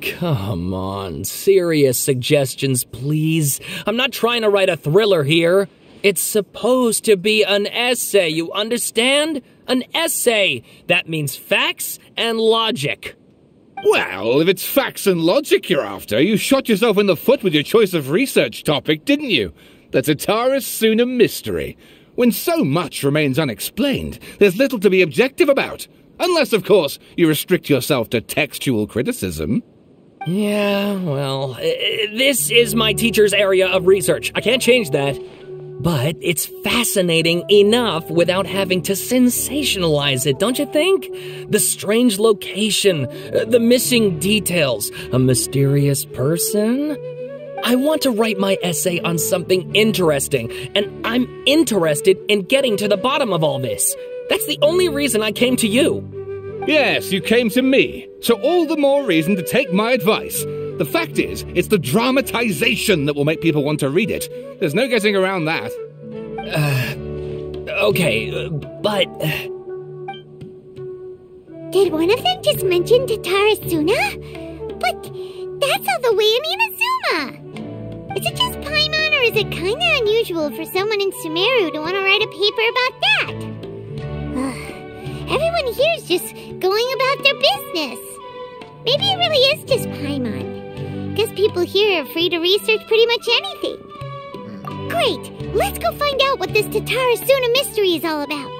Come on, serious suggestions, please. I'm not trying to write a thriller here. It's supposed to be an essay, you understand? An essay. That means facts and logic. Well, if it's facts and logic you're after, you shot yourself in the foot with your choice of research topic, didn't you? The Tatara Suna mystery. When so much remains unexplained, there's little to be objective about. Unless, of course, you restrict yourself to textual criticism. Yeah, well, this is my teacher's area of research. I can't change that. But it's fascinating enough without having to sensationalize it, don't you think? The strange location, the missing details, a mysterious person. I want to write my essay on something interesting, and I'm interested in getting to the bottom of all this. That's the only reason I came to you. Yes, you came to me, so all the more reason to take my advice. The fact is, it's the dramatization that will make people want to read it. There's no getting around that. Okay, but... Did one of them just mention Tatara Suna? But that's all the way in Inazuma! Is it just Paimon, or is it kinda unusual for someone in Sumeru to want to write a paper about that? Everyone here's just going about their business. Maybe it really is just Paimon. Guess people here are free to research pretty much anything. Great! Let's go find out what this Tatara Suna mystery is all about.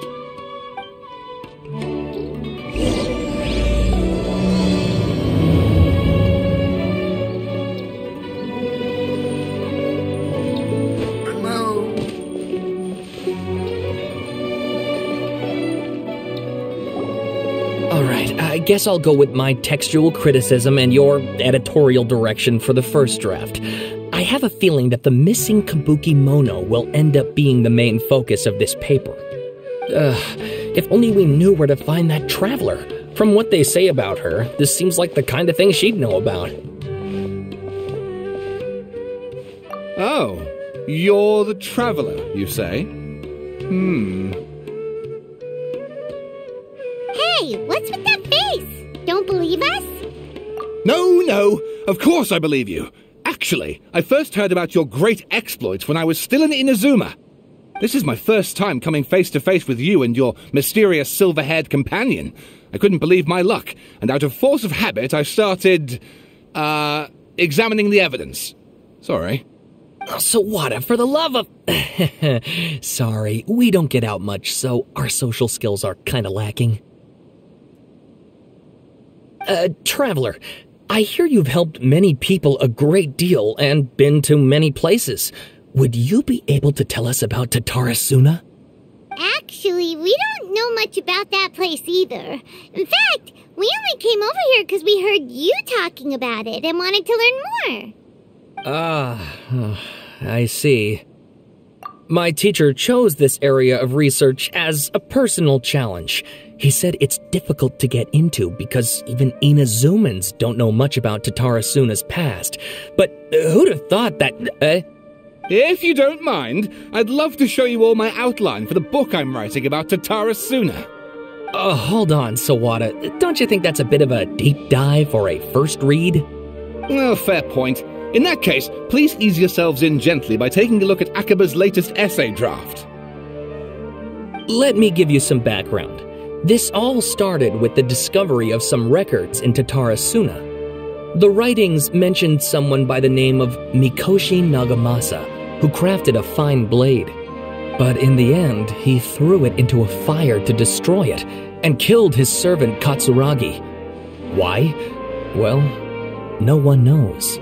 Alright, I guess I'll go with my textual criticism and your editorial direction for the first draft. I have a feeling that the missing Kabuki Mono will end up being the main focus of this paper. If only we knew where to find that traveler. From what they say about her, this seems like the kind of thing she'd know about. Oh, you're the traveler, you say? Hey, what's with that face? Don't believe us? No, of course I believe you. Actually, I first heard about your great exploits when I was still in Inazuma. This is my first time coming face to face with you and your mysterious silver-haired companion. I couldn't believe my luck, and out of force of habit, I started, examining the evidence. Sorry. Sawada, for the love of... Sorry, we don't get out much, so our social skills are kinda lacking. Traveler, I hear you've helped many people a great deal and been to many places. Would you be able to tell us about Tatara Suna? Actually, we don't know much about that place either. In fact, we only came over here because we heard you talking about it and wanted to learn more. I see. My teacher chose this area of research as a personal challenge. He said it's difficult to get into because even Inazumans don't know much about Tatara Suna's past. But who'd have thought that... If you don't mind, I'd love to show you all my outline for the book I'm writing about Tatara Suna. Hold on, Sawada. Don't you think that's a bit of a deep dive for a first read? Well, fair point. In that case, please ease yourselves in gently by taking a look at Akaba's latest essay draft. Let me give you some background. This all started with the discovery of some records in Tatara Suna. The writings mentioned someone by the name of Mikoshi Nagamasa, who crafted a fine blade. But in the end, he threw it into a fire to destroy it, and killed his servant Katsuragi. Why? Well, no one knows.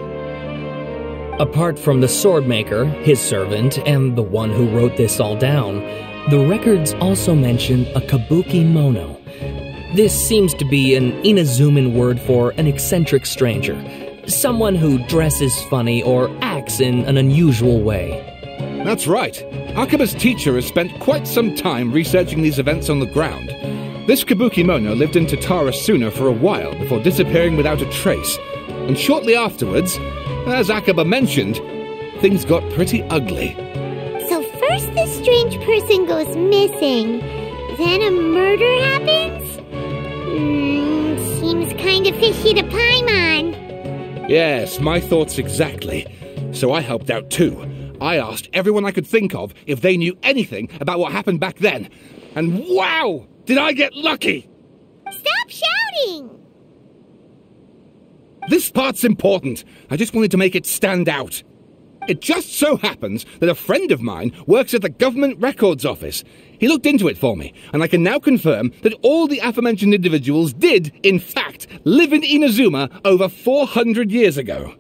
Apart from the swordmaker, his servant, and the one who wrote this all down, the records also mention a Kabuki Mono. This seems to be an Inazuman word for an eccentric stranger, someone who dresses funny or acts in an unusual way. That's right. Akaba's teacher has spent quite some time researching these events on the ground. This Kabuki Mono lived in Tatara Suna for a while before disappearing without a trace, and shortly afterwards, as Akaba mentioned, things got pretty ugly. So first this strange person goes missing, then a murder happens? Seems kinda fishy to Paimon. Yes, my thoughts exactly. So I helped out too. I asked everyone I could think of if they knew anything about what happened back then. And wow! Did I get lucky! Stop shouting! This part's important. I just wanted to make it stand out. It just so happens that a friend of mine works at the Government Records Office. He looked into it for me, and I can now confirm that all the aforementioned individuals did, in fact, live in Inazuma over 400 years ago.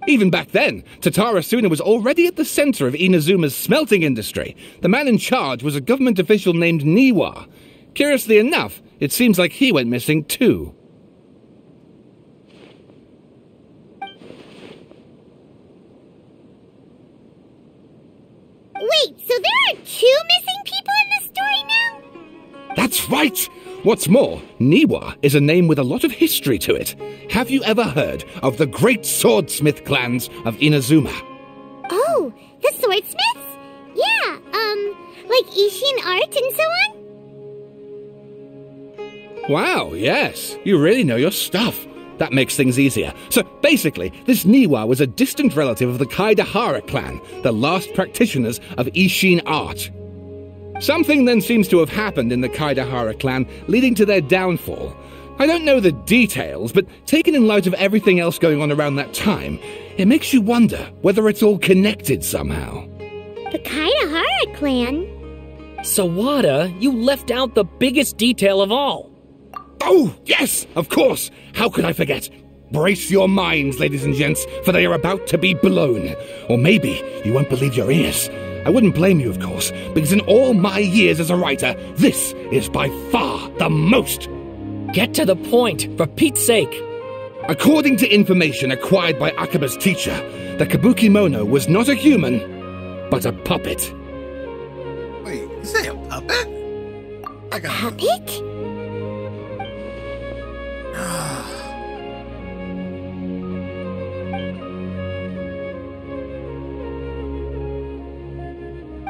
Even back then, Tatara Suna was already at the center of Inazuma's smelting industry. The man in charge was a government official named Niwa. Curiously enough, it seems like he went missing too. Wait, so there are 2 missing people in this story now? That's right! What's more, Niwa is a name with a lot of history to it. Have you ever heard of the great swordsmith clans of Inazuma? Oh, the swordsmiths? Yeah, like Ishin Art and so on? Wow, yes. You really know your stuff. That makes things easier. So basically, this Niwa was a distant relative of the Kaidahara clan, the last practitioners of Ishin Art. Something then seems to have happened in the Kaidahara clan, leading to their downfall. I don't know the details, but taken in light of everything else going on around that time, it makes you wonder whether it's all connected somehow. The Kaidahara clan? Sawada, you left out the biggest detail of all. Oh, yes, of course. How could I forget? Brace your minds, ladies and gents, for they are about to be blown. Or maybe you won't believe your ears. I wouldn't blame you, of course, because in all my years as a writer, this is by far the most. Get to the point, for Pete's sake. According to information acquired by Akaba's teacher, the Kabukimono was not a human, but a puppet. Wait, you say a puppet? A puppet?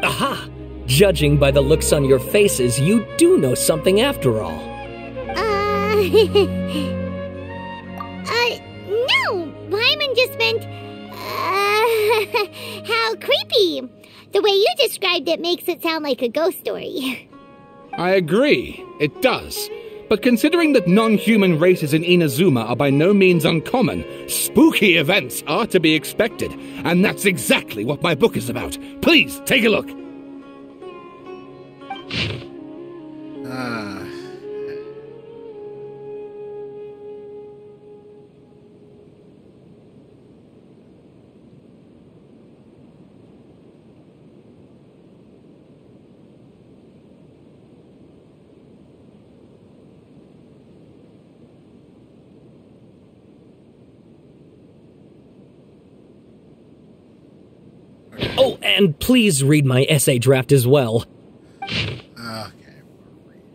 Aha! Judging by the looks on your faces, you do know something after all. No! Paimon just meant, how creepy. The way you described it makes it sound like a ghost story. I agree, it does. But considering that non-human races in Inazuma are by no means uncommon, spooky events are to be expected, and that's exactly what my book is about. Please, take a look. Oh, and please read my essay draft as well. Okay, we'll read it.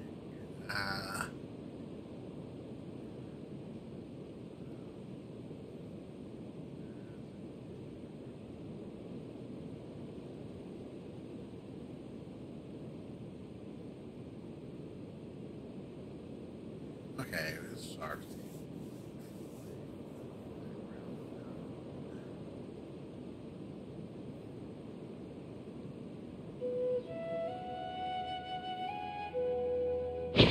Okay, this is our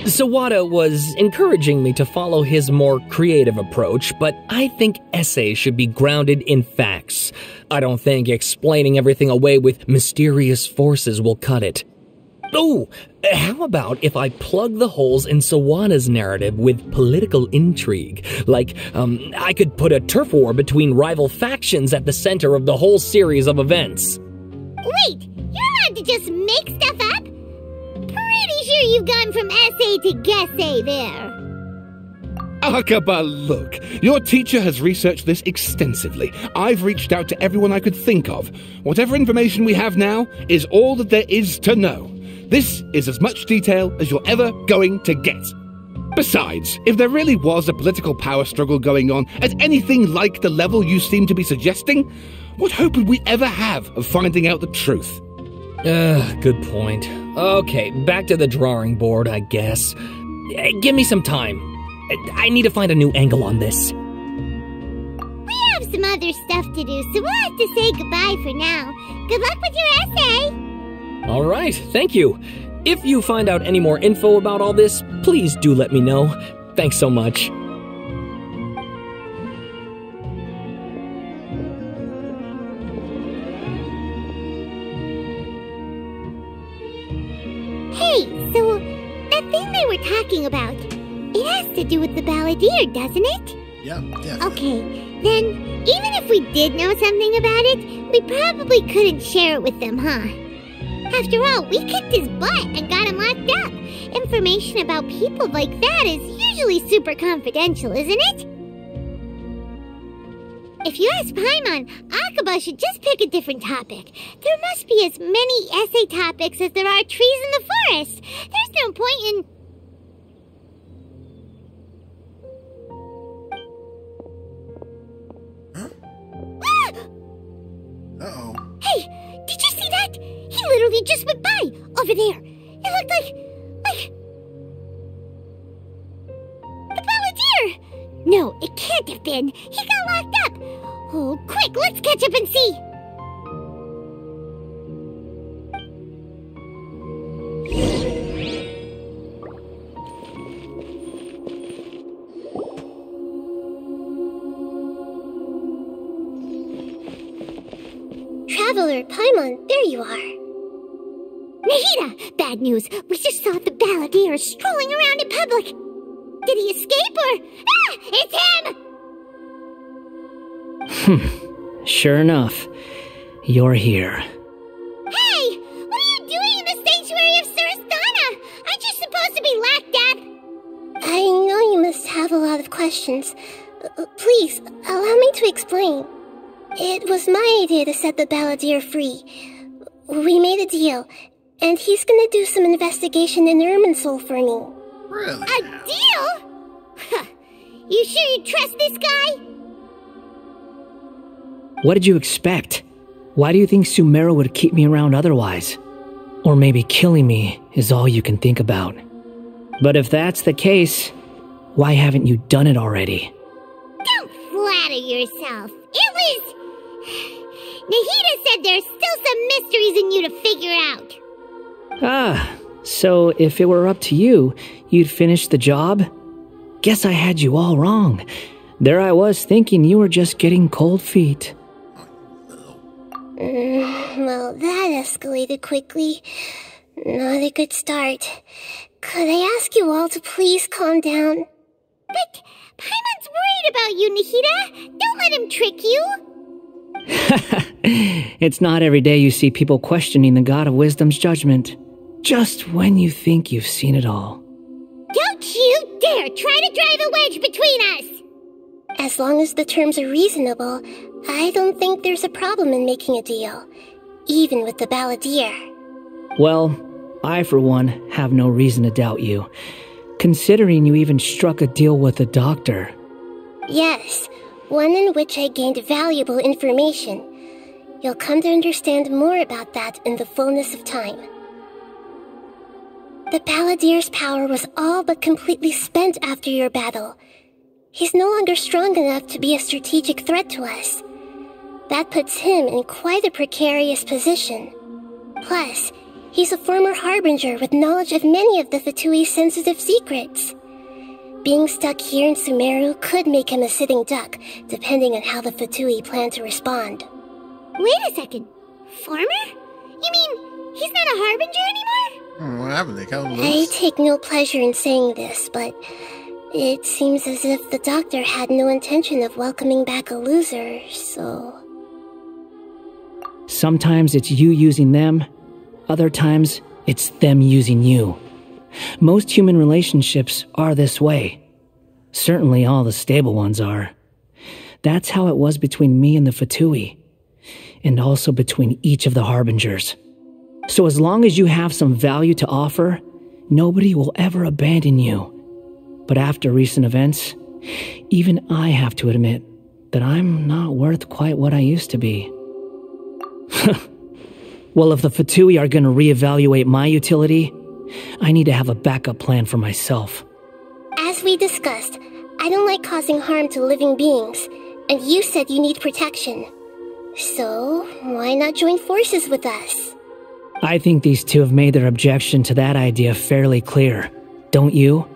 Sawada was encouraging me to follow his more creative approach, but I think essays should be grounded in facts. I don't think explaining everything away with mysterious forces will cut it. Oh, how about if I plug the holes in Sawada's narrative with political intrigue? Like, I could put a turf war between rival factions at the center of the whole series of events. Wait, you're allowed to just make stuff up? Pretty sure you've gone from essay to guessay there. Akaba, look, your teacher has researched this extensively. I've reached out to everyone I could think of. Whatever information we have now is all that there is to know. This is as much detail as you're ever going to get. Besides, if there really was a political power struggle going on at anything like the level you seem to be suggesting, what hope would we ever have of finding out the truth? Good point. Okay, back to the drawing board, I guess. Give me some time. I need to find a new angle on this. We some other stuff to do, so we'll have to say goodbye for now. Good luck with your essay! Alright, thank you. If you find out any more info about all this, please do let me know. Thanks so much. Hey, so that thing they were talking about, it has to do with the Balladeer, doesn't it? Yep, definitely. Okay, then even if we did know something about it, we probably couldn't share it with them, huh? After all, we kicked his butt and got him locked up. Information about people like that is usually super confidential, isn't it? If you ask Paimon, Akaba should just pick a different topic. There must be as many essay topics as there are trees in the forest. There's no point in... Uh-oh. Hey, did you see that? He literally just went by, over there. It looked like... the Balladeer! No, it can't have been. He got locked up. Oh, quick, let's catch up and see. Traveler, Paimon, there you are. Nahida! Bad news. We just saw the Balladeer strolling around in public. Did he escape or... Ah! It's him! Sure enough, you're here. Hey! What are you doing in the sanctuary of Surasthana? Aren't you supposed to be locked up? I know you must have a lot of questions. Please, allow me to explain. It was my idea to set the Balladeer free. We made a deal, and he's gonna do some investigation in Irminsul for me. Really? A deal? Huh. You sure you trust this guy? What did you expect? Why do you think Sumeru would keep me around otherwise? Or maybe killing me is all you can think about. But if that's the case, why haven't you done it already? Don't flatter yourself. It was... Nahida said there's still some mysteries in you to figure out. Ah, so if it were up to you, you'd finish the job? Guess I had you all wrong. There I was thinking you were just getting cold feet. Well, that escalated quickly. Not a good start. Could I ask you all to please calm down? But Paimon's worried about you, Nahida. Don't let him trick you. It's not every day you see people questioning the God of Wisdom's judgment. Just when you think you've seen it all. Don't you dare try to drive a wedge between us! As long as the terms are reasonable, I don't think there's a problem in making a deal. Even with the Balladeer. Well, I for one have no reason to doubt you. Considering you even struck a deal with the doctor. Yes, one in which I gained valuable information. You'll come to understand more about that in the fullness of time. The Balladeer's power was all but completely spent after your battle. He's no longer strong enough to be a strategic threat to us. That puts him in quite a precarious position. Plus, he's a former Harbinger with knowledge of many of the Fatui's sensitive secrets. Being stuck here in Sumeru could make him a sitting duck, depending on how the Fatui plan to respond. Wait a second. Farmer? You mean he's not a Harbinger anymore? What happened? They cut him I loose? take no pleasure in saying this, but it seems as if the doctor had no intention of welcoming back a loser, so... Sometimes it's you using them, other times it's them using you. Most human relationships are this way. Certainly all the stable ones are. That's how it was between me and the Fatui, and also between each of the Harbingers. So as long as you have some value to offer, nobody will ever abandon you. But after recent events, even I have to admit that I'm not worth quite what I used to be. Well, if the Fatui are going to reevaluate my utility, I need to have a backup plan for myself. As we discussed, I don't like causing harm to living beings, and you said you need protection. So, why not join forces with us? I think these two have made their objection to that idea fairly clear, don't you?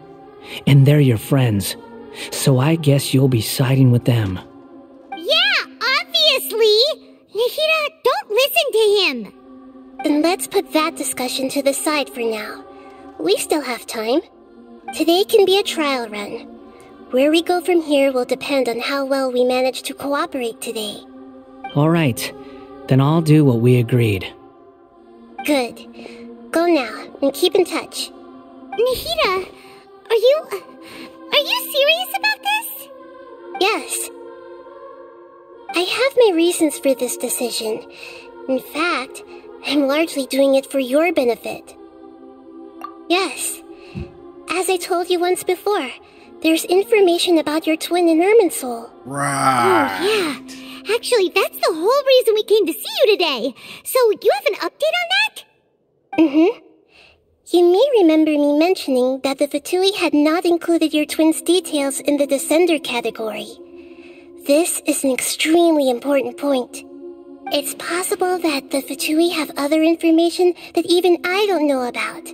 And they're your friends, so I guess you'll be siding with them. Yeah, obviously! Nahida, don't listen to him! Then let's put that discussion to the side for now. We still have time. Today can be a trial run. Where we go from here will depend on how well we manage to cooperate today. All right, then I'll do what we agreed. Good. Go now, and keep in touch. Nahida, are you serious about this? Yes. I have my reasons for this decision. In fact, I'm largely doing it for your benefit. Yes. As I told you once before, there's information about your twin in Irminsul. Right. Oh, yeah. Actually, that's the whole reason we came to see you today. So, you have an update on that? Mm-hmm. You may remember me mentioning that the Fatui had not included your twin's details in the Descender category. This is an extremely important point. It's possible that the Fatui have other information that even I don't know about.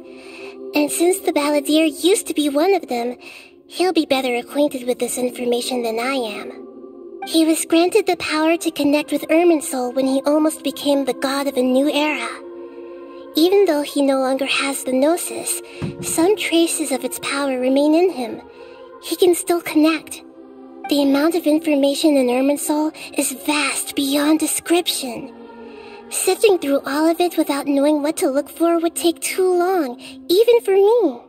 And since the Balladeer used to be one of them, he'll be better acquainted with this information than I am. He was granted the power to connect with Irminsul when he almost became the god of a new era. Even though he no longer has the Gnosis, some traces of its power remain in him. He can still connect. The amount of information in Irminsul is vast beyond description. Sifting through all of it without knowing what to look for would take too long, even for me.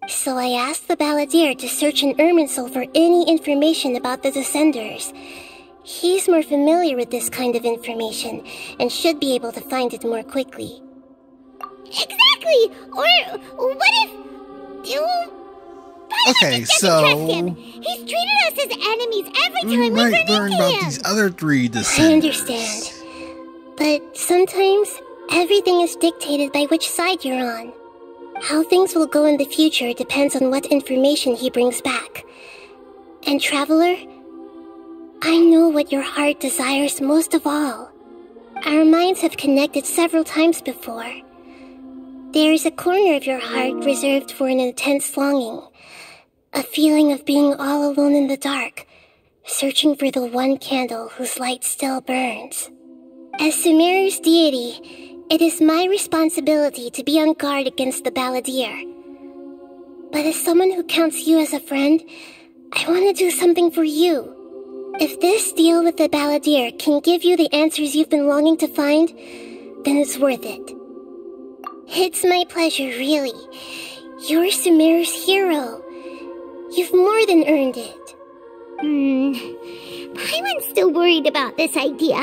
So I asked the Balladeer to search in Irminsul for any information about the Descenders. He's more familiar with this kind of information, and should be able to find it more quickly. Exactly! Or what if... Okay, just so... doesn't trust him. He's treated us as enemies every time we might run learn into about him. these other three descendants. I understand. But sometimes, everything is dictated by which side you're on. How things will go in the future depends on what information he brings back. And Traveler, I know what your heart desires most of all. Our minds have connected several times before. There is a corner of your heart reserved for an intense longing. A feeling of being all alone in the dark, searching for the one candle whose light still burns. As Sumeru's deity, it is my responsibility to be on guard against the Balladeer. But as someone who counts you as a friend, I want to do something for you. If this deal with the Balladeer can give you the answers you've been longing to find, then it's worth it. It's my pleasure, really. You're Sumeru's hero. You've more than earned it. Paimon's still worried about this idea.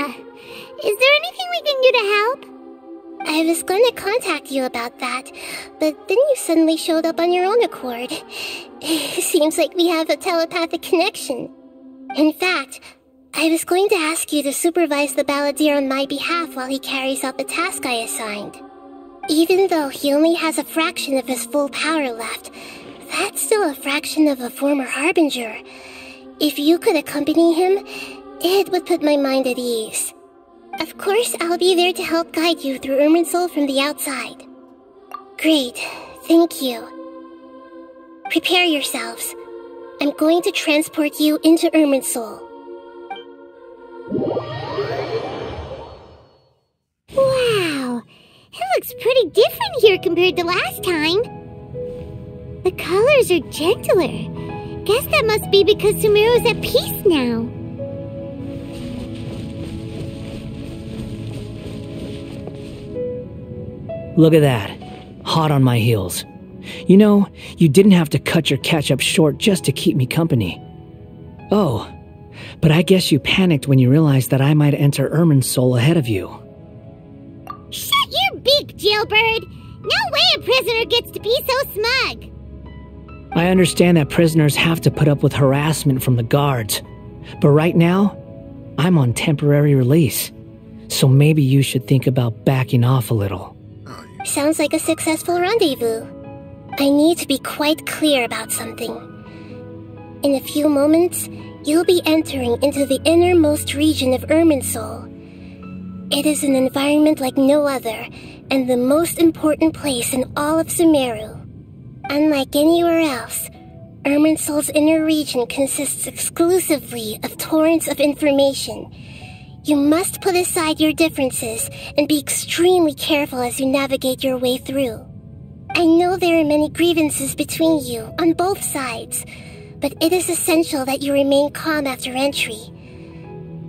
Is there anything we can do to help? I was going to contact you about that, but then you suddenly showed up on your own accord. It seems like we have a telepathic connection. In fact, I was going to ask you to supervise the Balladeer on my behalf while he carries out the task I assigned. Even though he only has a fraction of his full power left, that's still a fraction of a former Harbinger. If you could accompany him, it would put my mind at ease. Of course, I'll be there to help guide you through Irminsul from the outside. Great, thank you. Prepare yourselves. I'm going to transport you into Irminsul. Wow, it looks pretty different here compared to last time. The colors are gentler. Guess that must be because Sumeru's at peace now. Look at that. Hot on my heels. You know, you didn't have to cut your catch-up short just to keep me company. Oh, but I guess you panicked when you realized that I might enter Irminsul ahead of you. Shut your beak, jailbird! No way a prisoner gets to be so smug! I understand that prisoners have to put up with harassment from the guards, but right now, I'm on temporary release, so maybe you should think about backing off a little. Sounds like a successful rendezvous. I need to be quite clear about something. In a few moments, you'll be entering into the innermost region of Irminsul. It is an environment like no other, and the most important place in all of Sumeru. Unlike anywhere else, Irminsul's inner region consists exclusively of torrents of information. You must put aside your differences and be extremely careful as you navigate your way through. I know there are many grievances between you on both sides, but it is essential that you remain calm after entry.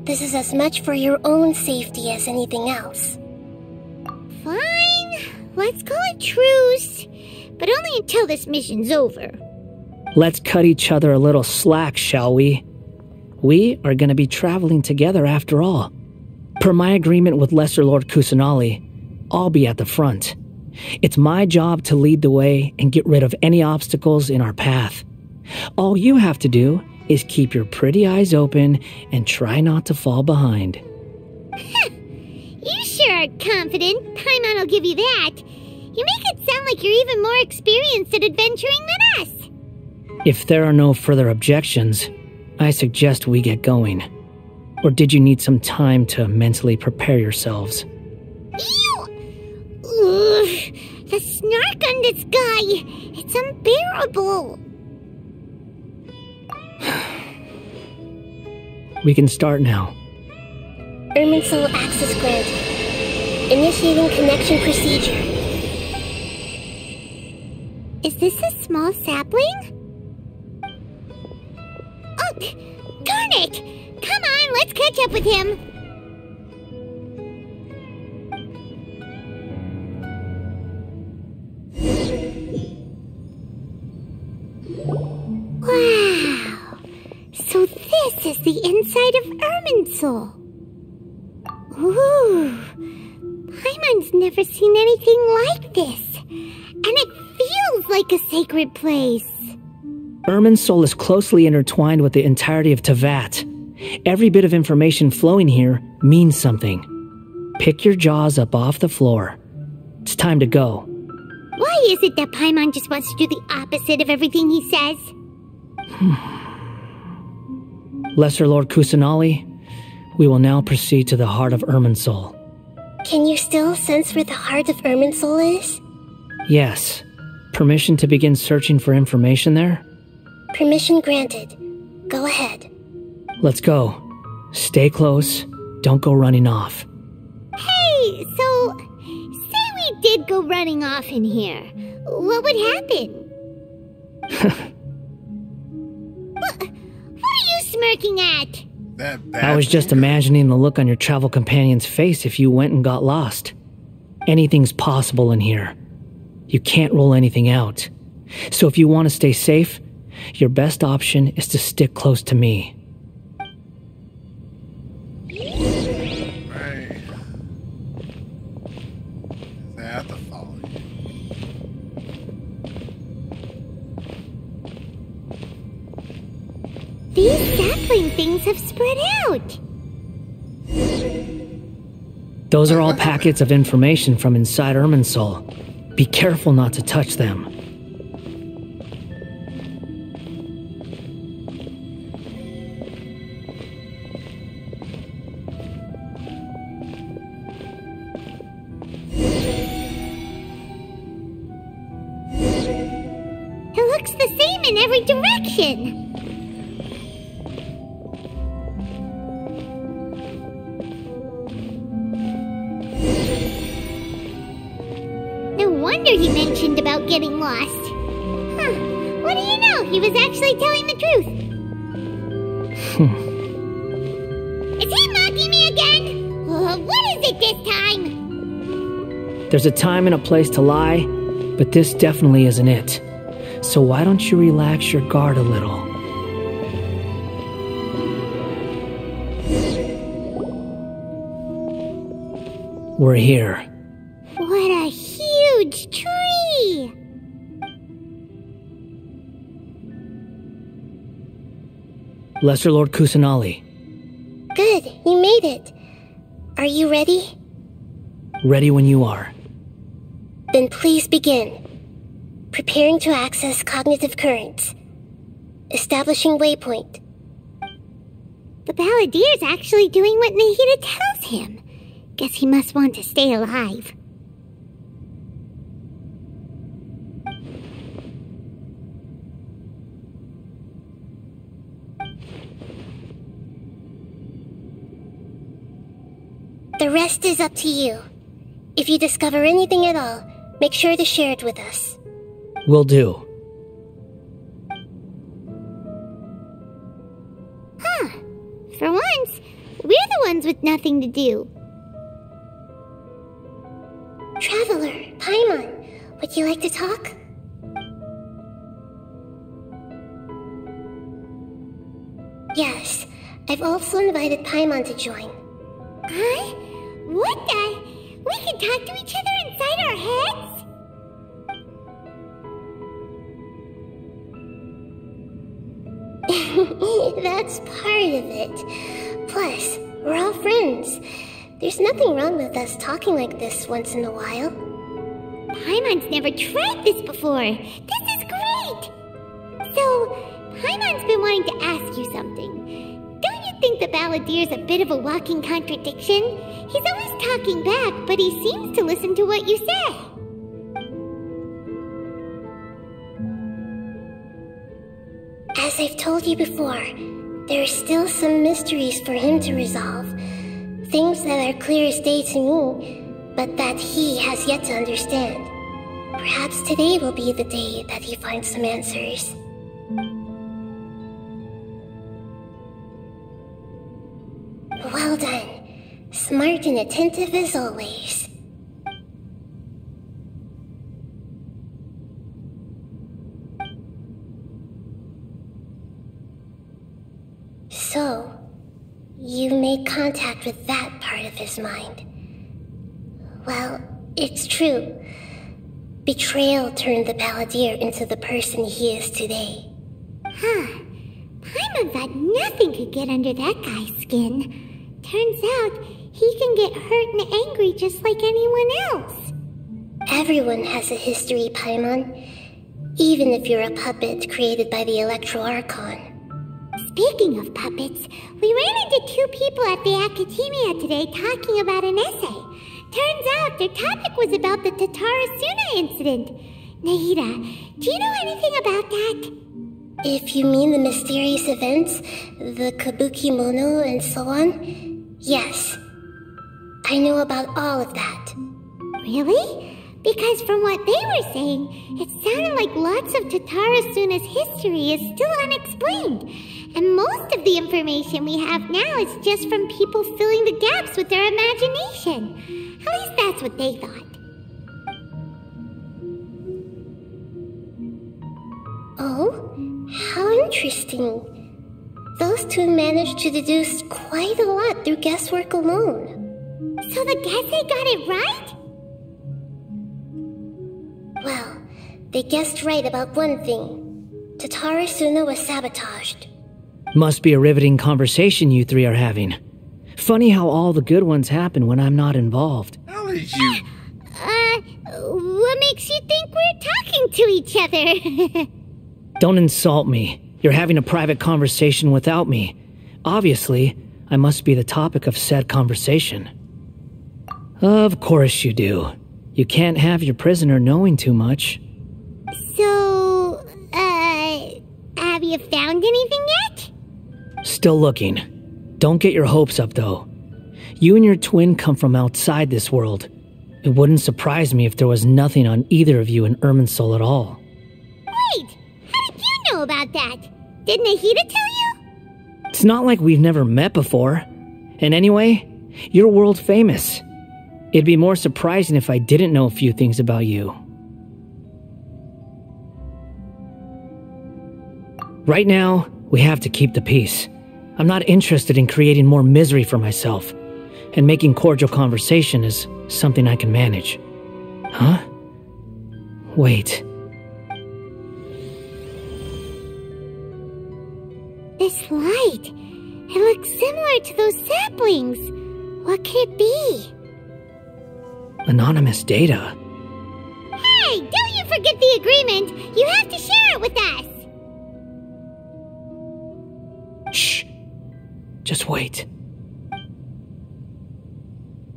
This is as much for your own safety as anything else. Fine. Let's call it truce. But only until this mission's over. Let's cut each other a little slack, shall we? We are going to be traveling together after all. Per my agreement with Lesser Lord Kusanali, I'll be at the front. It's my job to lead the way and get rid of any obstacles in our path. All you have to do is keep your pretty eyes open and try not to fall behind. You sure are confident. Paimon will give you that. You make it sound like you're even more experienced at adventuring than us. If there are no further objections, I suggest we get going. Or did you need some time to mentally prepare yourselves? Ew! Ugh, the snark on this guy. It's unbearable. We can start now. Irminsul access granted. Initiating connection procedure. Is this a small sapling? Oh, darn it! Come on, let's catch up with him. Wow! So this is the inside of Irminsul. Ooh! Paimon's never seen anything like this. And it feels like a sacred place. Irminsul is closely intertwined with the entirety of Teyvat. Every bit of information flowing here means something. Pick your jaws up off the floor. It's time to go. Why is it that Paimon just wants to do the opposite of everything he says? Lesser Lord Kusanali, we will now proceed to the heart of Irminsul. Can you still sense where the heart of Irminsul is? Yes. Permission to begin searching for information there? Permission granted. Go ahead. Let's go. Stay close. Don't go running off. Hey, so, say we did go running off in here. What would happen? What are you smirking at? That bad. I was just imagining the look on your travel companion's face if you went and got lost. Anything's possible in here. You can't rule anything out. So if you want to stay safe, your best option is to stick close to me. Right. I have to follow you. These sapling things have spread out. Those are all packets of information from inside Irminsul. Be careful not to touch them. It looks the same in every direction. No wonder he mentioned about getting lost. Huh. What do you know? He was actually telling the truth. Is he mocking me again? What is it this time? There's a time and a place to lie, but this definitely isn't it. So why don't you relax your guard a little? We're here. What a huge tree! Lesser Lord Kusanali, Good, you made it. Are you ready? ready when you are. Then please begin. Preparing to access cognitive currents. Establishing waypoint. The Balladier's actually doing what Nahida tells him. Guess he must want to stay alive. The rest is up to you. If you discover anything at all, make sure to share it with us. Will do. Huh. For once, we're the ones with nothing to do. Traveler, Paimon, would you like to talk? Yes, I've also invited Paimon to join. Huh? What the? We can talk to each other inside our heads? That's part of it. Plus, we're all friends. There's nothing wrong with us talking like this once in a while. Paimon's never tried this before. This is great! So, Paimon's been wanting to ask you something. Don't you think the Balladier's a bit of a walking contradiction? He's always talking back, but he seems to listen to what you say. As I've told you before, there are still some mysteries for him to resolve. Things that are clear as day to me, but that he has yet to understand. Perhaps today will be the day that he finds some answers. Well done. Smart and attentive as always. So, you made contact with that part of his mind. Well, it's true. Betrayal turned the Balladeer into the person he is today. Huh. Paimon thought nothing could get under that guy's skin. Turns out, he can get hurt and angry just like anyone else. Everyone has a history, Paimon. Even if you're a puppet created by the Electro Archon. Speaking of puppets, we ran into two people at the Academia today talking about an essay. Turns out their topic was about the Tatarasuna incident. Nahida, do you know anything about that? If you mean the mysterious events, the Kabuki Mono and so on, yes. I know about all of that. Really? Because from what they were saying, it sounded like lots of Tatarasuna's history is still unexplained. And most of the information we have now is just from people filling the gaps with their imagination. At least that's what they thought. Oh, how interesting. Those two managed to deduce quite a lot through guesswork alone. So the Gesse got it right? Well, they guessed right about one thing. Tatarasuna was sabotaged. Must be a riveting conversation you three are having. Funny how all the good ones happen when I'm not involved. How did you... What makes you think we're talking to each other? Don't insult me. You're having a private conversation without me. Obviously, I must be the topic of said conversation. Of course you do. You can't have your prisoner knowing too much. So, have you found anything yet? Still looking. Don't get your hopes up, though. You and your twin come from outside this world. It wouldn't surprise me if there was nothing on either of you in Irminsul at all. Wait! How did you know about that? Did Nahida tell you? It's not like we've never met before. And anyway, you're world famous. It'd be more surprising if I didn't know a few things about you. Right now, we have to keep the peace. I'm not interested in creating more misery for myself, and making cordial conversation is something I can manage. Huh? Wait. This light, it looks similar to those saplings. What could it be? Anonymous data. Hey, don't you forget the agreement! You have to share it with us! Just wait.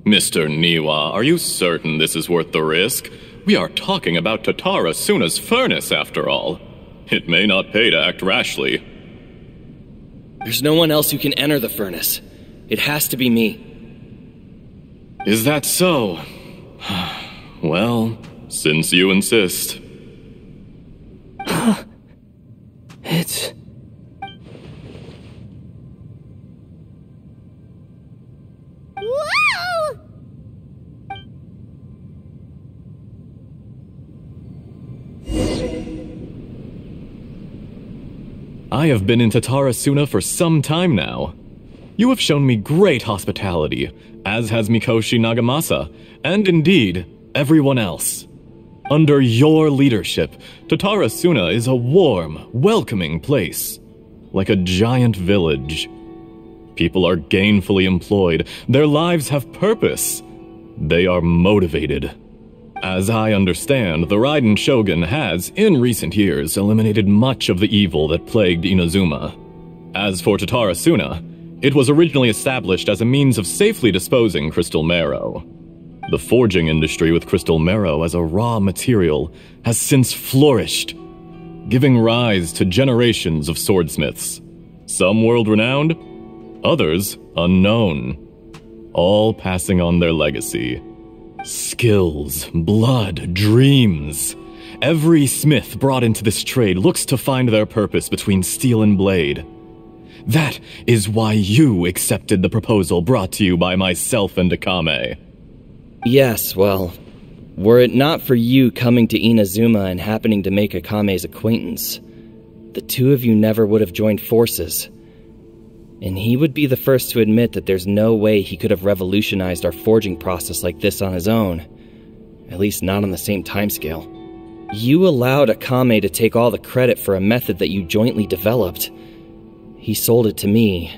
Mr. Niwa, are you certain this is worth the risk? We are talking about Tatara Suna's furnace, after all. It may not pay to act rashly. There's no one else who can enter the furnace. It has to be me. Is that so? Well, since you insist. It's... Whoa! I have been in Tatara Suna for some time now. You have shown me great hospitality, as has Mikoshi Nagamasa, and indeed, everyone else. Under your leadership, Tatara Suna is a warm, welcoming place, like a giant village. People are gainfully employed, their lives have purpose. They are motivated. As I understand, the Raiden Shogun has, in recent years, eliminated much of the evil that plagued Inazuma. As for Tatara Suna, it was originally established as a means of safely disposing crystal marrow. The forging industry with crystal marrow as a raw material has since flourished, giving rise to generations of swordsmiths. Some world-renowned, others unknown, all passing on their legacy. Skills, blood, dreams. Every smith brought into this trade looks to find their purpose between steel and blade. That is why you accepted the proposal brought to you by myself and Akame. Yes, well, were it not for you coming to Inazuma and happening to make Akame's acquaintance, the two of you never would have joined forces. And he would be the first to admit that there's no way he could have revolutionized our forging process like this on his own. At least not on the same timescale. You allowed Akame to take all the credit for a method that you jointly developed. He sold it to me,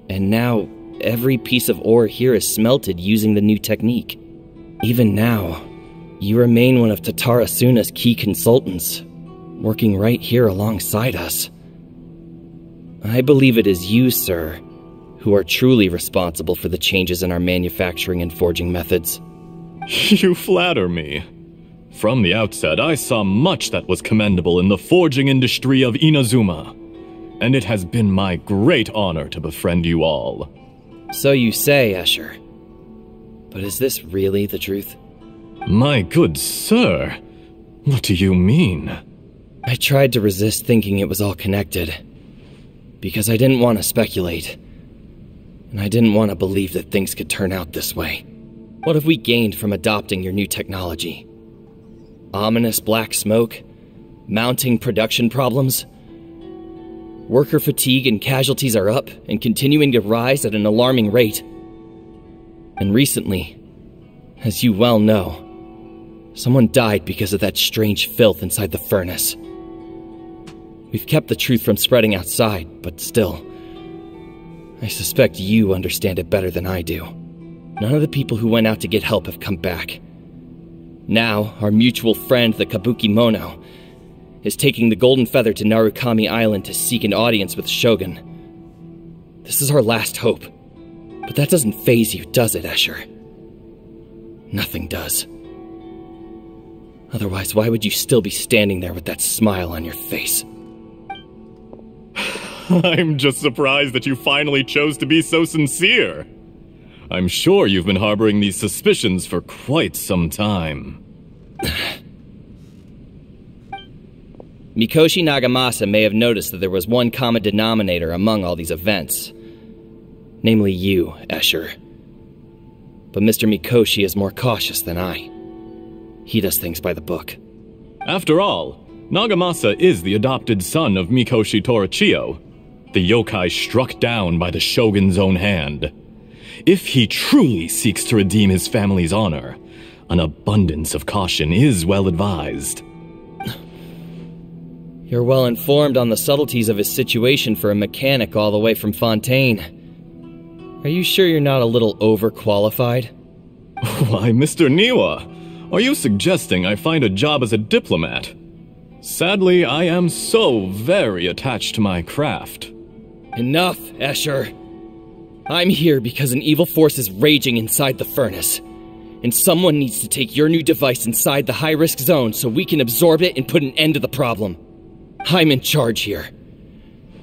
and now every piece of ore here is smelted using the new technique. Even now, you remain one of Tatara Suna's key consultants, working right here alongside us. I believe it is you, sir, who are truly responsible for the changes in our manufacturing and forging methods. You flatter me. From the outset, I saw much that was commendable in the forging industry of Inazuma, and it has been my great honor to befriend you all. So you say, Escher. But is this really the truth? My good sir, what do you mean? I tried to resist thinking it was all connected, because I didn't want to speculate, and I didn't want to believe that things could turn out this way. What have we gained from adopting your new technology? Ominous black smoke? Mounting production problems? Worker fatigue and casualties are up and continuing to rise at an alarming rate. And recently, as you well know, someone died because of that strange filth inside the furnace. We've kept the truth from spreading outside, but still, I suspect you understand it better than I do. None of the people who went out to get help have come back. Now, our mutual friend, the Kabuki Mono, is taking the Golden Feather to Narukami Island to seek an audience with Shogun. This is our last hope. But that doesn't faze you, does it, Escher? Nothing does. Otherwise, why would you still be standing there with that smile on your face? I'm just surprised that you finally chose to be so sincere. I'm sure you've been harboring these suspicions for quite some time. Mikoshi Nagamasa may have noticed that there was one common denominator among all these events. Namely you, Escher. But Mr. Mikoshi is more cautious than I. He does things by the book. After all, Nagamasa is the adopted son of Mikoshi Torichio, the yokai struck down by the Shogun's own hand. If he truly seeks to redeem his family's honor, an abundance of caution is well advised. You're well informed on the subtleties of his situation for a mechanic all the way from Fontaine. Are you sure you're not a little overqualified? Why, Mr. Niwa, are you suggesting I find a job as a diplomat? Sadly, I am so very attached to my craft. Enough, Escher. I'm here because an evil force is raging inside the furnace. And someone needs to take your new device inside the high-risk zone so we can absorb it and put an end to the problem. I'm in charge here.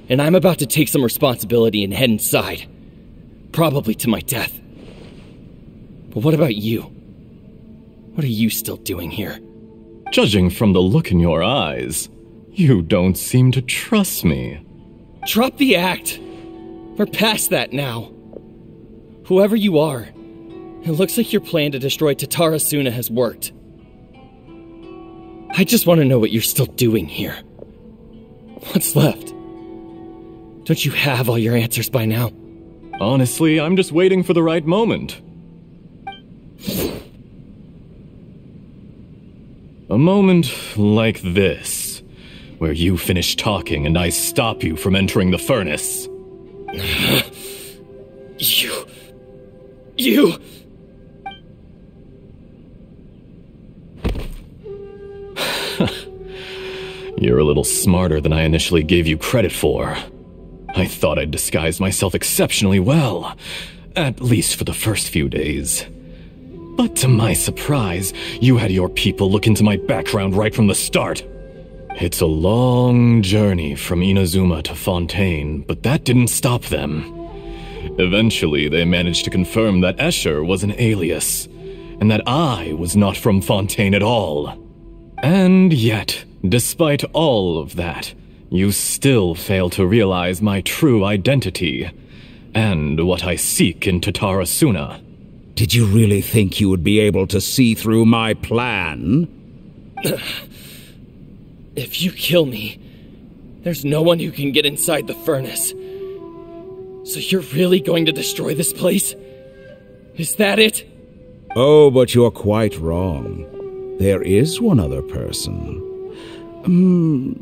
And I'm about to take some responsibility and head inside. Probably to my death. But what about you? What are you still doing here? Judging from the look in your eyes, you don't seem to trust me. Drop the act! We're past that now. Whoever you are, it looks like your plan to destroy Tatara Suna has worked. I just want to know what you're still doing here. What's left? Don't you have all your answers by now? Honestly, I'm just waiting for the right moment. A moment like this, where you finish talking and I stop you from entering the furnace. You... You're a little smarter than I initially gave you credit for. I thought I'd disguised myself exceptionally well, at least for the first few days. But to my surprise, you had your people look into my background right from the start. It's a long journey from Inazuma to Fontaine, but that didn't stop them. Eventually, they managed to confirm that Escher was an alias, and that I was not from Fontaine at all. And yet, despite all of that, you still fail to realize my true identity, and what I seek in Tatara Suna. Did you really think you would be able to see through my plan? If you kill me, there's no one who can get inside the furnace. So you're really going to destroy this place? Is that it? Oh, but you're quite wrong. There is one other person.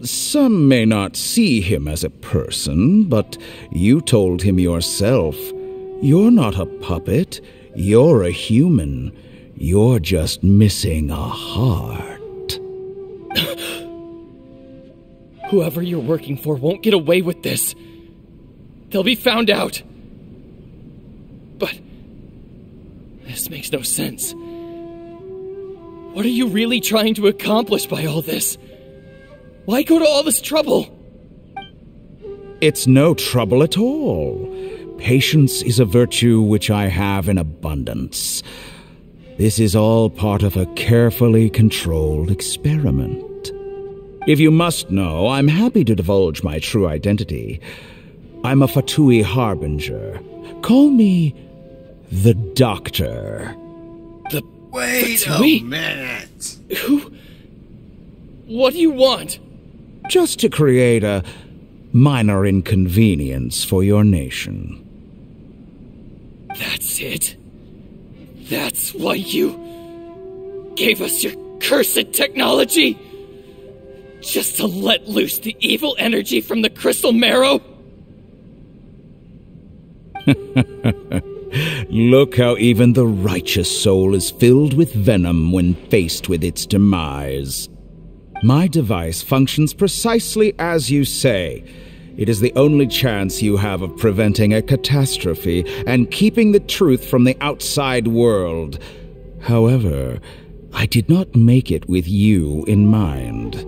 Some may not see him as a person, but you told him yourself. You're not a puppet. You're a human. You're just missing a heart. Whoever you're working for won't get away with this. They'll be found out. But this makes no sense. What are you really trying to accomplish by all this? Why go to all this trouble? It's no trouble at all. Patience is a virtue which I have in abundance. This is all part of a carefully controlled experiment. If you must know, I'm happy to divulge my true identity. I'm a Fatui Harbinger. Call me the Doctor. Wait Fatui? a minute. Who? What do you want? Just to create a minor inconvenience for your nation. That's it? That's why you gave us your cursed technology? Just to let loose the evil energy from the crystal marrow? Look how even the righteous soul is filled with venom when faced with its demise. My device functions precisely as you say. It is the only chance you have of preventing a catastrophe and keeping the truth from the outside world. However, I did not make it with you in mind.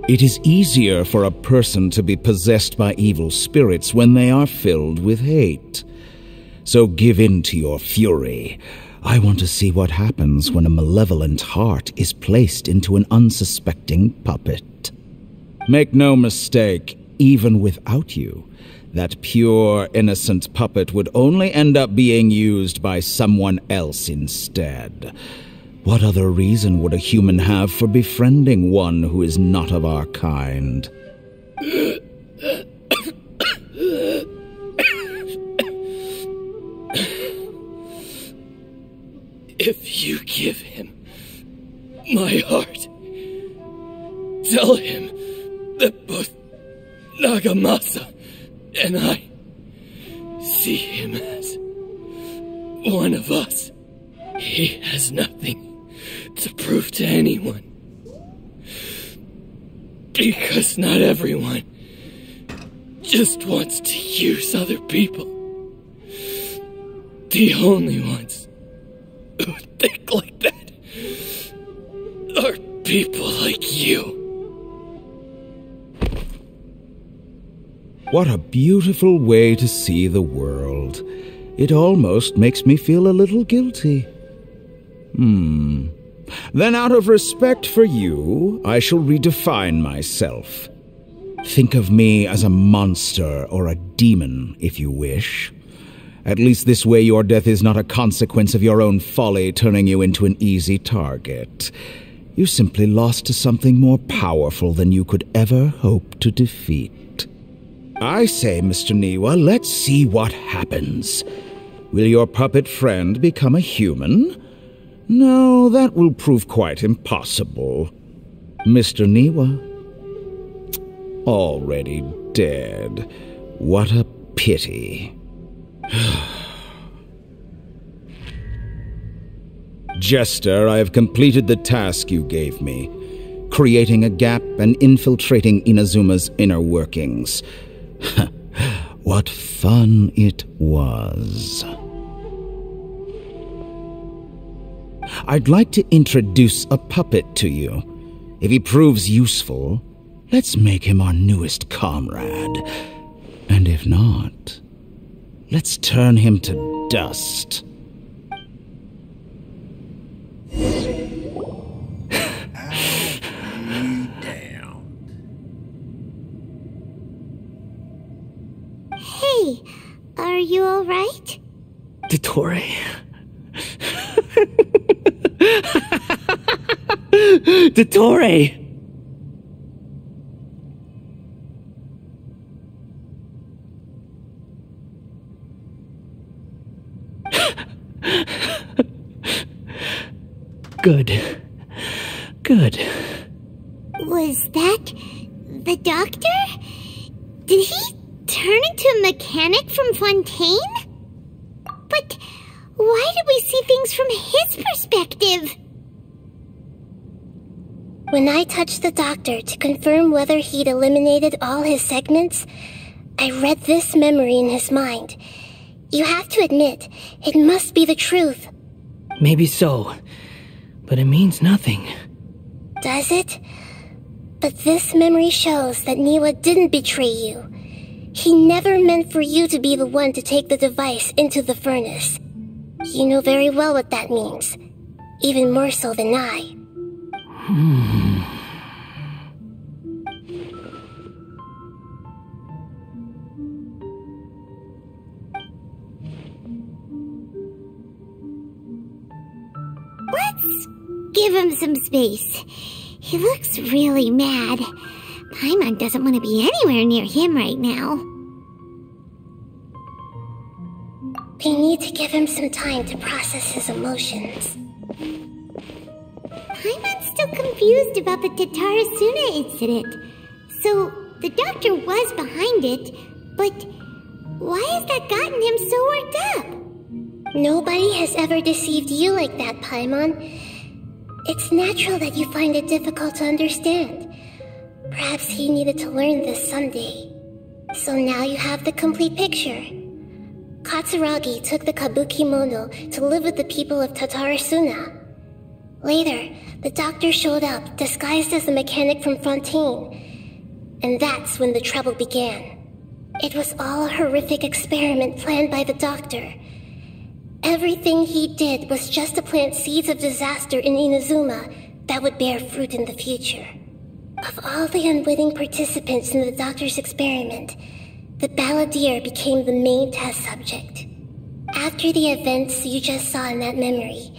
It is easier for a person to be possessed by evil spirits when they are filled with hate. So give in to your fury. I want to see what happens when a malevolent heart is placed into an unsuspecting puppet. Make no mistake, even without you, that pure, innocent puppet would only end up being used by someone else instead. What other reason would a human have for befriending one who is not of our kind? If you give him my heart, tell him that both Nagamasa and I see him as one of us. He has nothing to prove to anyone. Because not everyone just wants to use other people. The only ones who think like that are people like you. What a beautiful way to see the world. It almost makes me feel a little guilty. Then out of respect for you, I shall redefine myself. Think of me as a monster or a demon, if you wish. At least this way your death is not a consequence of your own folly turning you into an easy target. You simply lost to something more powerful than you could ever hope to defeat. I say, Mr. Niwa, let's see what happens. Will your puppet friend become a human? No, that will prove quite impossible. Mr. Niwa? Already dead. What a pity. Jester, I have completed the task you gave me, creating a gap and infiltrating Inazuma's inner workings. What fun it was. I'd like to introduce a puppet to you. If he proves useful, let's make him our newest comrade. And if not, let's turn him to dust. Hey, are you alright? Dottore. Dottore! Good. Good. Was that the doctor? Did he turn into a mechanic from Fontaine? But why did we see things from his perspective? When I touched the doctor to confirm whether he'd eliminated all his segments, I read this memory in his mind. You have to admit, it must be the truth. Maybe so, but it means nothing. Does it? But this memory shows that Niwa didn't betray you. He never meant for you to be the one to take the device into the furnace. You know very well what that means. Even more so than I. Let's give him some space. He looks really mad. Paimon doesn't want to be anywhere near him right now. We need to give him some time to process his emotions. Paimon's still confused about the Tatarasuna incident. So, the doctor was behind it, but why has that gotten him so worked up? Nobody has ever deceived you like that, Paimon. It's natural that you find it difficult to understand. Perhaps he needed to learn this someday. So now you have the complete picture. Katsuragi took the Kabuki Mono to live with the people of Tatarasuna. Later, the doctor showed up, disguised as a mechanic from Fontaine. And that's when the trouble began. It was all a horrific experiment planned by the doctor. Everything he did was just to plant seeds of disaster in Inazuma that would bear fruit in the future. Of all the unwitting participants in the doctor's experiment, the balladeer became the main test subject. After the events you just saw in that memory,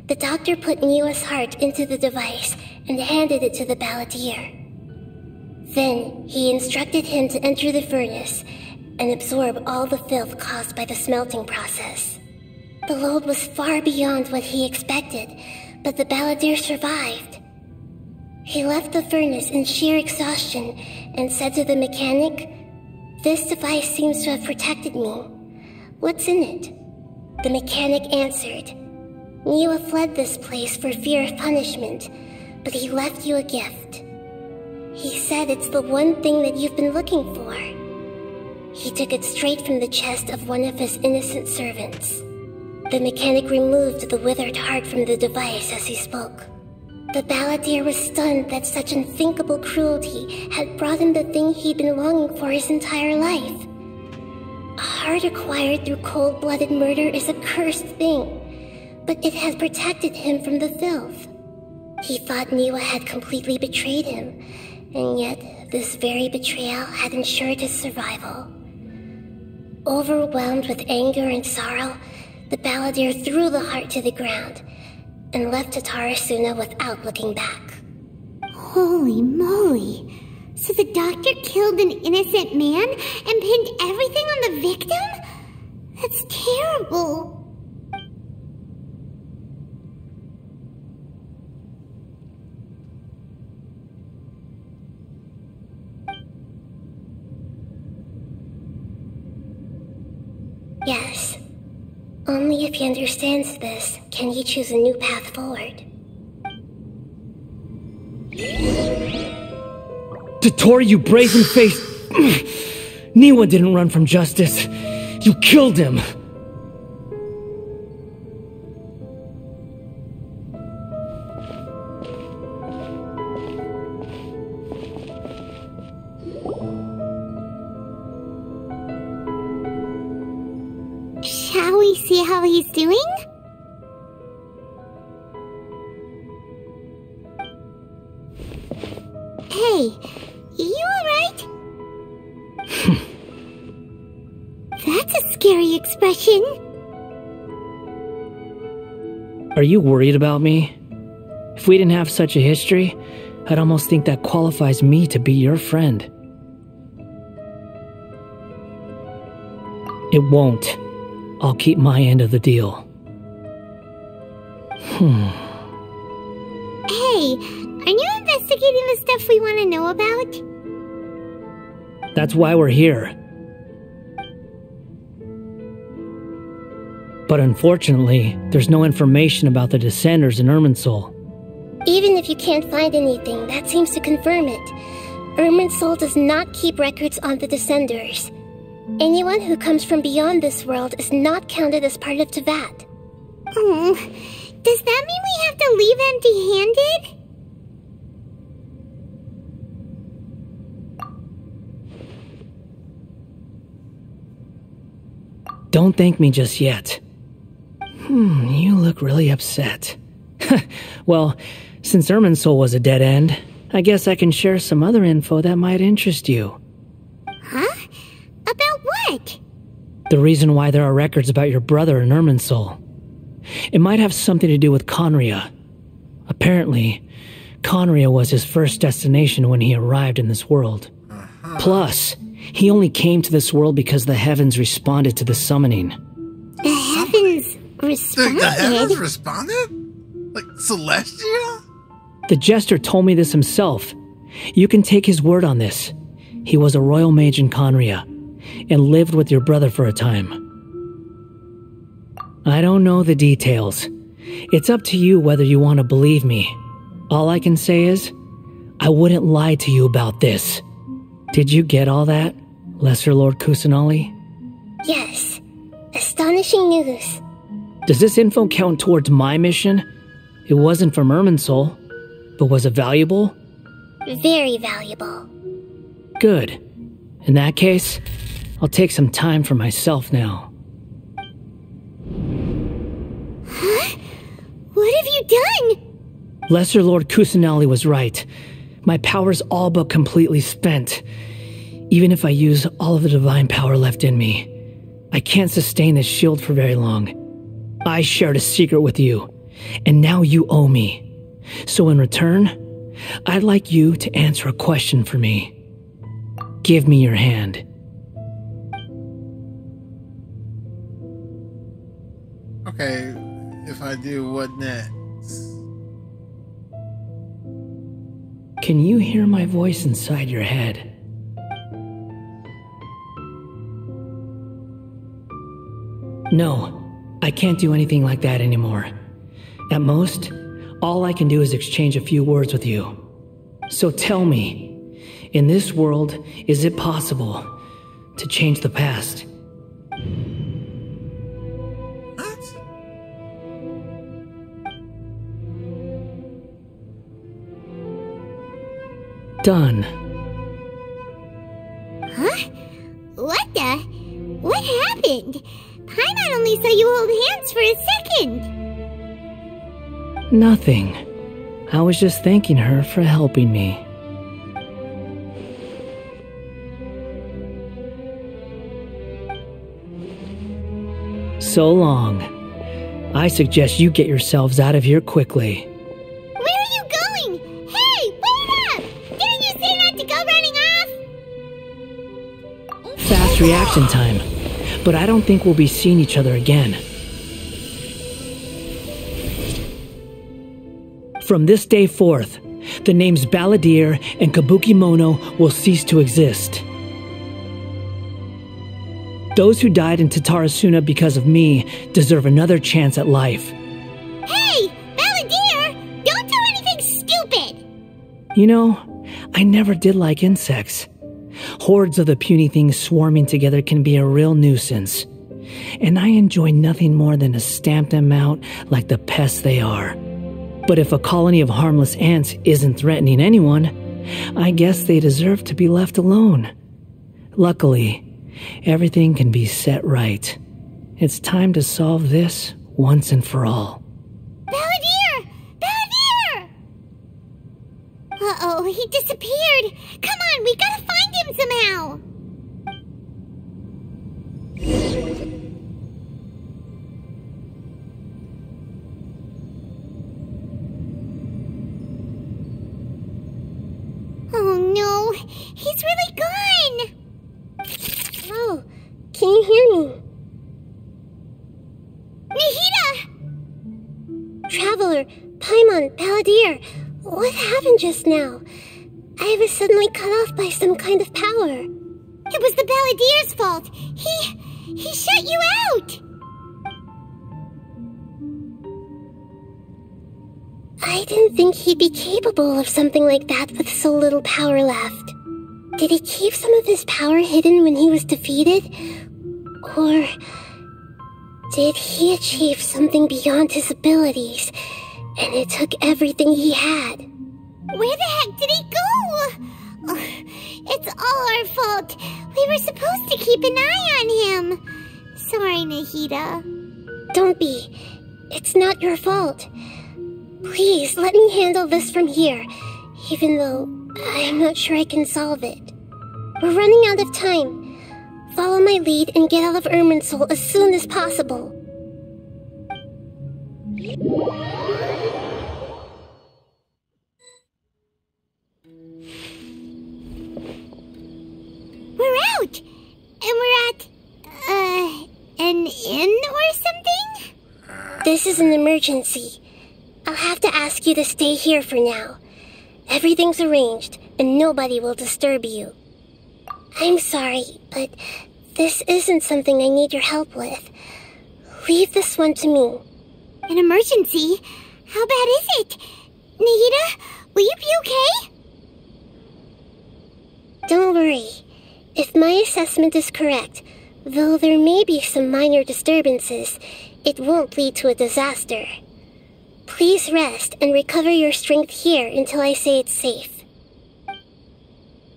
the doctor put Niwa's heart into the device and handed it to the balladeer. Then he instructed him to enter the furnace and absorb all the filth caused by the smelting process. The load was far beyond what he expected, but the balladeer survived. He left the furnace in sheer exhaustion and said to the mechanic, "This device seems to have protected me. What's in it?" The mechanic answered, "Niwa fled this place for fear of punishment, but he left you a gift. He said it's the one thing that you've been looking for." He took it straight from the chest of one of his innocent servants. The mechanic removed the withered heart from the device as he spoke. The balladeer was stunned that such unthinkable cruelty had brought him the thing he'd been longing for his entire life. A heart acquired through cold-blooded murder is a cursed thing, but it had protected him from the filth. He thought Niwa had completely betrayed him, and yet this very betrayal had ensured his survival. Overwhelmed with anger and sorrow, the balladeer threw the heart to the ground and left Tatarasuna without looking back. Holy moly! So the doctor killed an innocent man and pinned everything on the victim? That's terrible. Yes. Only if he understands this can he choose a new path forward. Tottori, you brazen-faced... Niwa didn't run from justice. You killed him. Shall we see how he's doing? Hey, you alright? That's a scary expression. Are you worried about me? If we didn't have such a history, I'd almost think that qualifies me to be your friend. It won't. I'll keep my end of the deal. Hey, aren't you investigating the stuff we want to know about? That's why we're here. But unfortunately, there's no information about the Descenders in Irminsul. Even if you can't find anything, that seems to confirm it. Irminsul does not keep records on the Descenders. Anyone who comes from beyond this world is not counted as part of Teyvat. Oh, does that mean we have to leave empty-handed? Don't thank me just yet. You look really upset. Well, since Irminsul was a dead end, I guess I can share some other info that might interest you. Huh? About what? The reason why there are records about your brother in Irminsul. It might have something to do with Khaenri'ah. Apparently, Khaenri'ah was his first destination when he arrived in this world. Plus, he only came to this world because the heavens responded to the summoning. The heavens responded? The heavens responded? Like Celestia? The Jester told me this himself. You can take his word on this. He was a royal mage in Khaenri'ah, and lived with your brother for a time. I don't know the details. It's up to you whether you want to believe me. All I can say is, I wouldn't lie to you about this. Did you get all that, Lesser Lord Kusanali? Yes. Astonishing news. Does this info count towards my mission? It wasn't from Irminsul, but was it valuable? Very valuable. Good. In that case, I'll take some time for myself now. Huh? What have you done? Lesser Lord Kusanali was right. My power's all but completely spent. Even if I use all of the divine power left in me, I can't sustain this shield for very long. I shared a secret with you, and now you owe me. So in return, I'd like you to answer a question for me. Give me your hand. Okay, if I do, what next? Can you hear my voice inside your head? No, I can't do anything like that anymore. At most, all I can do is exchange a few words with you. So tell me, in this world, is it possible to change the past? What? done. Huh? What happened? Paimon only saw you hold hands for a second. Nothing. I was just thanking her for helping me. So long. I suggest you get yourselves out of here quickly. Where are you going? Hey, wait up! Didn't you say not to go running off? Fast reaction time. But I don't think we'll be seeing each other again. From this day forth, the names Balladeer and Kabukimono will cease to exist. Those who died in Tatarasuna because of me deserve another chance at life. Hey, Balladeer! Don't do anything stupid! You know, I never did like insects. Hordes of the puny things swarming together can be a real nuisance. And I enjoy nothing more than to stamp them out like the pests they are. But if a colony of harmless ants isn't threatening anyone, I guess they deserve to be left alone. Luckily, everything can be set right. It's time to solve this once and for all. Balladeer! Balladeer! Uh-oh, he disappeared. Come on, we gotta find him somehow. Oh no, he's really gone. Oh, can you hear me? Nahida! Traveler, Paimon, Balladeer, what happened just now? I was suddenly cut off by some kind of power. It was the Balladeer's fault. He shut you out. I didn't think he'd be capable of something like that with so little power left. Did he keep some of his power hidden when he was defeated? Or did he achieve something beyond his abilities, and it took everything he had? Where the heck did he go? Ugh, it's all our fault. We were supposed to keep an eye on him. Sorry, Nahida. Don't be. It's not your fault. Please, let me handle this from here, even though I'm not sure I can solve it. We're running out of time. Follow my lead and get out of Irminsul as soon as possible. We're out! And we're at, an inn or something? This is an emergency. I'll have to ask you to stay here for now. Everything's arranged, and nobody will disturb you. I'm sorry, but this isn't something I need your help with. Leave this one to me. An emergency? How bad is it? Nahida, will you be okay? Don't worry. If my assessment is correct, though there may be some minor disturbances, it won't lead to a disaster. Please rest and recover your strength here until I say it's safe.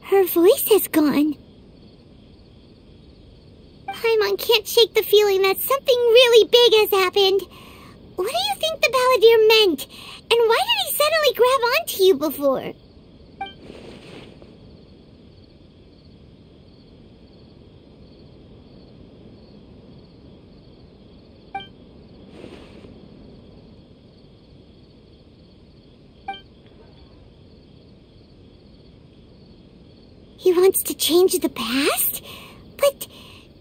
Her voice has gone. Paimon can't shake the feeling that something really big has happened. What do you think the Balladeer meant? And why did he suddenly grab onto you before? He wants to change the past? But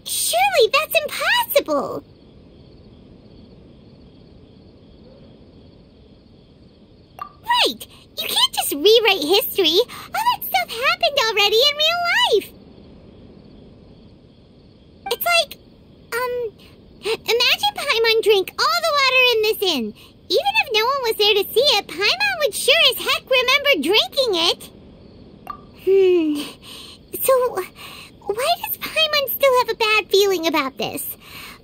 surely that's impossible! Right! You can't just rewrite history! All that stuff happened already in real life! It's like, imagine Paimon drank all the water in this inn. Even if no one was there to see it, Paimon would sure as heck remember drinking it. So, why does Paimon still have a bad feeling about this?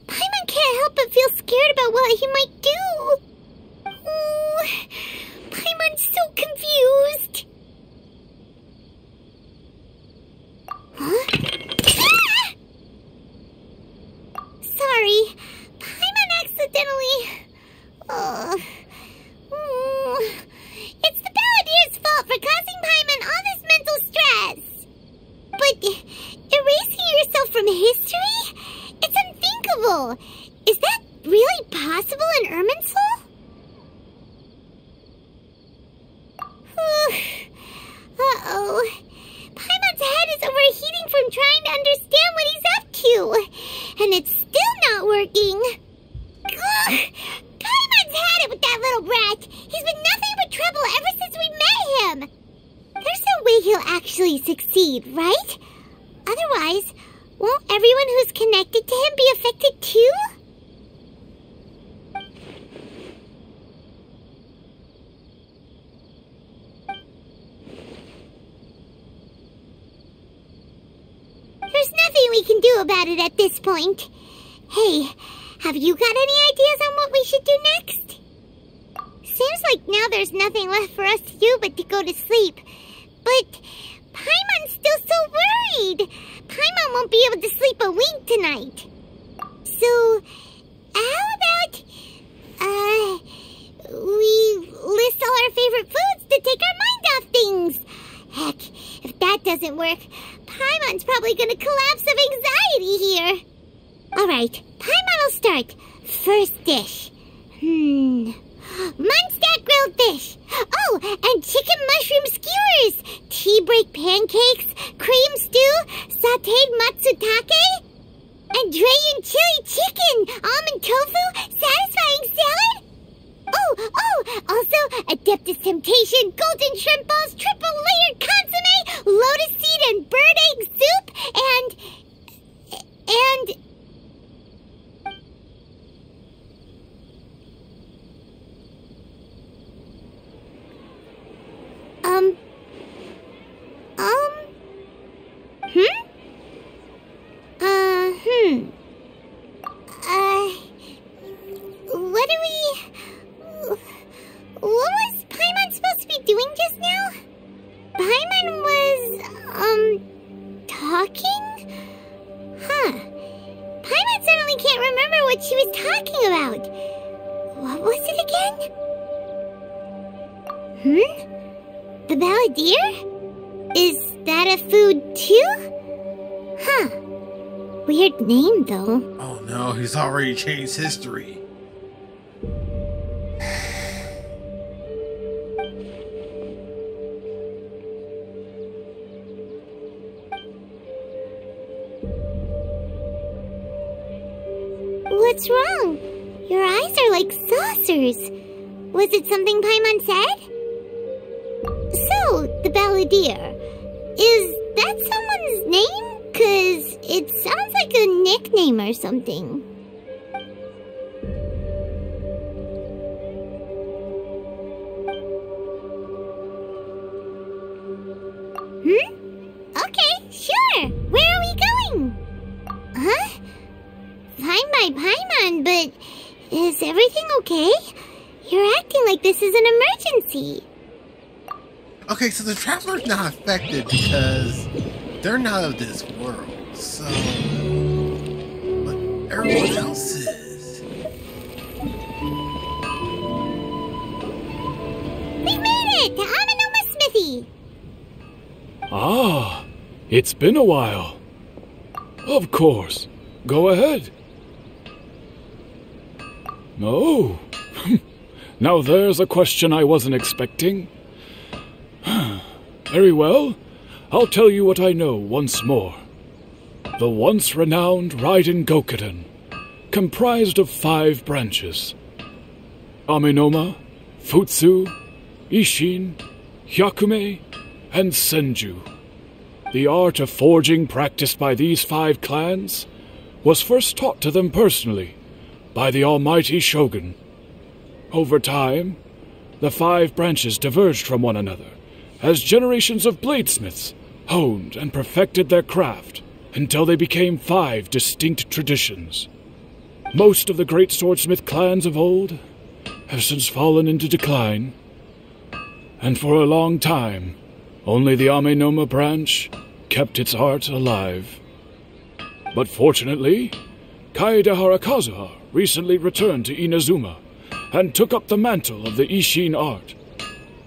Paimon can't help but feel scared about what he might do. Oh, Paimon's so confused. history? It's unthinkable. Is that really possible in Irminsul? Uh-oh. Paimon's head is overheating from trying to understand what he's up to. And it's still not working. Ugh. Paimon's had it with that little brat. He's been nothing but trouble ever since we met him. There's no way he'll actually succeed, right? Otherwise, won't everyone who's connected to him be affected too? There's nothing we can do about it at this point. Hey, have you got any ideas on what we should do next? Seems like now there's nothing left for us to do but to go to sleep. But Paimon's still so worried. Paimon won't be able to sleep a wink tonight. So, how about, we list all our favorite foods to take our mind off things? Heck, if that doesn't work, Paimon's probably gonna collapse of anxiety here. Alright, Paimon will start. First dish. Munstack grilled fish. Oh, and chicken mushroom skewers. Tea break pancakes. Cream stew. Sauteed matsutake. And Drayan chili chicken. Almond tofu. Satisfying salad. Oh, also Adeptus Temptation, golden shrimp balls, triple layered consomme, lotus seed and bird egg soup, and what was Paimon supposed to be doing just now? Paimon was, talking? Huh. Paimon suddenly can't remember what she was talking about. What was it again? The Balladeer? Is that a food too? Huh. Weird name, though. Oh no, he's already changed history. What's wrong? Your eyes are like saucers. Was it something Paimon said? So, the Balladeer. Is that someone's name? 'Cause it sounds like a nickname or something. Okay, sure. Where are we going? Huh? Fine by Paimon, but is everything okay? You're acting like this is an emergency. Okay, so the Traveler's not affected because they're not of this world, so... But everyone else is. We made it to Amenoma Smithy! Ah, it's been a while. Of course. Go ahead. Oh, now there's a question I wasn't expecting. Very well, I'll tell you what I know once more. The once renowned Raiden Gokuden, comprised of 5 branches. Amenoma, Futsu, Ishin, Hyakume, and Senju. The art of forging practiced by these 5 clans was first taught to them personally by the almighty Shogun. Over time, the 5 branches diverged from one another as generations of bladesmiths honed and perfected their craft until they became 5 distinct traditions. Most of the great swordsmith clans of old have since fallen into decline, and for a long time, only the Amenoma branch kept its art alive. But fortunately, Kaedehara Kazuha recently returned to Inazuma and took up the mantle of the Ishin art.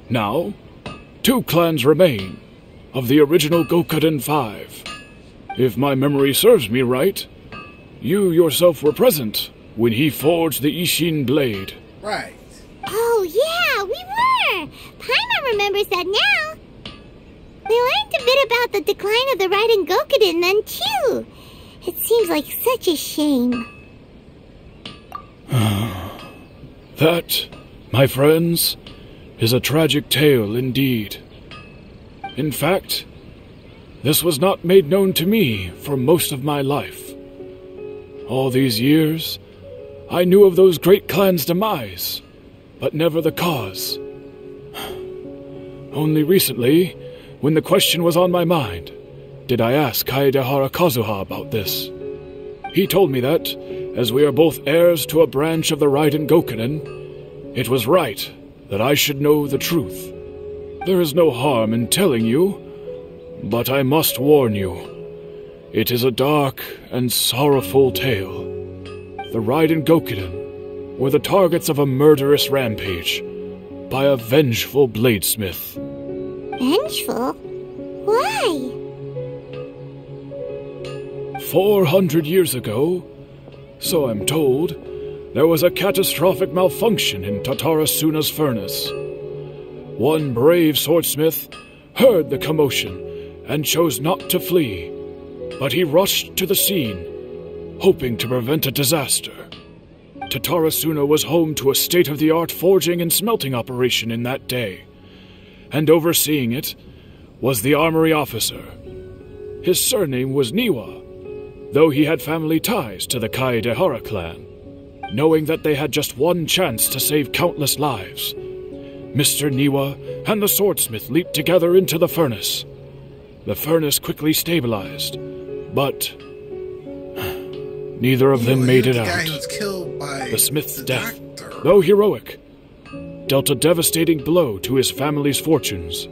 Now, 2 clans remain of the original Gokuden 5. If my memory serves me right, you yourself were present when he forged the Ishin blade. Right. Oh, yeah, we were! Paimon remembers that now. We learned a bit about the decline of the Raiden Gokuden then, too. It seems like such a shame. That, my friends, is a tragic tale indeed. In fact, this was not made known to me for most of my life. All these years, I knew of those great clans' demise, but never the cause. Only recently, when the question was on my mind, did I ask Kaedehara Kazuha about this. He told me that, as we are both heirs to a branch of the Raiden Gokuden, it was right that I should know the truth. There is no harm in telling you, but I must warn you. It is a dark and sorrowful tale. The Raiden Gokuden were the targets of a murderous rampage by a vengeful bladesmith. Vengeful? Why? 400 years ago, so I'm told, there was a catastrophic malfunction in Tatarasuna's furnace. One brave swordsmith heard the commotion and chose not to flee, but he rushed to the scene, hoping to prevent a disaster. Tatarasuna was home to a state-of-the-art forging and smelting operation in that day, and overseeing it was the armory officer. His surname was Niwa, though he had family ties to the Kaedehara clan. Knowing that they had just one chance to save countless lives, Mr. Niwa and the swordsmith leaped together into the furnace. The furnace quickly stabilized, but neither of them made it out. The guy who was killed by the smith's death, doctor. though heroic, dealt a devastating blow to his family's fortunes.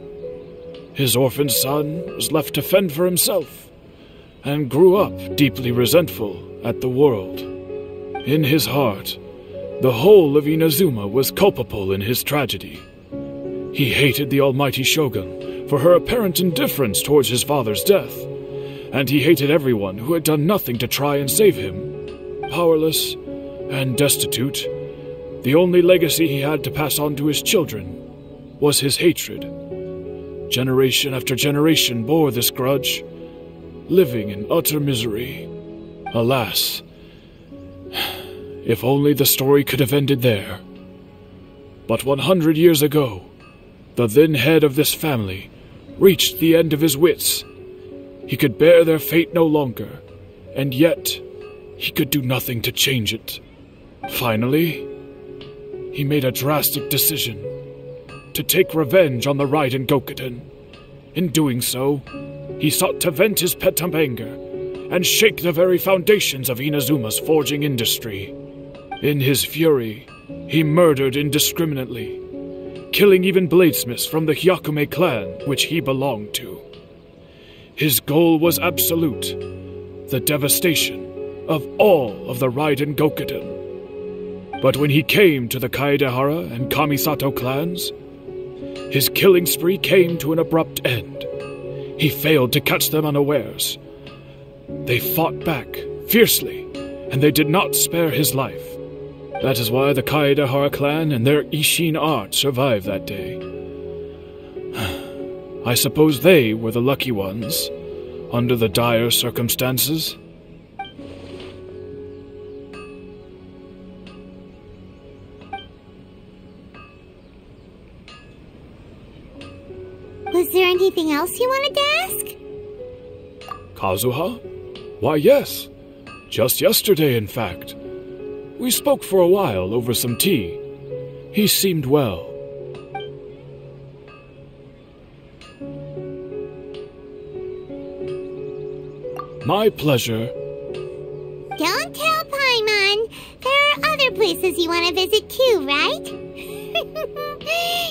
His orphaned son was left to fend for himself, and grew up deeply resentful at the world. In his heart, the whole of Inazuma was culpable in his tragedy. He hated the almighty shogun for her apparent indifference towards his father's death, and he hated everyone who had done nothing to try and save him. Powerless and destitute, the only legacy he had to pass on to his children was his hatred. Generation after generation bore this grudge, living in utter misery. Alas, if only the story could have ended there. But 100 years ago, the then head of this family reached the end of his wits. He could bear their fate no longer, and yet he could do nothing to change it. Finally, he made a drastic decision to take revenge on the Raiden Gokuden. In doing so, he sought to vent his pent-up anger and shake the very foundations of Inazuma's forging industry. In his fury, he murdered indiscriminately, killing even bladesmiths from the Hyakume clan which he belonged to. His goal was absolute, the devastation of all of the Raiden Gokuden. But when he came to the Kaedehara and Kamisato clans, his killing spree came to an abrupt end. He failed to catch them unawares. They fought back fiercely, and they did not spare his life. That is why the Kaedehara clan and their Ishin art survived that day. I suppose they were the lucky ones, under the dire circumstances. Was there anything else you wanted to ask? Kazuha? Why, yes. Just yesterday, in fact. We spoke for a while over some tea. He seemed well. My pleasure. Don't tell Paimon. There are other places you want to visit too, right?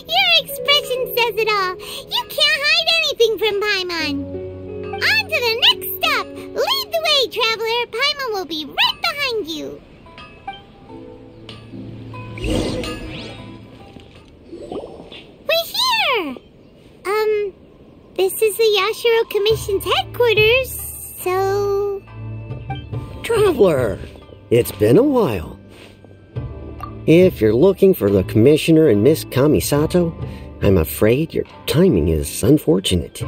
Your expression says it all. You can't hide anything from Paimon. On to the next stop. Lead the way, traveler. Paimon will be right behind you. We're here! This is the Yashiro Commission's headquarters, So... Traveler, it's been a while. If you're looking for the Commissioner and Miss Kamisato, I'm afraid your timing is unfortunate.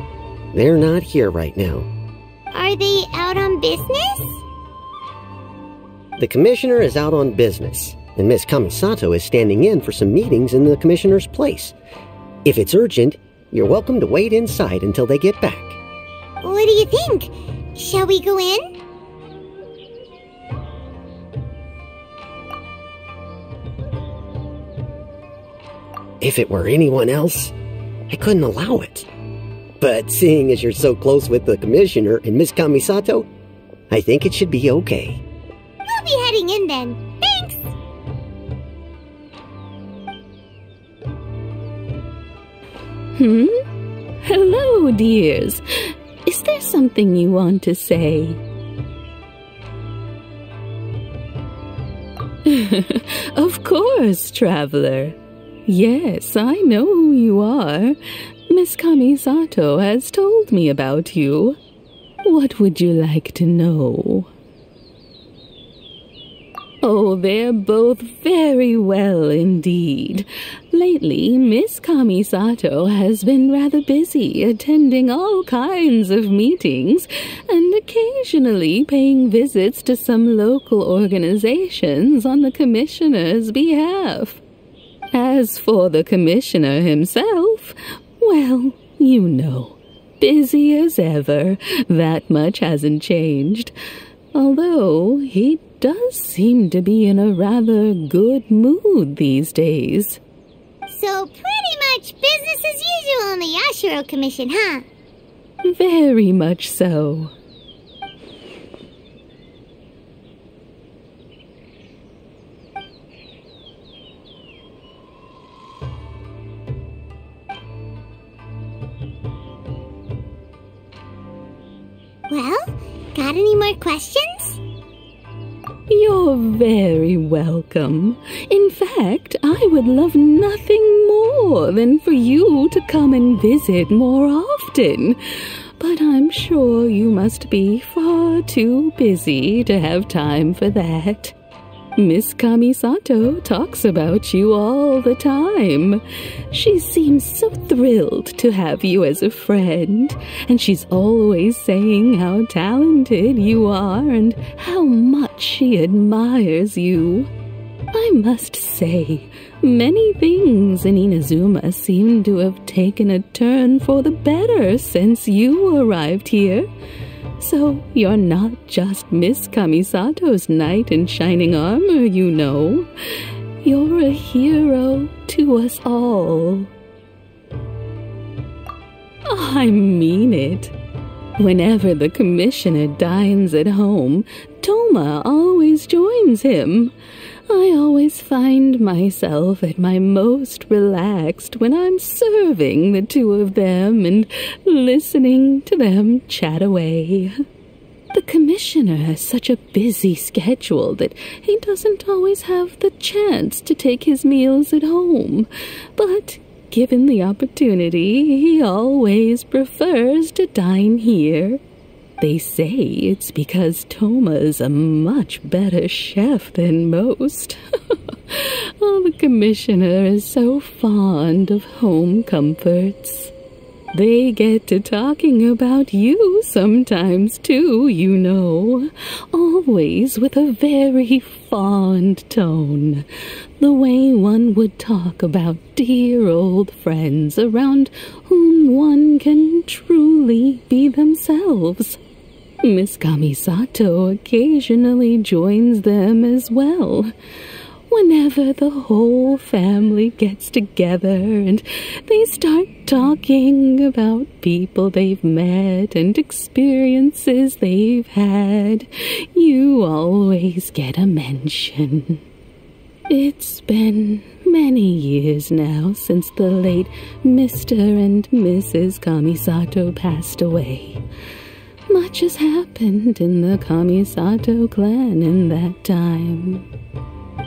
They're not here right now. Are they out on business? The Commissioner is out on business, and Miss Kamisato is standing in for some meetings in the Commissioner's place. If it's urgent, you're welcome to wait inside until they get back. What do you think? Shall we go in? If it were anyone else, I couldn't allow it. But seeing as you're so close with the Commissioner and Miss Kamisato, I think it should be okay. We'll be heading in then. Thanks! Hello, dears. Is there something you want to say? Of course, traveler. Yes, I know who you are. Miss Kamisato has told me about you. What would you like to know? Oh, they're both very well indeed. Lately, Miss Kamisato has been rather busy attending all kinds of meetings and occasionally paying visits to some local organizations on the Commissioner's behalf. As for the Commissioner himself, well, you know, busy as ever. That much hasn't changed. Although he does seem to be in a rather good mood these days. So pretty much business as usual on the Yashiro Commission, huh? Very much so. Well, got any more questions? You're very welcome. In fact, I would love nothing more than for you to come and visit more often. But I'm sure you must be far too busy to have time for that. Miss Kamisato talks about you all the time. She seems so thrilled to have you as a friend, and she's always saying how talented you are and how much she admires you. I must say, many things in Inazuma seem to have taken a turn for the better since you arrived here. So you're not just Miss Kamisato's knight in shining armor, you know. You're a hero to us all. I mean it. Whenever the Commissioner dines at home, Toma always joins him. I always find myself at my most relaxed when I'm serving the two of them and listening to them chat away. The Commissioner has such a busy schedule that he doesn't always have the chance to take his meals at home, but given the opportunity, he always prefers to dine here. They say it's because Toma's a much better chef than most. Oh, the Commissioner is so fond of home comforts. They get to talking about you sometimes, too, you know. Always with a very fond tone. The way one would talk about dear old friends around whom one can truly be themselves. Miss Kamisato occasionally joins them as well. Whenever the whole family gets together and they start talking about people they've met and experiences they've had, you always get a mention. It's been many years now since the late Mr. and Mrs. Kamisato passed away. Much has happened in the Kamisato clan in that time.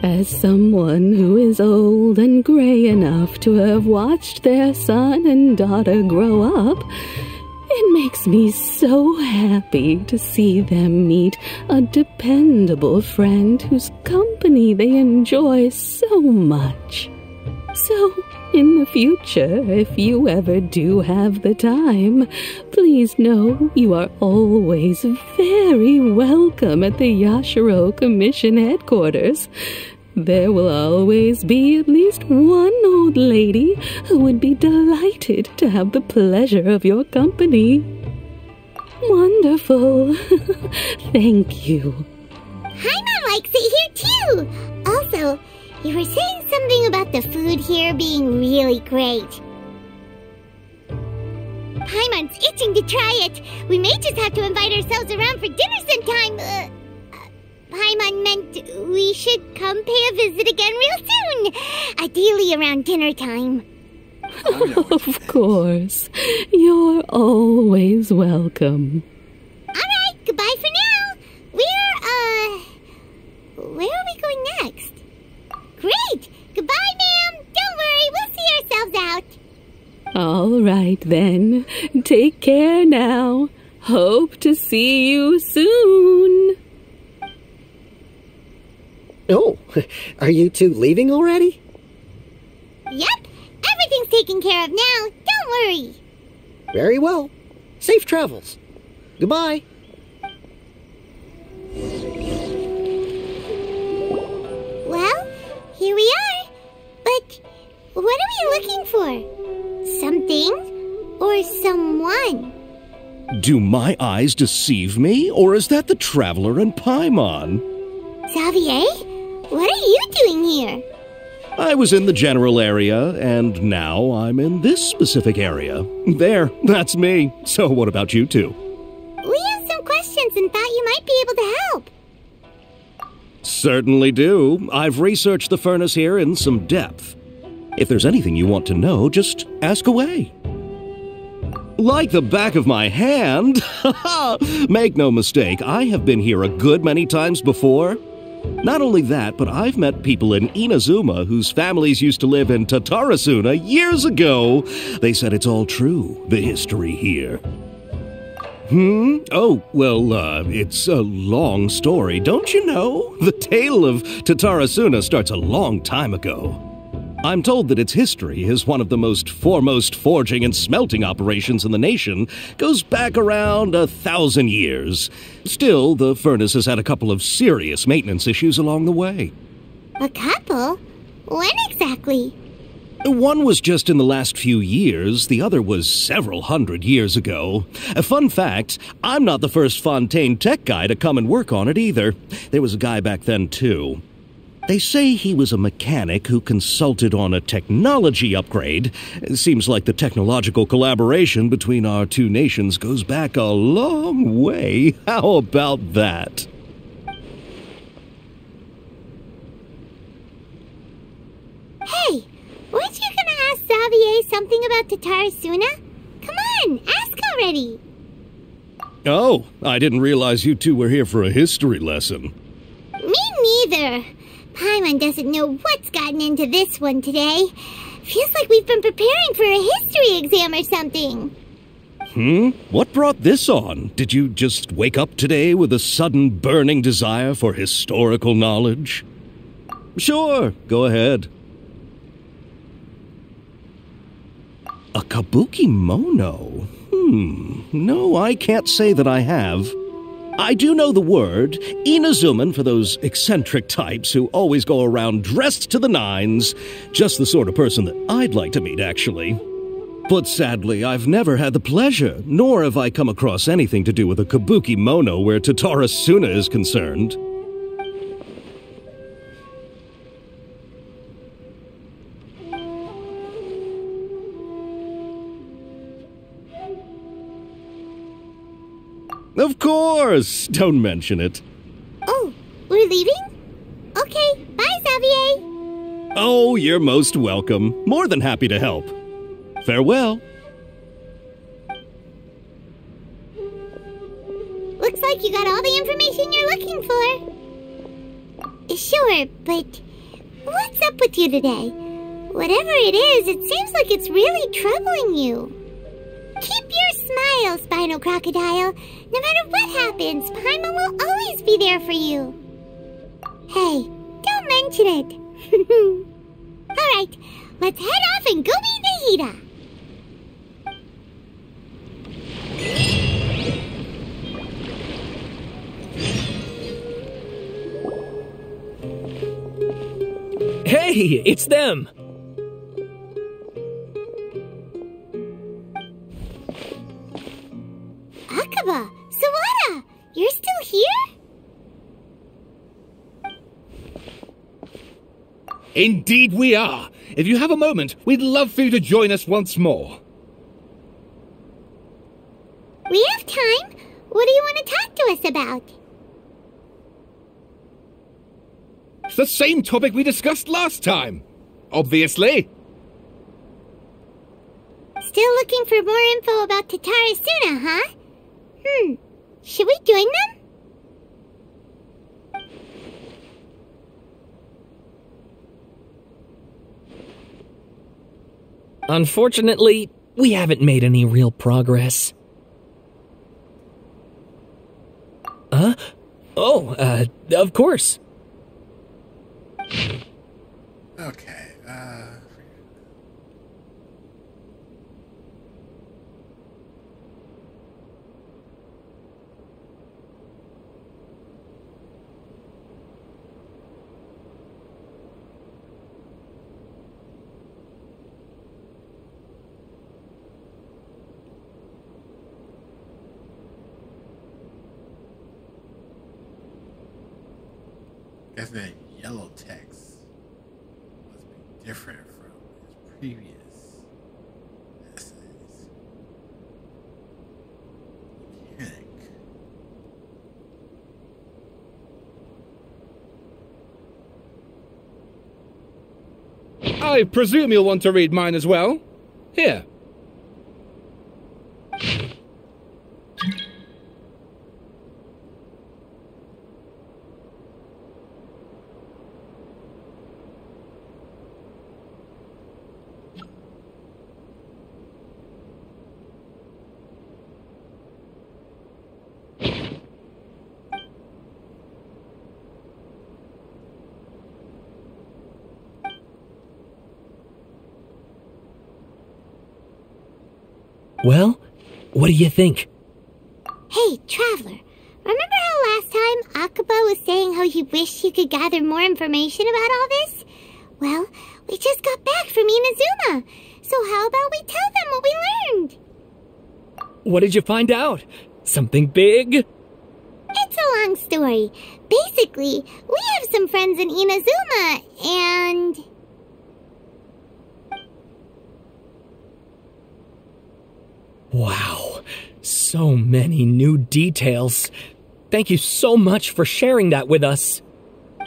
As someone who is old and gray enough to have watched their son and daughter grow up, It makes me so happy to see them meet a dependable friend whose company they enjoy so much. So, in the future, if you ever do have the time, please know you are always very welcome at the Yashiro Commission headquarters. There will always be at least one old lady who would be delighted to have the pleasure of your company. Wonderful. Thank you. Paimon likes it here too. Also, you were saying something about the food here being really great. Paimon's itching to try it. We may just have to invite ourselves around for dinner sometime. Paimon meant we should come pay a visit again real soon. Ideally around dinner time. Of course. You're always welcome. Alright, goodbye for now. Where are we going next? Great! Goodbye, ma'am! Don't worry, we'll see ourselves out. All right, then. Take care now. Hope to see you soon. Oh, are you two leaving already? Yep, everything's taken care of now. Don't worry. Very well. Safe travels. Goodbye. Well, here we are. But what are we looking for? Something or someone? Do my eyes deceive me, or is that the Traveler and Paimon? Xavier, what are you doing here? I was in the general area, and now I'm in this specific area. There, that's me. So what about you two? We have some questions and thought you might be able to help. Certainly do. I've researched the furnace here in some depth. If there's anything you want to know, just ask away. Like the back of my hand? Make no mistake, I have been here a good many times before. Not only that, but I've met people in Inazuma whose families used to live in Tatarasuna years ago. They said it's all true, the history here. Oh, well, it's a long story, don't you know? The tale of Tatarasuna starts a long time ago. I'm told that its history is one of the most foremost forging and smelting operations in the nation, goes back around 1,000 years. Still, the furnace has had a couple of serious maintenance issues along the way. A couple? When exactly? One was just in the last few years, the other was several hundred years ago. A fun fact, I'm not the first Fontaine tech guy to come and work on it either. There was a guy back then, too. They say he was a mechanic who consulted on a technology upgrade. It seems like the technological collaboration between our two nations goes back a long way. How about that? Hey, weren't you gonna ask Xavier something about Tatarasuna? Come on, ask already. Oh, I didn't realize you two were here for a history lesson. Me neither. Paimon doesn't know what's gotten into this one today. Feels like we've been preparing for a history exam or something. What brought this on? Did you just wake up today with a sudden burning desire for historical knowledge? Sure, go ahead. A kabuki-mono? No, I can't say that I have. I do know the word, Inazuman, for those eccentric types who always go around dressed to the nines. Just the sort of person that I'd like to meet, actually. But sadly, I've never had the pleasure, nor have I come across anything to do with a kabuki-mono where Tatarasuna is concerned. Of course! Don't mention it. Oh, we're leaving? Okay, bye, Xavier. Oh, you're most welcome. More than happy to help. Farewell. Looks like you got all the information you're looking for. Sure, but what's up with you today? Whatever it is, it seems like it's really troubling you. Keep your smile, Spinal Crocodile. No matter what happens, Paimon will always be there for you. Hey, don't mention it. Alright, let's head off and go meet Nahida. Hey, it's them! Akaba, Sawada, you're still here? Indeed we are. If you have a moment, we'd love for you to join us once more. We have time. What do you want to talk to us about? It's the same topic we discussed last time. Obviously. Still looking for more info about Tatarasuna, huh? Should we join them? Unfortunately, we haven't made any real progress. Huh? Oh, of course. Okay, guess that yellow text must be different from his previous essays. Mechanic. I presume you'll want to read mine as well. Here. Well, what do you think? Hey, Traveler, remember how last time Akaba was saying how he wished he could gather more information about all this? Well, we just got back from Inazuma, so how about we tell them what we learned? What did you find out? Something big? It's a long story. Basically, we have some friends in Inazuma, and... Wow, so many new details. Thank you so much for sharing that with us.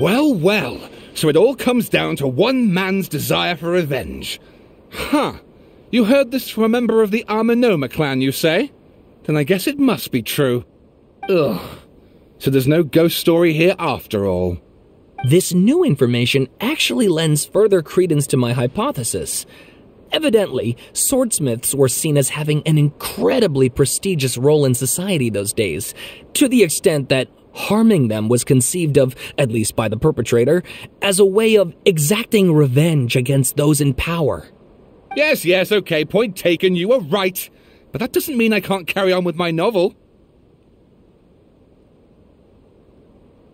Well, well, so it all comes down to one man's desire for revenge. Huh. You heard this from a member of the Amanoma clan, you say? Then I guess it must be true. Ugh. So there's no ghost story here after all. This new information actually lends further credence to my hypothesis. Evidently, swordsmiths were seen as having an incredibly prestigious role in society those days, to the extent that harming them was conceived of, at least by the perpetrator, as a way of exacting revenge against those in power. Yes, okay, point taken, you were right. But that doesn't mean I can't carry on with my novel.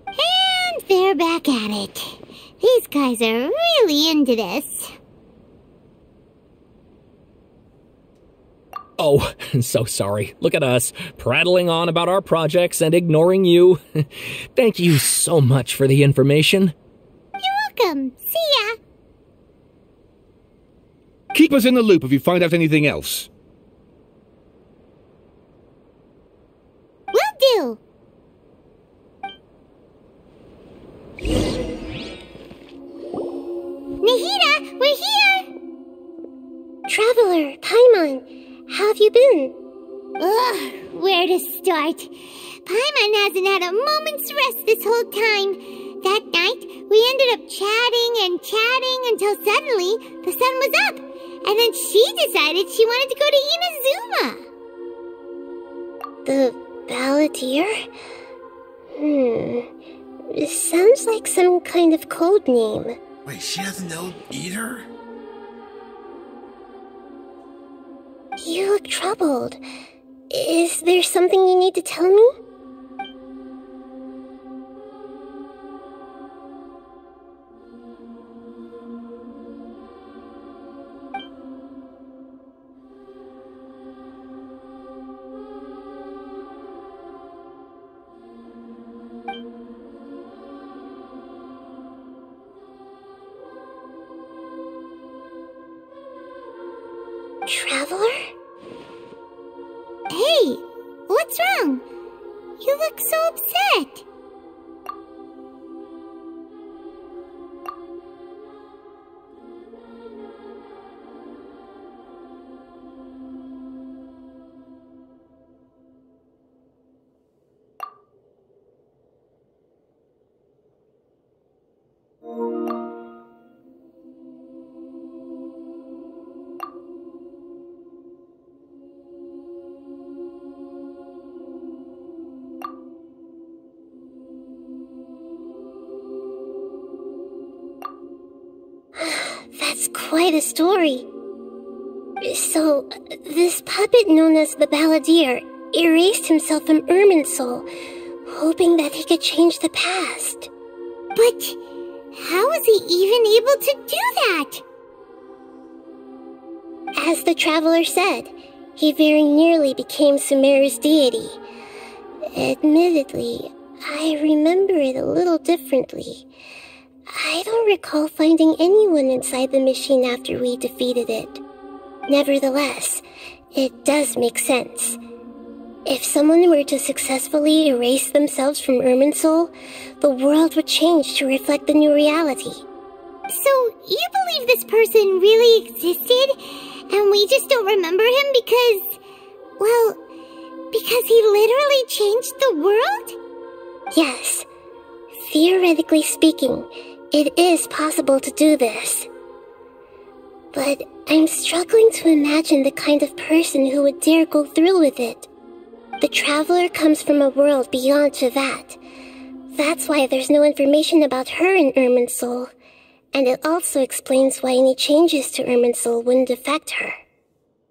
And they're back at it. These guys are really into this. Oh, so sorry. Look at us, prattling on about our projects and ignoring you. Thank you so much for the information. You're welcome. See ya. Keep us in the loop if you find out anything else. Will do. Nahida, we're here! Traveler, Paimon, how have you been? Ugh, where to start? Paimon hasn't had a moment's rest this whole time. That night, we ended up chatting and chatting until suddenly the sun was up. And then she decided she wanted to go to Inazuma. The Balladeer? It sounds like some kind of code name. Wait, she doesn't know either? You look troubled. Is there something you need to tell me? Traveler? Hey, what's wrong? You look so upset. That's quite a story. So, this puppet known as the Balladeer erased himself from Irminsul, hoping that he could change the past. But how was he even able to do that? As the Traveler said, he very nearly became Sumeru's deity. Admittedly, I remember it a little differently. I don't recall finding anyone inside the machine after we defeated it. Nevertheless, it does make sense. If someone were to successfully erase themselves from Irminsul, the world would change to reflect the new reality. So, you believe this person really existed, and we just don't remember him because... well, because he literally changed the world? Yes. Theoretically speaking, it is possible to do this. But I'm struggling to imagine the kind of person who would dare go through with it. The Traveler comes from a world beyond Tevat. That's why there's no information about her in Irminsul, and it also explains why any changes to Irminsul wouldn't affect her.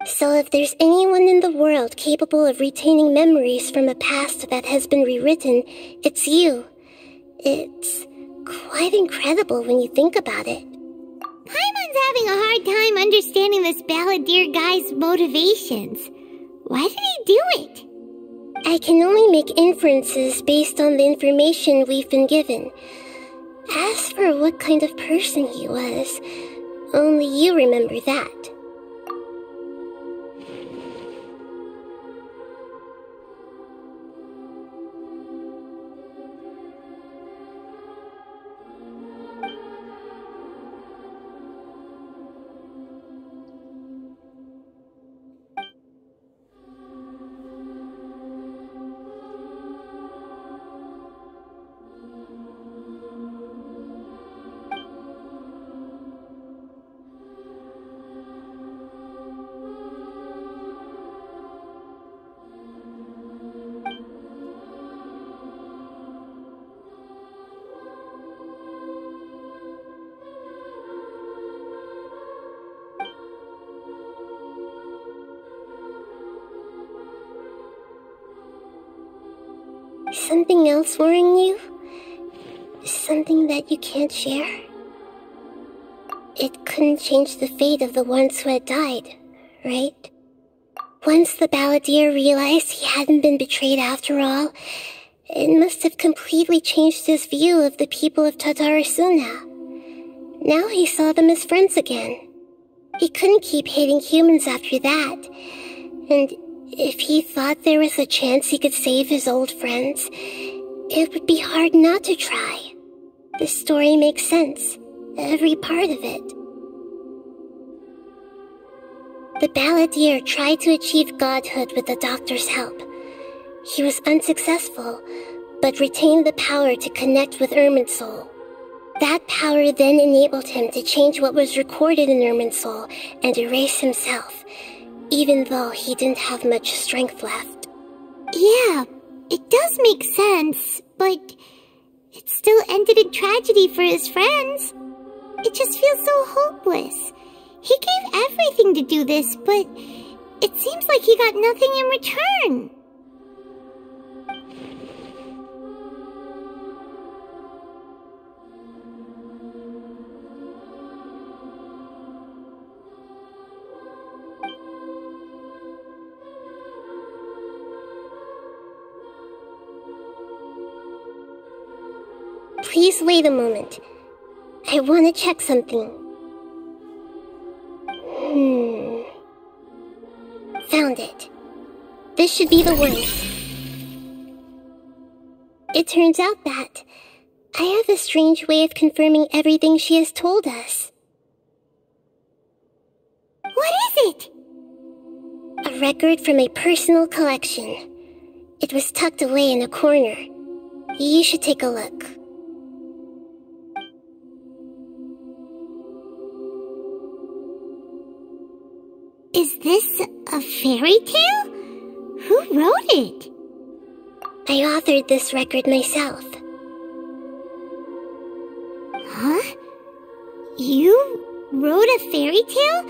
So if there's anyone in the world capable of retaining memories from a past that has been rewritten, it's you. It's quite incredible when you think about it. Paimon's having a hard time understanding this Balladeer guy's motivations. Why did he do it? I can only make inferences based on the information we've been given. As for what kind of person he was, only you remember that. Something else worrying you? Something that you can't share? It couldn't change the fate of the ones who had died, right? Once the Balladeer realized he hadn't been betrayed after all, it must have completely changed his view of the people of Tatarasuna. Now he saw them as friends again. He couldn't keep hating humans after that, and if he thought there was a chance he could save his old friends, it would be hard not to try. The story makes sense, every part of it. The Balladeer tried to achieve godhood with the doctor's help. He was unsuccessful, but retained the power to connect with Irminsul. That power then enabled him to change what was recorded in Irminsul and erase himself, even though he didn't have much strength left. Yeah, it does make sense, but it still ended in tragedy for his friends. It just feels so hopeless. He gave everything to do this, but it seems like he got nothing in return. Please wait a moment. I want to check something. Found it. This should be the one. It turns out that I have a strange way of confirming everything she has told us. What is it? A record from a personal collection. It was tucked away in a corner. You should take a look. Is this a fairy tale? Who wrote it? I authored this record myself. Huh? You wrote a fairy tale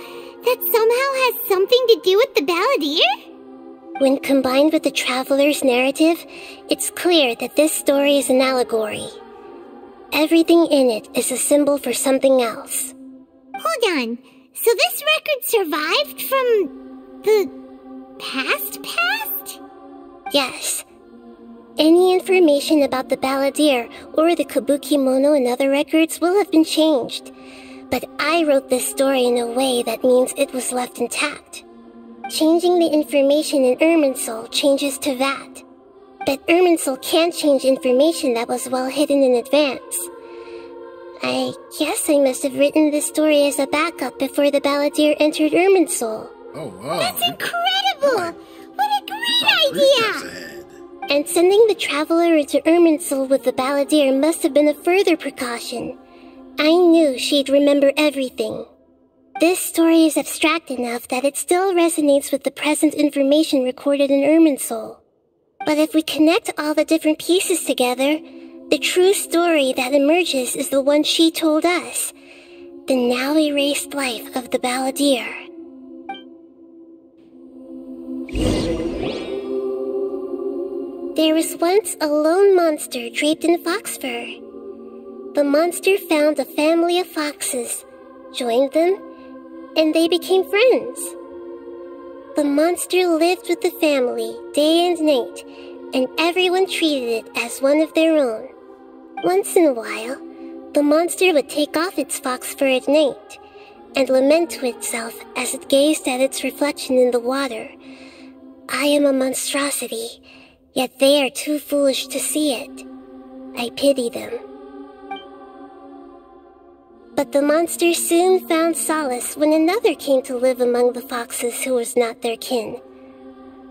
that somehow has something to do with the Balladeer? When combined with the Traveler's narrative, it's clear that this story is an allegory. Everything in it is a symbol for something else. Hold on. So this record survived from the past? Yes. Any information about the Balladeer or the Kabuki-mono and other records will have been changed. But I wrote this story in a way that means it was left intact. Changing the information in Irminsul changes to that. But Irminsul can't change information that was well hidden in advance. I guess I must have written this story as a backup before the Balladeer entered Irminsul. Oh, wow. That's incredible! What a great idea! And sending the Traveler into Irminsul with the Balladeer must have been a further precaution. I knew she'd remember everything. This story is abstract enough that it still resonates with the present information recorded in Irminsul. But if we connect all the different pieces together, the true story that emerges is the one she told us, the now erased life of the Balladeer. There was once a lone monster draped in fox fur. The monster found a family of foxes, joined them, and they became friends. The monster lived with the family day and night, and everyone treated it as one of their own. Once in a while, the monster would take off its fox fur at night and lament to itself as it gazed at its reflection in the water. I am a monstrosity, yet they are too foolish to see it. I pity them. But the monster soon found solace when another came to live among the foxes who was not their kin.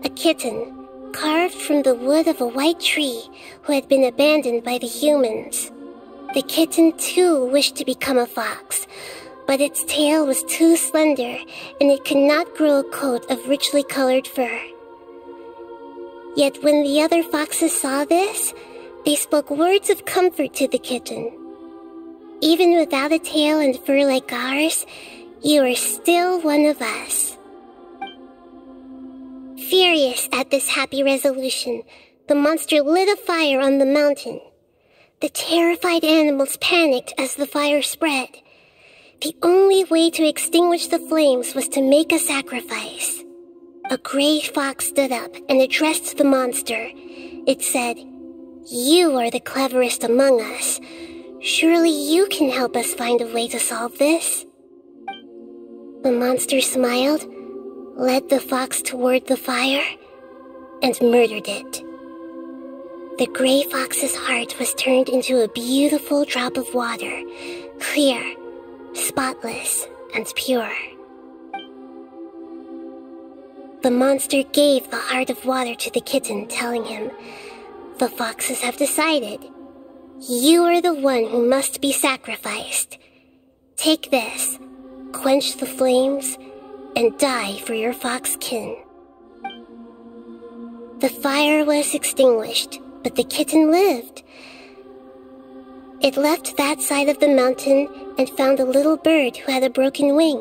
A kitten, carved from the wood of a white tree who had been abandoned by the humans. The kitten too wished to become a fox, but its tail was too slender and it could not grow a coat of richly colored fur. Yet when the other foxes saw this, they spoke words of comfort to the kitten. Even without a tail and fur like ours, you are still one of us. Furious at this happy resolution, the monster lit a fire on the mountain. The terrified animals panicked as the fire spread. The only way to extinguish the flames was to make a sacrifice. A gray fox stood up and addressed the monster. It said, "You are the cleverest among us. Surely you can help us find a way to solve this." The monster smiled, led the fox toward the fire, and murdered it. The gray fox's heart was turned into a beautiful drop of water, clear, spotless, and pure. The monster gave the heart of water to the kitten, telling him, "The foxes have decided. You are the one who must be sacrificed. Take this, quench the flames, and die for your fox kin." The fire was extinguished, but the kitten lived. It left that side of the mountain and found a little bird who had a broken wing.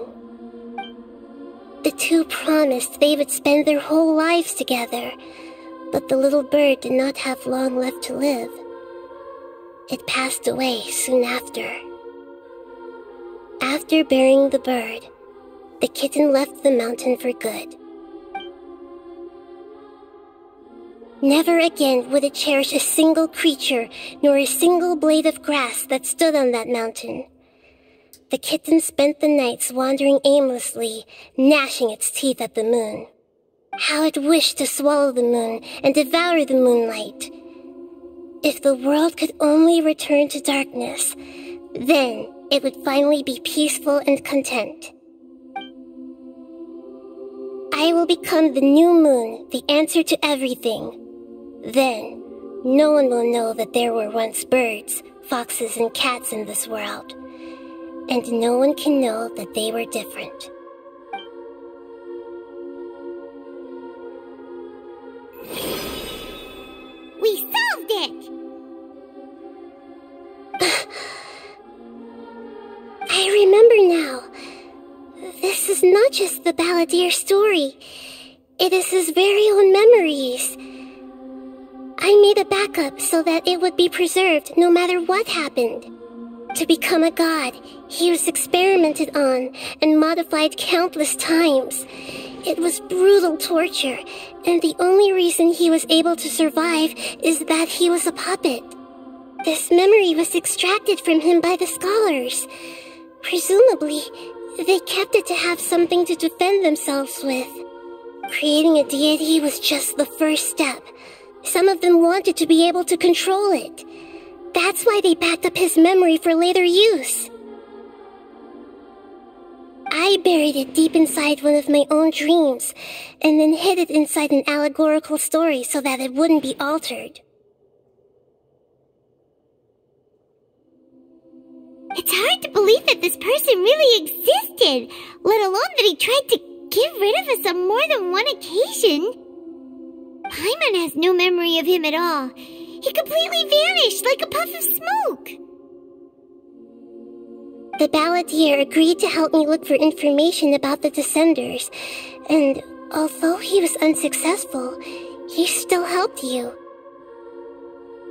The two promised they would spend their whole lives together, but the little bird did not have long left to live. It passed away soon after. After burying the bird, the kitten left the mountain for good. Never again would it cherish a single creature, nor a single blade of grass that stood on that mountain. The kitten spent the nights wandering aimlessly, gnashing its teeth at the moon. How it wished to swallow the moon and devour the moonlight. If the world could only return to darkness, then it would finally be peaceful and content. I will become the new moon, the answer to everything. Then, no one will know that there were once birds, foxes, and cats in this world. And no one can know that they were different. We solved it! I remember now. This is not just the balladeer story. It is his very own memories. I made a backup so that it would be preserved no matter what happened. To become a god, he was experimented on and modified countless times. It was brutal torture, and the only reason he was able to survive is that he was a puppet. This memory was extracted from him by the scholars. Presumably, they kept it to have something to defend themselves with. Creating a deity was just the first step. Some of them wanted to be able to control it. That's why they backed up his memory for later use. I buried it deep inside one of my own dreams, and then hid it inside an allegorical story so that it wouldn't be altered. It's hard to believe that this person really existed, let alone that he tried to get rid of us on more than one occasion. Paimon has no memory of him at all. He completely vanished like a puff of smoke. The balladeer agreed to help me look for information about the Descenders, and although he was unsuccessful, he still helped you.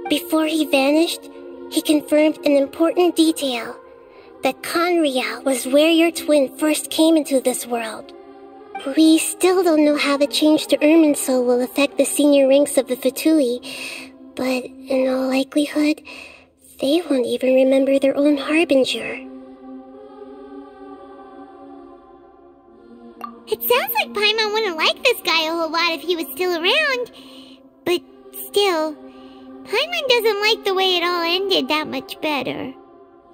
Before he vanished, he confirmed an important detail, that Conria was where your twin first came into this world. We still don't know how the change to Irminsul will affect the senior ranks of the Fatui, but in all likelihood, they won't even remember their own Harbinger. It sounds like Paimon wouldn't like this guy a whole lot if he was still around, but still, Paimon doesn't like the way it all ended that much better.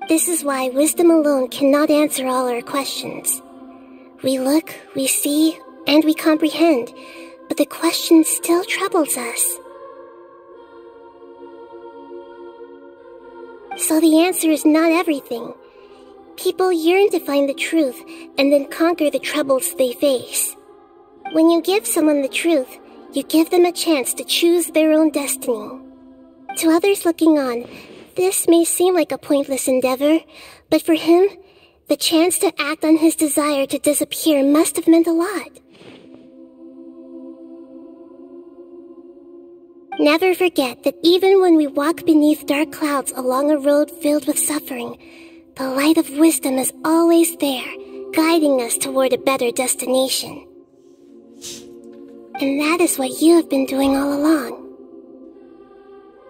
This is why wisdom alone cannot answer all our questions. We look, we see, and we comprehend, but the question still troubles us. So the answer is not everything. People yearn to find the truth and then conquer the troubles they face. When you give someone the truth, you give them a chance to choose their own destiny. To others looking on, this may seem like a pointless endeavor, but for him, the chance to act on his desire to disappear must have meant a lot. Never forget that even when we walk beneath dark clouds along a road filled with suffering, the light of wisdom is always there, guiding us toward a better destination. And that is what you have been doing all along.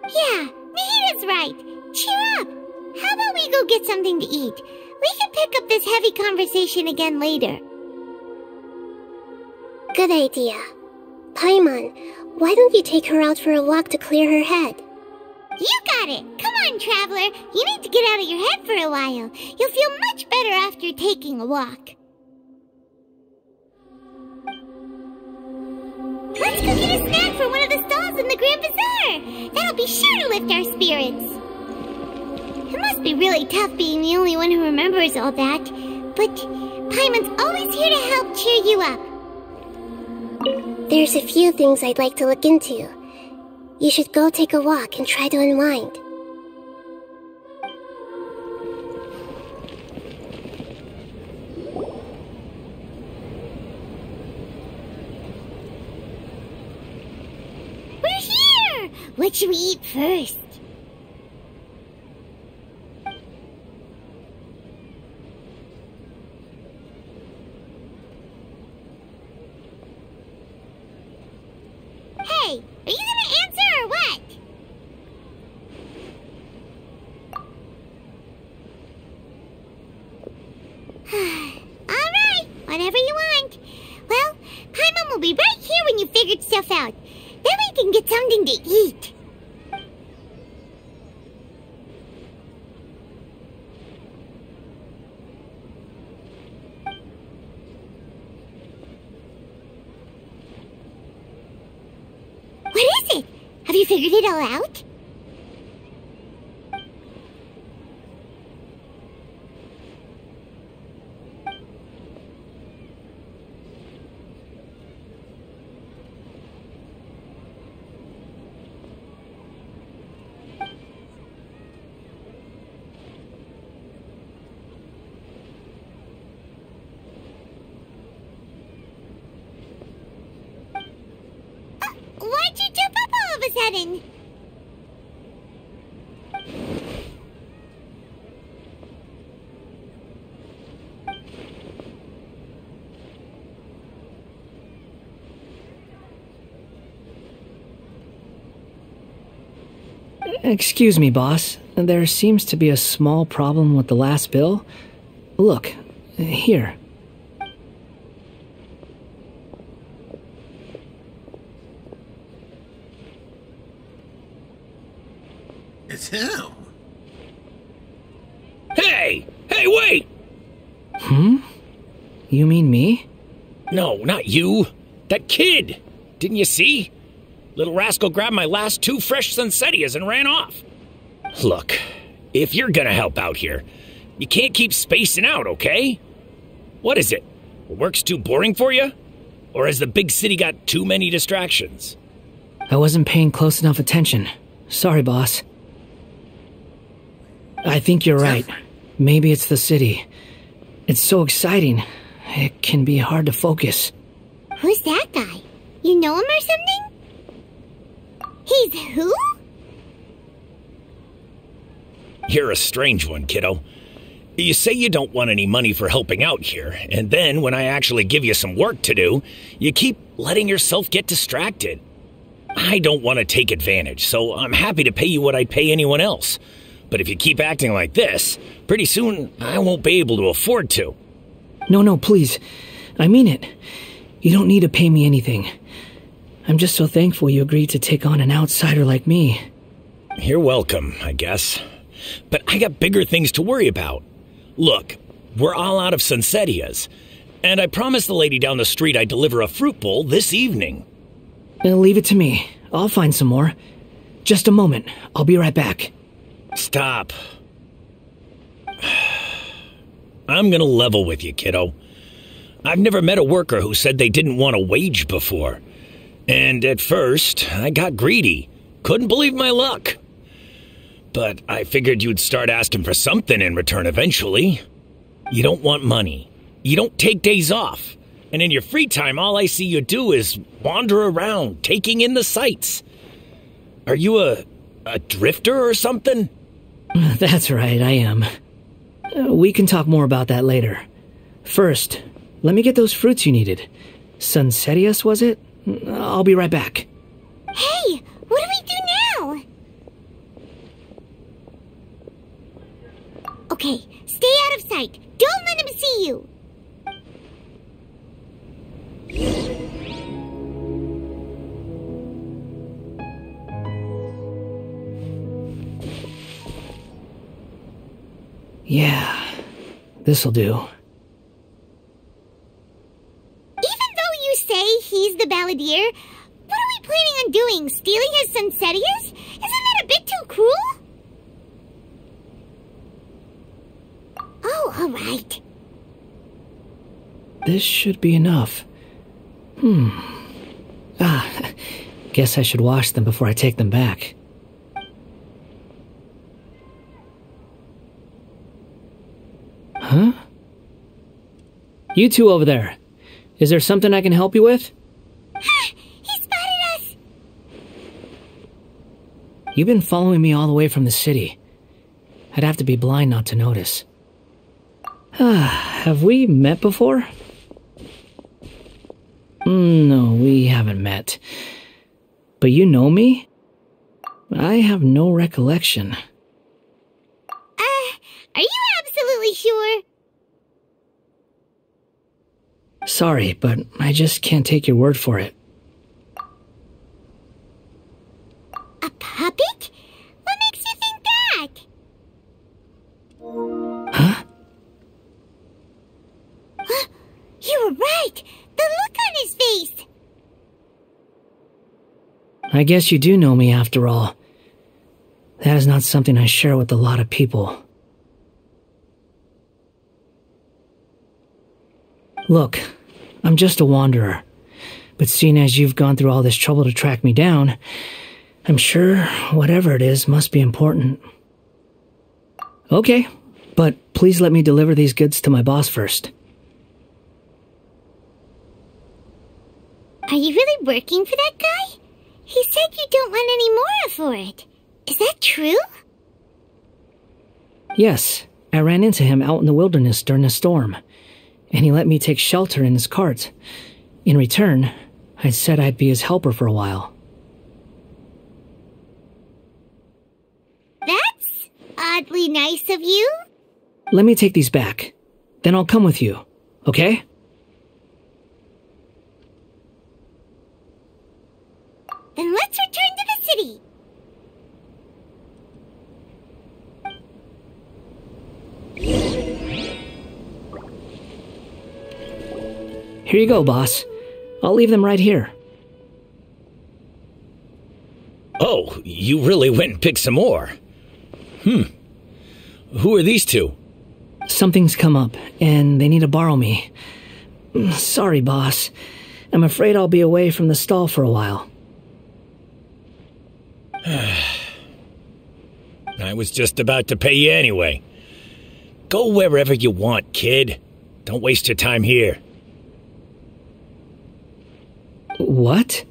Yeah, Nahita's right. Cheer up. How about we go get something to eat? We can pick up this heavy conversation again later. Good idea. Paimon, why don't you take her out for a walk to clear her head? You got it! Come on, Traveler! You need to get out of your head for a while. You'll feel much better after taking a walk. Let's go get a snack from one of the stalls in the Grand Bazaar! That'll be sure to lift our spirits. It must be really tough being the only one who remembers all that, but Paimon's always here to help cheer you up. There's a few things I'd like to look into. You should go take a walk and try to unwind. We're here! What should we eat first? Hey, are you gonna answer or what? Alright, whatever you want. Well, Paimon will be right here when you figured stuff out. Then we can get something to eat. What is it? Have you figured it all out? Why'd you jump up all of a sudden? Excuse me, boss. There seems to be a small problem with the last bill. Look, here. It's him. Hey! Hey, wait! You mean me? No, not you. That kid! Didn't you see? Little rascal grabbed my last 2 fresh Sunsetias and ran off. Look, if you're gonna help out here, you can't keep spacing out, okay? What is it? Work's too boring for you? Or has the big city got too many distractions? I wasn't paying close enough attention. Sorry, boss. I think you're right. Maybe it's the city. It's so exciting. It can be hard to focus. Who's that guy? You know him or something? He's who? You're a strange one, kiddo. You say you don't want any money for helping out here, and then when I actually give you some work to do, you keep letting yourself get distracted. I don't want to take advantage, so I'm happy to pay you what I'd pay anyone else. But if you keep acting like this, pretty soon I won't be able to afford to. No, please. I mean it. You don't need to pay me anything. I'm just so thankful you agreed to take on an outsider like me. You're welcome, I guess. But I got bigger things to worry about. Look, we're all out of Sunsetias, and I promised the lady down the street I'd deliver a fruit bowl this evening. Leave it to me. I'll find some more. Just a moment. I'll be right back. Stop. I'm gonna level with you, kiddo. I've never met a worker who said they didn't want a wage before. And at first, I got greedy. Couldn't believe my luck. But I figured you'd start asking for something in return eventually. You don't want money. You don't take days off. And in your free time, all I see you do is wander around, taking in the sights. Are you a drifter or something? That's right, I am. We can talk more about that later. First, let me get those fruits you needed. Sunsetias, was it? I'll be right back. Hey, what do we do now? Okay, stay out of sight. Don't let him see you. Yeah, this'll do. Even though you say he's the balladeer, what are we planning on doing? Stealing his Sunsetias? Isn't that a bit too cruel? Oh, all right. This should be enough. Guess I should wash them before I take them back. Huh? You two over there. Is there something I can help you with? He spotted us! You've been following me all the way from the city. I'd have to be blind not to notice. Have we met before? No, we haven't met. But you know me? I have no recollection. Are you absolutely sure? Sorry, but I just can't take your word for it. A puppet? What makes you think that? Huh? You were right! The look on his face! I guess you do know me after all. That is not something I share with a lot of people. Look, I'm just a wanderer. But seeing as you've gone through all this trouble to track me down, I'm sure whatever it is must be important. Okay, but please let me deliver these goods to my boss first. Are you really working for that guy? He said you don't want any more for it. Is that true? Yes, I ran into him out in the wilderness during a storm, and he let me take shelter in his cart. In return, I said I'd be his helper for a while. That's oddly nice of you. Let me take these back. Then I'll come with you, okay? Then let's return to the city. Here you go, boss. I'll leave them right here. Oh, you really went and picked some more. Who are these two? Something's come up, and they need to borrow me. Sorry, boss. I'm afraid I'll be away from the stall for a while. I was just about to pay you anyway. Go wherever you want, kid. Don't waste your time here. What?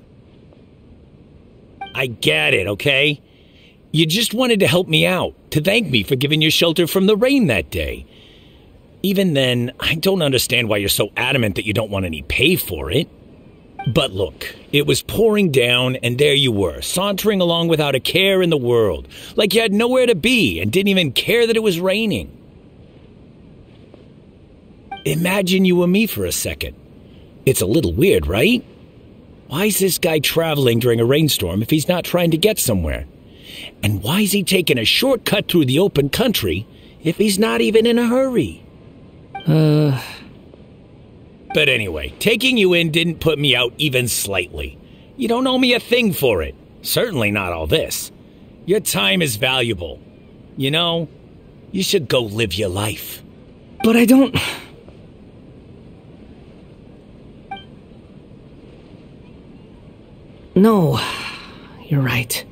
I get it, okay? You just wanted to help me out, to thank me for giving you shelter from the rain that day. Even then, I don't understand why you're so adamant that you don't want any pay for it. But look, it was pouring down, and there you were, sauntering along without a care in the world, like you had nowhere to be and didn't even care that it was raining. Imagine you were me for a second. It's a little weird, right? Why is this guy traveling during a rainstorm if he's not trying to get somewhere? And why is he taking a shortcut through the open country if he's not even in a hurry? But anyway, taking you in didn't put me out even slightly. You don't owe me a thing for it. Certainly not all this. Your time is valuable. You know, you should go live your life. But I don't... No, you're right.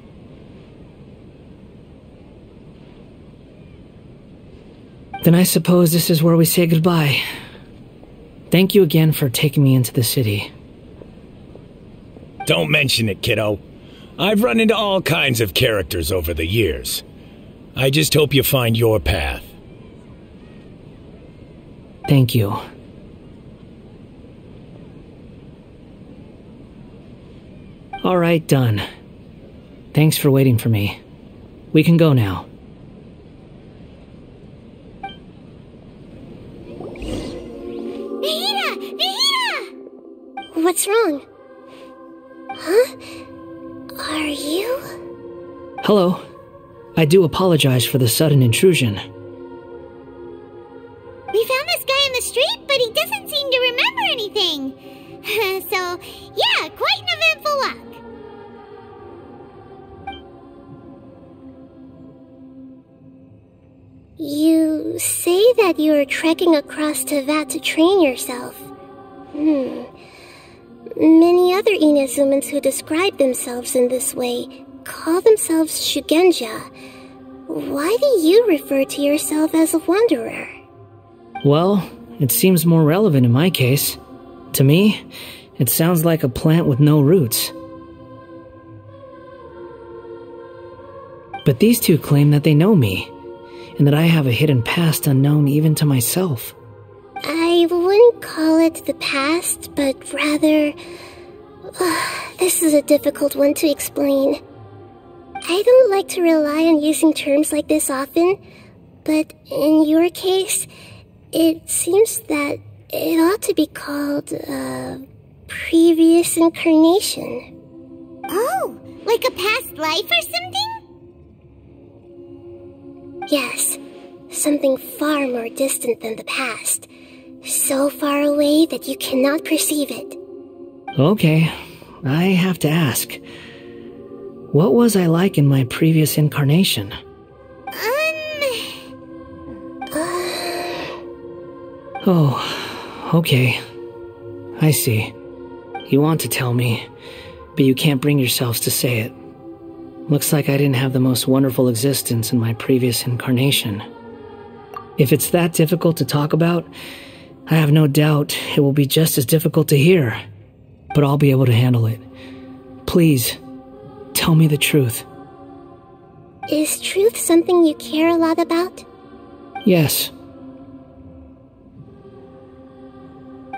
Then I suppose this is where we say goodbye. Thank you again for taking me into the city. Don't mention it, kiddo. I've run into all kinds of characters over the years. I just hope you find your path. Thank you. All right, done. Thanks for waiting for me. We can go now. Nahida! Nahida! What's wrong? Huh? Are you? Hello. I do apologize for the sudden intrusion. We found this guy in the street, but he doesn't seem to remember anything. So, yeah, quite an eventful walk. You say that you are trekking across Teyvat to train yourself. Many other Inazumans who describe themselves in this way call themselves Shugenja. Why do you refer to yourself as a wanderer? Well, it seems more relevant in my case. To me, it sounds like a plant with no roots. But these two claim that they know me, and that I have a hidden past unknown even to myself. I wouldn't call it the past, but rather... this is a difficult one to explain. I don't like to rely on using terms like this often, but in your case, it seems that it ought to be called previous incarnation. Oh, like a past life or something? Yes, something far more distant than the past. So far away that you cannot perceive it. Okay, I have to ask. What was I like in my previous incarnation? Oh, okay. I see. You want to tell me, but you can't bring yourselves to say it. Looks like I didn't have the most wonderful existence in my previous incarnation. If it's that difficult to talk about, I have no doubt it will be just as difficult to hear. But I'll be able to handle it. Please, tell me the truth. Is truth something you care a lot about? Yes.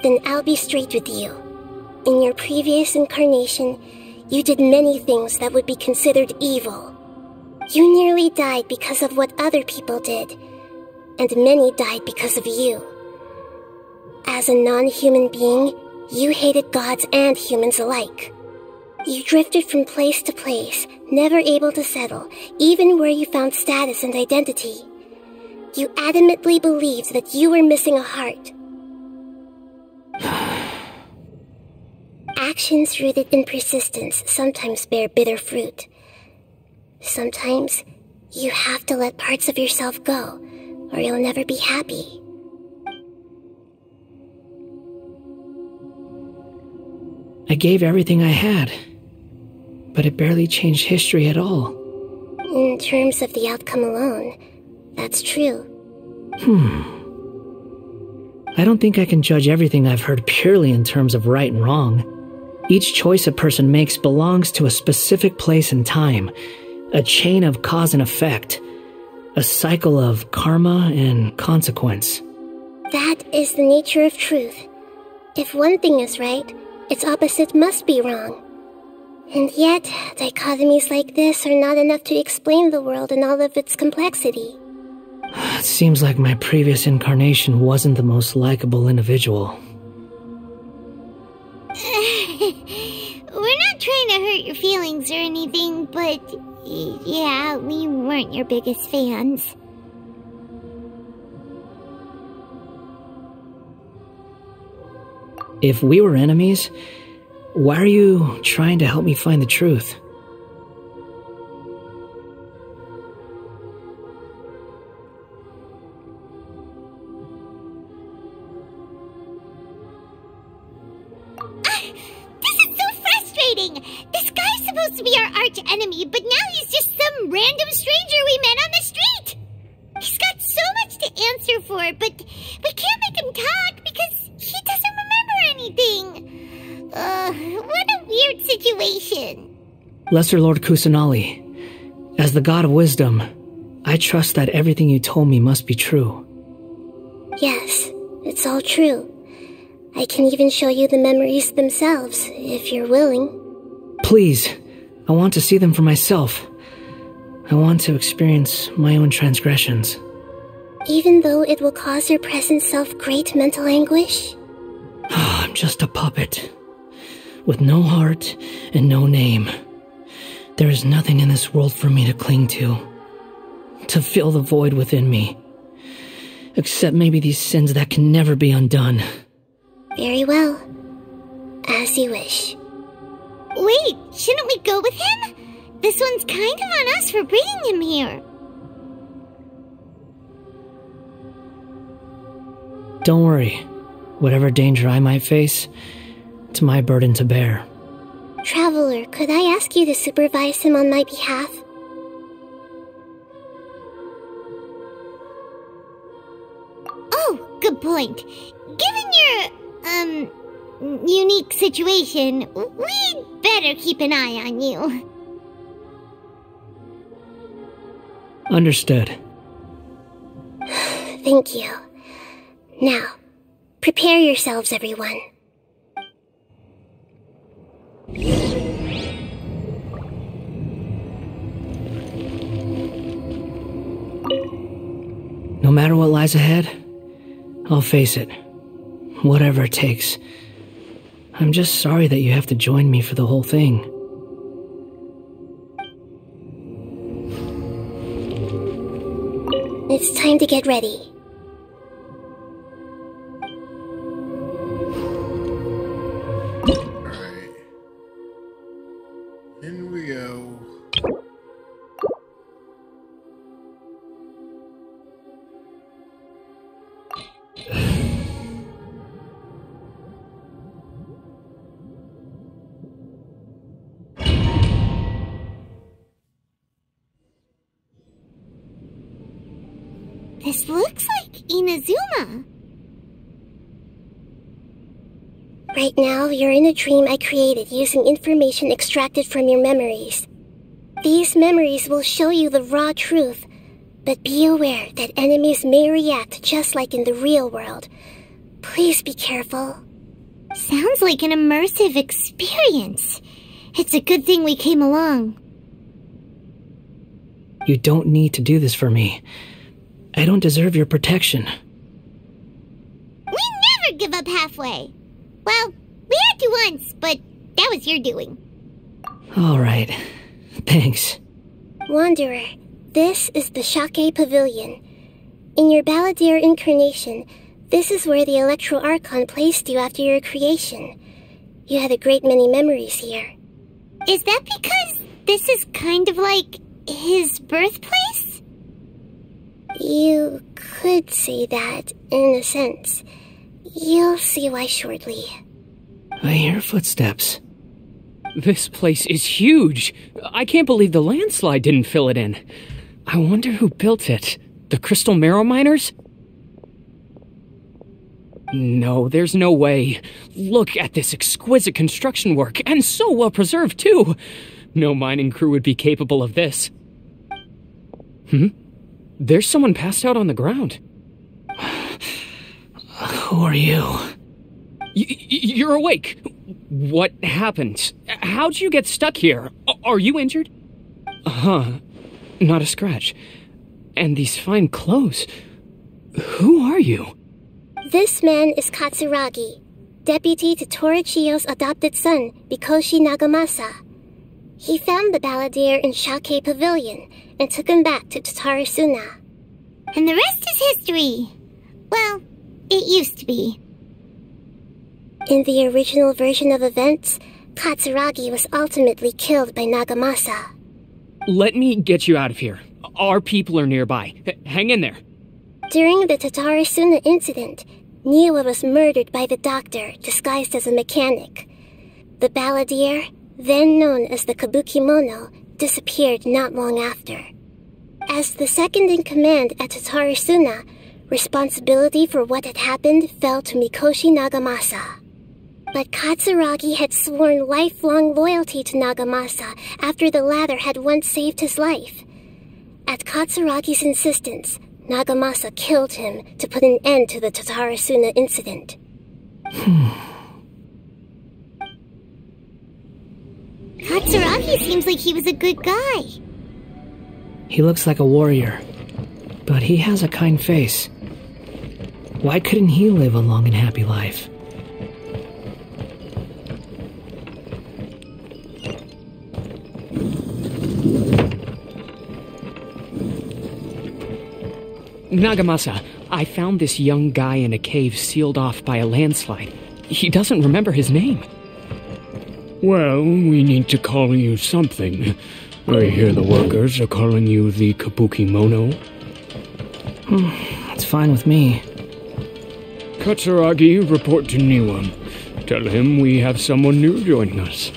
Then I'll be straight with you. In your previous incarnation, you did many things that would be considered evil. You nearly died because of what other people did, and many died because of you. As a non-human being, you hated gods and humans alike. You drifted from place to place, never able to settle, even where you found status and identity. You adamantly believed that you were missing a heart. Actions rooted in persistence sometimes bear bitter fruit. Sometimes, you have to let parts of yourself go, or you'll never be happy. I gave everything I had, but it barely changed history at all. In terms of the outcome alone, that's true. I don't think I can judge everything I've heard purely in terms of right and wrong. Each choice a person makes belongs to a specific place and time, a chain of cause and effect, a cycle of karma and consequence. That is the nature of truth. If one thing is right, its opposite must be wrong. And yet, dichotomies like this are not enough to explain the world in all of its complexity. It seems like my previous incarnation wasn't the most likable individual. We're not trying to hurt your feelings or anything, but yeah, we weren't your biggest fans. If we were enemies, why are you trying to help me find the truth? This guy's supposed to be our arch enemy, but now he's just some random stranger we met on the street. He's got so much to answer for, but we can't make him talk because he doesn't remember anything. What a weird situation. Lesser Lord Kusanali, as the God of Wisdom, I trust that everything you told me must be true. Yes, it's all true. I can even show you the memories themselves, if you're willing. Please, I want to see them for myself. I want to experience my own transgressions. Even though it will cause your present self great mental anguish? I'm just a puppet, with no heart and no name. There is nothing in this world for me to cling to fill the void within me, except maybe these sins that can never be undone. Very well. As you wish. Wait, shouldn't we go with him? This one's kind of on us for bringing him here. Don't worry. Whatever danger I might face, It's my burden to bear. Traveler, could I ask you to supervise him on my behalf? Oh, good point. Given your, unique situation, we'd better keep an eye on you. Understood. Thank you. Now, prepare yourselves, everyone. No matter what lies ahead, I'll face it. Whatever it takes. I'm just sorry that you have to join me for the whole thing. It's time to get ready. Alright. In we go. This looks like Inazuma. Right now, you're in a dream I created using information extracted from your memories. These memories will show you the raw truth, but be aware that enemies may react just like in the real world. Please be careful. Sounds like an immersive experience. It's a good thing we came along. You don't need to do this for me. I don't deserve your protection. We never give up halfway. Well, we had to once, but that was your doing. All right. Thanks. Wanderer, this is the Shake Pavilion. In your Balladeer incarnation, this is where the Electro Archon placed you after your creation. You had a great many memories here. Is that because this is kind of like his birthplace? You could say that, in a sense. You'll see why shortly. I hear footsteps. This place is huge. I can't believe the landslide didn't fill it in. I wonder who built it. The Crystal Marrow Miners? No, there's no way. Look at this exquisite construction work, and so well preserved, too. No mining crew would be capable of this. There's someone passed out on the ground. Who are you? You're awake. What happened? How'd you get stuck here? Are you injured? Not a scratch. And these fine clothes. Who are you? This man is Katsuragi, deputy to Torichio's adopted son, Mikoshi Nagamasa. He found the Balladeer in Shake Pavilion and took him back to Tatarasuna. And the rest is history. Well, it used to be. In the original version of events, Katsuragi was ultimately killed by Nagamasa. Let me get you out of here. Our people are nearby. Hang in there. During the Tatarasuna incident, Niwa was murdered by the doctor disguised as a mechanic. The Balladeer, then known as the Kabukimono, disappeared not long after. As the second-in-command at Tatarasuna, responsibility for what had happened fell to Mikoshi Nagamasa. But Katsuragi had sworn lifelong loyalty to Nagamasa after the latter had once saved his life. At Katsuragi's insistence, Nagamasa killed him to put an end to the Tatarasuna incident. Katsuragi seems like he was a good guy. He looks like a warrior, but he has a kind face. Why couldn't he live a long and happy life? Nagamasa, I found this young guy in a cave sealed off by a landslide. He doesn't remember his name. Well, we need to call you something. I hear the workers are calling you the Kabukimono. It's fine with me. Katsuragi, report to Niwa. Tell him we have someone new joining us.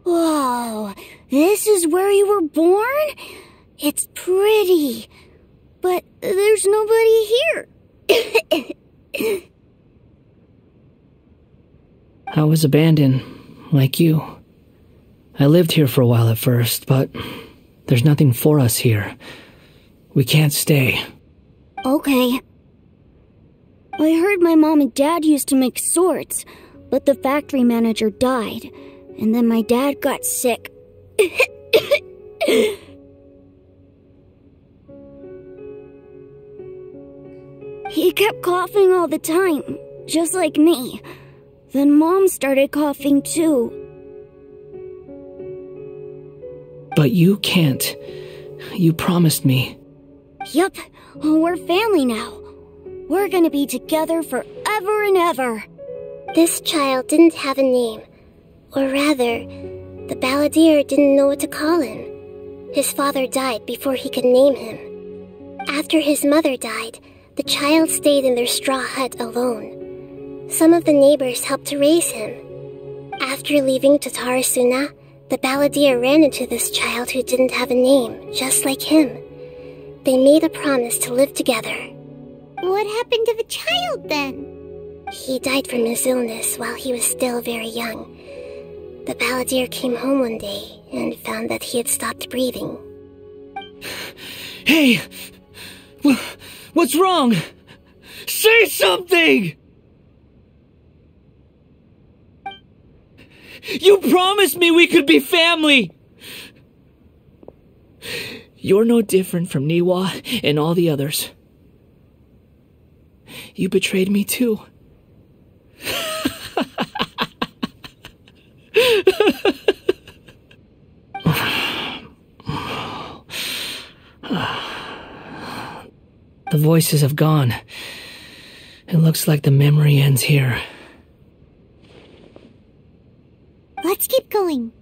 Whoa, this is where you were born? It's pretty, but there's nobody here. I was abandoned, like you. I lived here for a while at first, but there's nothing for us here. We can't stay. Okay. I heard my mom and dad used to make swords, but the factory manager died, and then my dad got sick. He kept coughing all the time, just like me. Then Mom started coughing too. But you can't. You promised me. Yup, we're family now. We're gonna be together forever and ever. This child didn't have a name. Or rather, the balladeer didn't know what to call him. His father died before he could name him. After his mother died, the child stayed in their straw hut alone. Some of the neighbors helped to raise him. After leaving Tatarasuna, the balladeer ran into this child who didn't have a name, just like him. They made a promise to live together. What happened to the child then? He died from his illness while he was still very young. The balladeer came home one day and found that he had stopped breathing. Hey! What's wrong? Say something! You promised me we could be family! You're no different from Niwa and all the others. You betrayed me too. The voices have gone. It looks like the memory ends here. Let's keep going.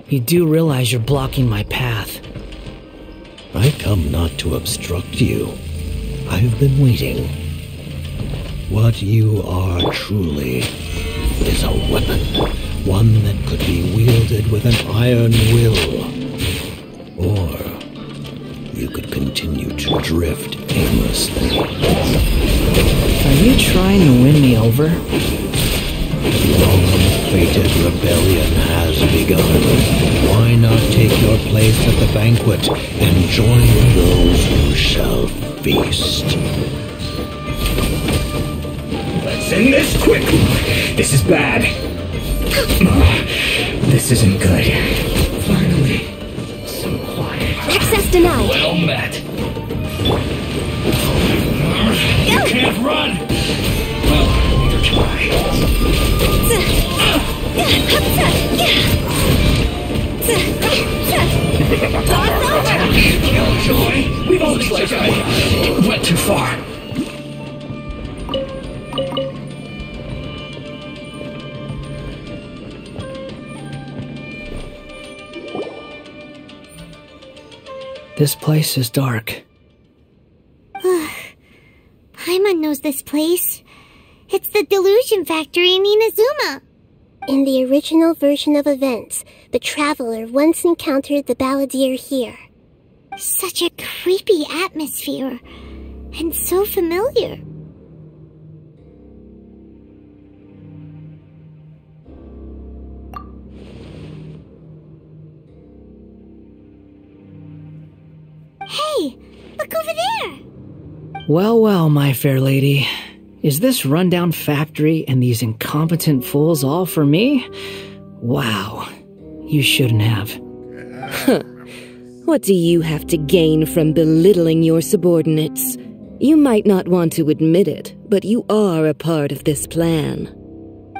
You do realize you're blocking my path. I come not to obstruct you. I've been waiting. What you are truly is a weapon. One that could be wielded with an iron will. Or you could continue to drift aimlessly. Are you trying to win me over? The long-awaited rebellion has begun. Why not take your place at the banquet and join those who shall feast? Let's end this quick! This is bad. This isn't good. Finally, some quiet. Access denied. Well met. You can't run! Well, neither can I. Killjoy! Looks like I went too far. This place is dark. Paimon knows this place. It's the Delusion Factory in Inazuma. In the original version of events, the Traveler once encountered the Balladeer here. Such a creepy atmosphere. And so familiar. Hey, look over there! Well, well, my fair lady. Is this rundown factory and these incompetent fools all for me? Wow. You shouldn't have. What do you have to gain from belittling your subordinates? You might not want to admit it, but you are a part of this plan.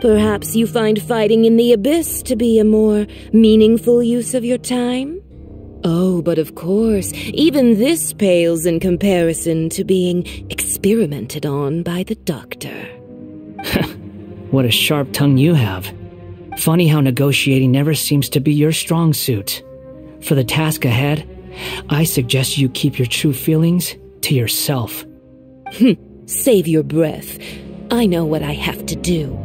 Perhaps you find fighting in the Abyss to be a more meaningful use of your time? Oh, but of course, even this pales in comparison to being experimented on by the Doctor. What a sharp tongue you have. Funny how negotiating never seems to be your strong suit. For the task ahead, I suggest you keep your true feelings to yourself. Save your breath. I know what I have to do.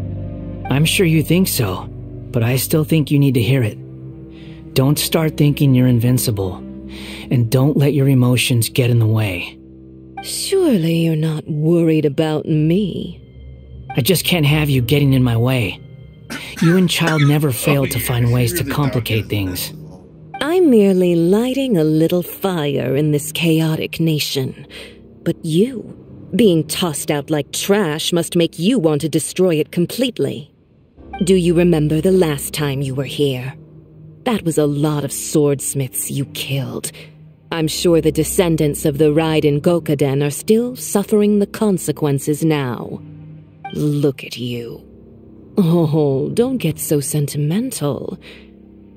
I'm sure you think so, but I still think you need to hear it. Don't start thinking you're invincible, and don't let your emotions get in the way. Surely you're not worried about me. I just can't have you getting in my way. You and Child never failed to find ways to complicate things. I'm merely lighting a little fire in this chaotic nation. But you, being tossed out like trash, must make you want to destroy it completely. Do you remember the last time you were here? That was a lot of swordsmiths you killed. I'm sure the descendants of the Raiden Gokuden are still suffering the consequences now. Look at you. Oh, don't get so sentimental.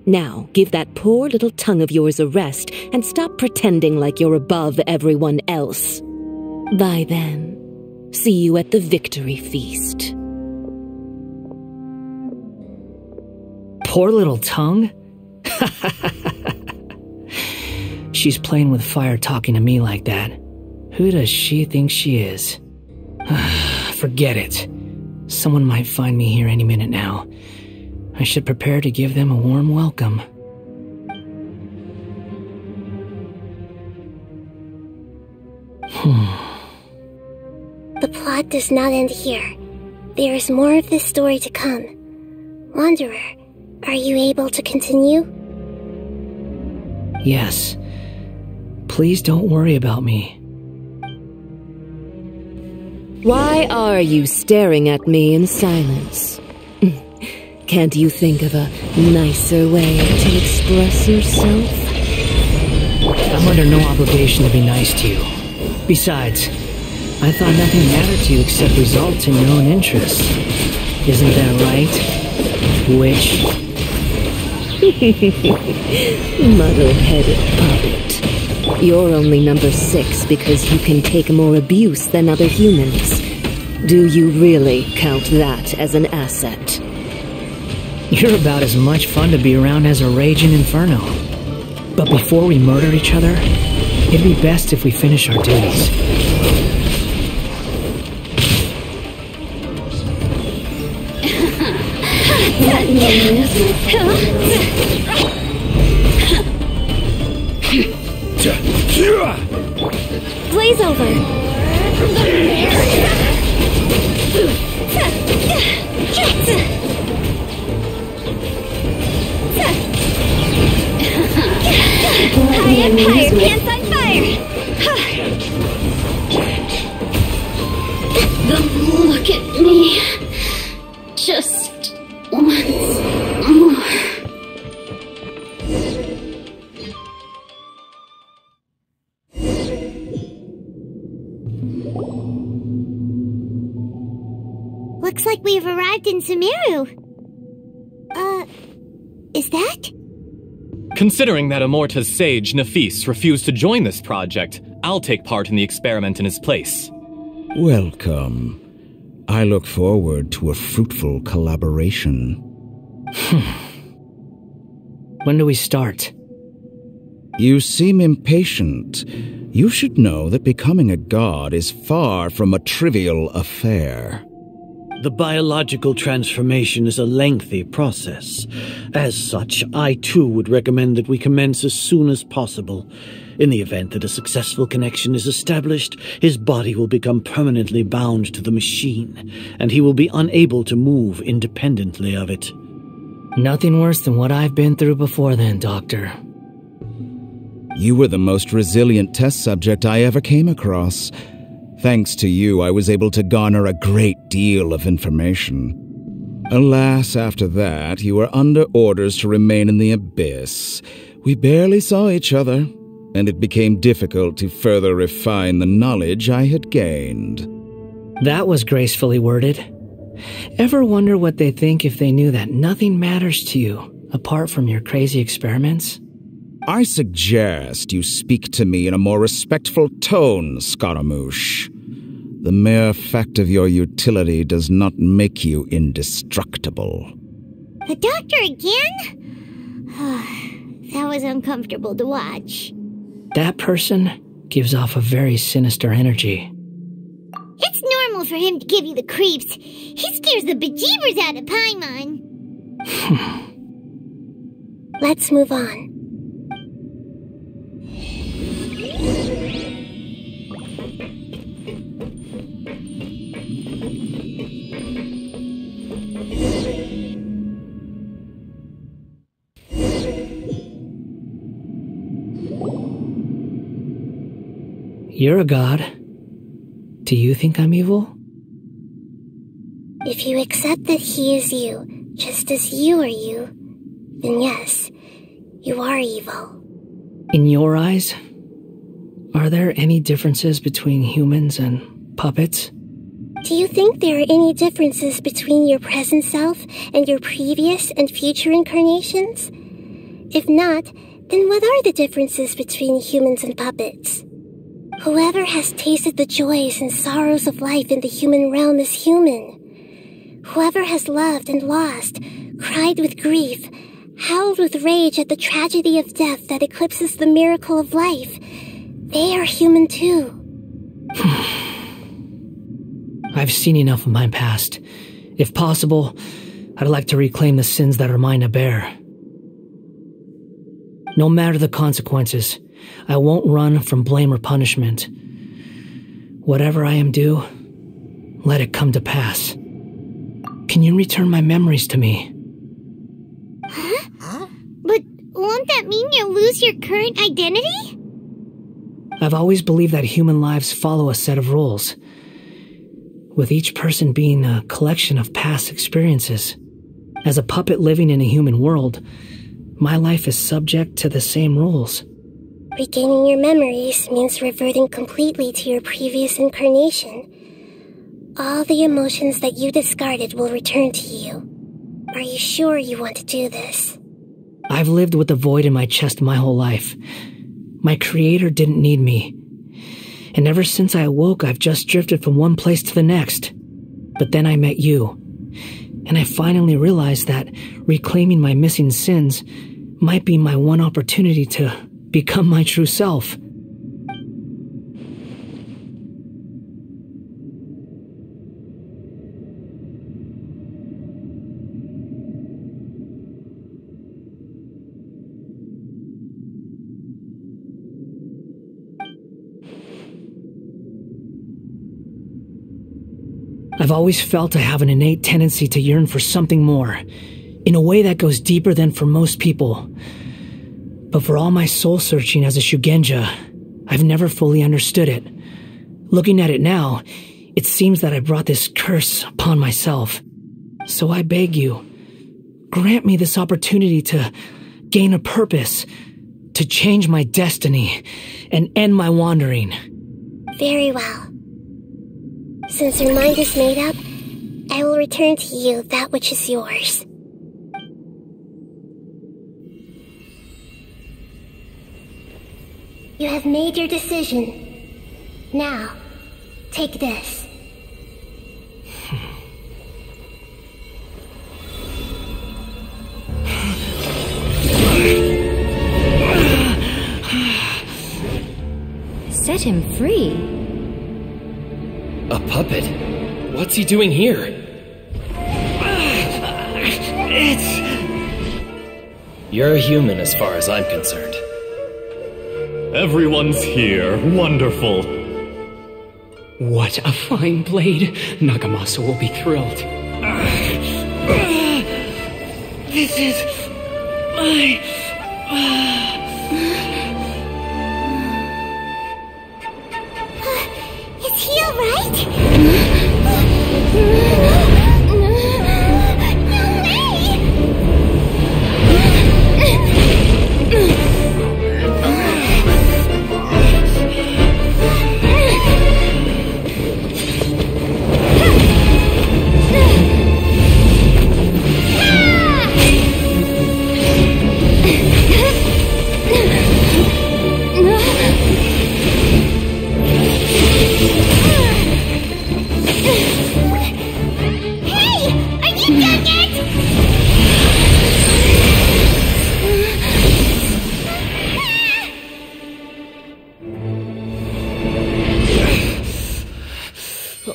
Now, give that poor little tongue of yours a rest and stop pretending like you're above everyone else. Bye then. See you at the victory feast. Poor little tongue? She's playing with fire talking to me like that. Who does she think she is? Forget it. Someone might find me here any minute now. I should prepare to give them a warm welcome. The plot does not end here. There is more of this story to come. Wanderer, are you able to continue? Yes. Please don't worry about me. Why are you staring at me in silence? Can't you think of a nicer way to express yourself? I'm under no obligation to be nice to you. Besides, I thought nothing mattered to you except results in your own interests. Isn't that right, witch? Muddle-headed puppet. You're only number 6 because you can take more abuse than other humans. Do you really count that as an asset? You're about as much fun to be around as a raging inferno. But before we murder each other, it'd be best if we finish our duties. Blaze over. High Empire pants on fire! Look at me. Just once more. Looks like we have arrived in Sumeru. Is that? Considering that Amorta's sage, Nafis, refused to join this project, I'll take part in the experiment in his place. Welcome. I look forward to a fruitful collaboration. When do we start? You seem impatient. You should know that becoming a god is far from a trivial affair. The biological transformation is a lengthy process. As such, I too would recommend that we commence as soon as possible. In the event that a successful connection is established, his body will become permanently bound to the machine, and he will be unable to move independently of it. Nothing worse than what I've been through before then, Doctor. You were the most resilient test subject I ever came across. Thanks to you, I was able to garner a great deal of information. Alas, after that, you were under orders to remain in the abyss. We barely saw each other, and it became difficult to further refine the knowledge I had gained. That was gracefully worded. Ever wonder what they think if they knew that nothing matters to you, apart from your crazy experiments? I suggest you speak to me in a more respectful tone, Scaramouche. The mere fact of your utility does not make you indestructible. The doctor again? That was uncomfortable to watch. That person gives off a very sinister energy. It's normal for him to give you the creeps. He scares the bejeebers out of Paimon. Let's move on. You're a god. Do you think I'm evil? If you accept that he is you, just as you are you, then yes, you are evil. In your eyes, are there any differences between humans and puppets? Do you think there are any differences between your present self and your previous and future incarnations? If not, then what are the differences between humans and puppets? Whoever has tasted the joys and sorrows of life in the human realm is human. Whoever has loved and lost, cried with grief, howled with rage at the tragedy of death that eclipses the miracle of life, they are human too. I've seen enough of my past. If possible, I'd like to reclaim the sins that are mine to bear. No matter the consequences, I won't run from blame or punishment. Whatever I am due, let it come to pass. Can you return my memories to me? Huh? But won't that mean you'll lose your current identity? I've always believed that human lives follow a set of rules, with each person being a collection of past experiences. As a puppet living in a human world, my life is subject to the same rules. Regaining your memories means reverting completely to your previous incarnation. All the emotions that you discarded will return to you. Are you sure you want to do this? I've lived with a void in my chest my whole life. My creator didn't need me. And ever since I awoke, I've just drifted from one place to the next. But then I met you. And I finally realized that reclaiming my missing sins might be my one opportunity to become my true self. I've always felt I have an innate tendency to yearn for something more, in a way that goes deeper than for most people. But for all my soul-searching as a Shugenja, I've never fully understood it. Looking at it now, it seems that I brought this curse upon myself. So I beg you, grant me this opportunity to gain a purpose, to change my destiny, and end my wandering. Very well. Since your mind is made up, I will return to you that which is yours. You have made your decision. Now, take this. Set him free? A puppet? What's he doing here? You're a human as far as I'm concerned. Everyone's here. Wonderful. What a fine blade. Nagamasa will be thrilled. This is my... Is he alright?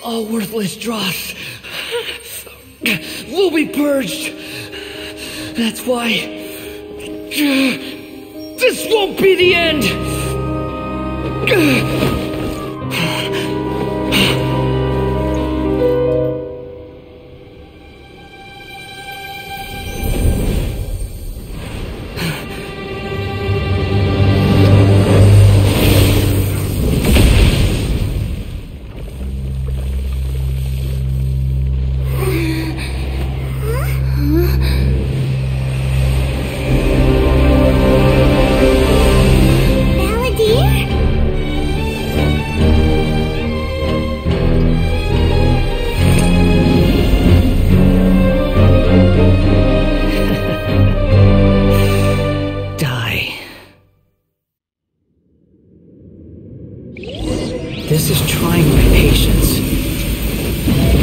All worthless dross will be purged. That's why this won't be the end. This is trying my patience.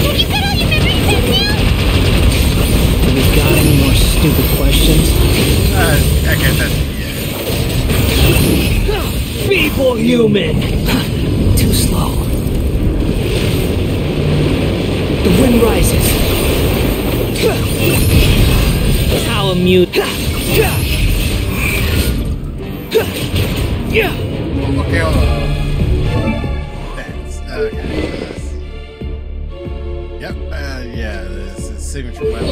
Have you got all your memories in there? Have you got any more stupid questions? I guess that's... Feeble human! Too slow. The wind rises. Palamute. Okay, hold on. Okay. Yep. Yeah. This is signature weapon.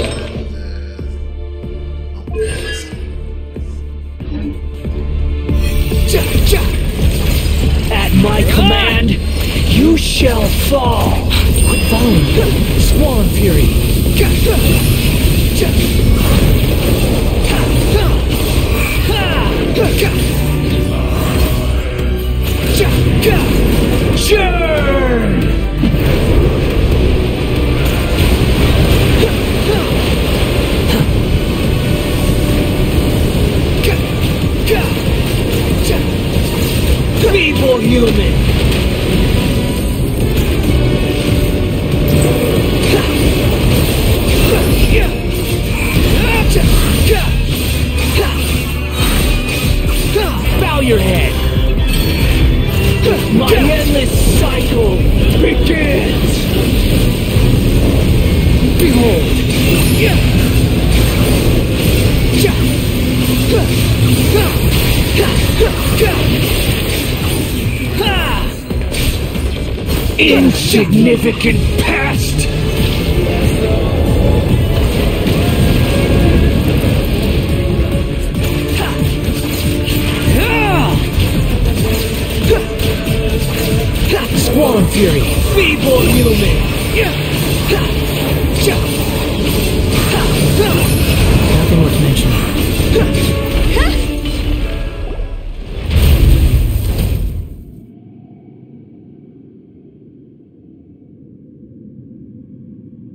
At my command, you shall fall. Quit following me, Squall and Fury. Churn! Feeble human! Bow your head! My endless cycle begins! Behold! Insignificant past! little man! Nothing worth mentioning.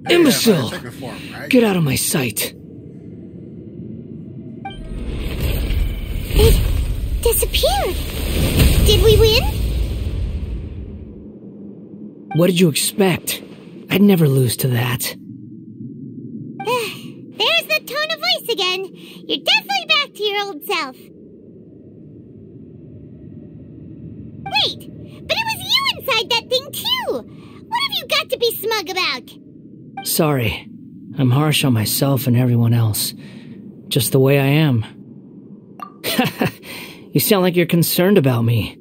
Imbecile! Get out of my sight. It disappeared. Did we win? What did you expect? I'd never lose to that. There's the tone of voice again. You're definitely back to your old self. Wait, but it was you inside that thing too. What have you got to be smug about? Sorry. I'm harsh on myself and everyone else. Just the way I am. You sound like you're concerned about me.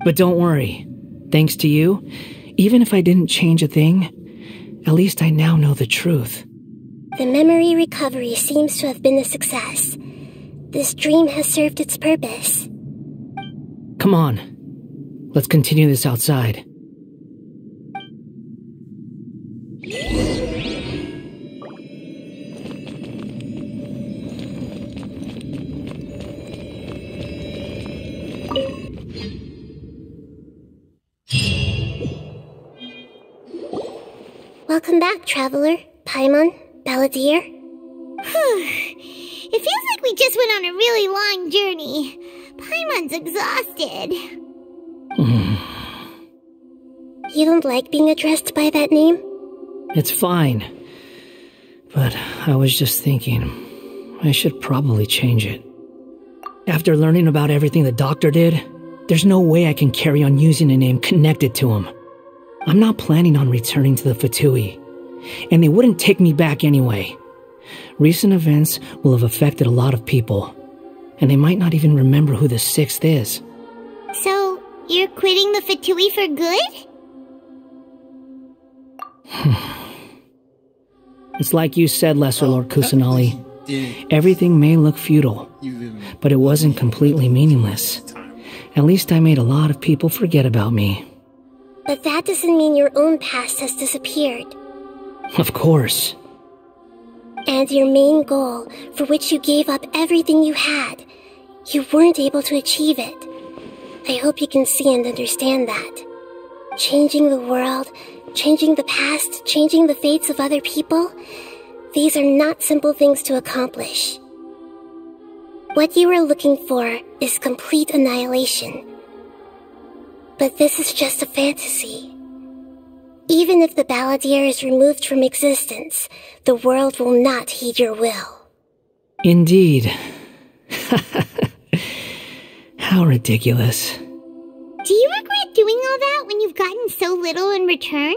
But don't worry. Thanks to you, even if I didn't change a thing, at least I now know the truth. The memory recovery seems to have been a success. This dream has served its purpose. Come on. Let's continue this outside. Welcome back, Traveler, Paimon, Balladeer. It feels like we just went on a really long journey. Paimon's exhausted. You don't like being addressed by that name? It's fine. But I was just thinking, I should probably change it. After learning about everything the doctor did, there's no way I can carry on using a name connected to him. I'm not planning on returning to the Fatui, and they wouldn't take me back anyway. Recent events will have affected a lot of people, and they might not even remember who the Sixth is. So, you're quitting the Fatui for good? It's like you said, Lesser Lord Kusanali. Everything may look futile, but it wasn't completely meaningless. At least I made a lot of people forget about me. But that doesn't mean your own past has disappeared. Of course. And your main goal, for which you gave up everything you had, you weren't able to achieve it. I hope you can see and understand that. Changing the world, changing the past, changing the fates of other people, these are not simple things to accomplish. What you are looking for is complete annihilation. But this is just a fantasy. Even if the Balladeer is removed from existence, the world will not heed your will. Indeed. How ridiculous. Do you regret doing all that when you've gotten so little in return?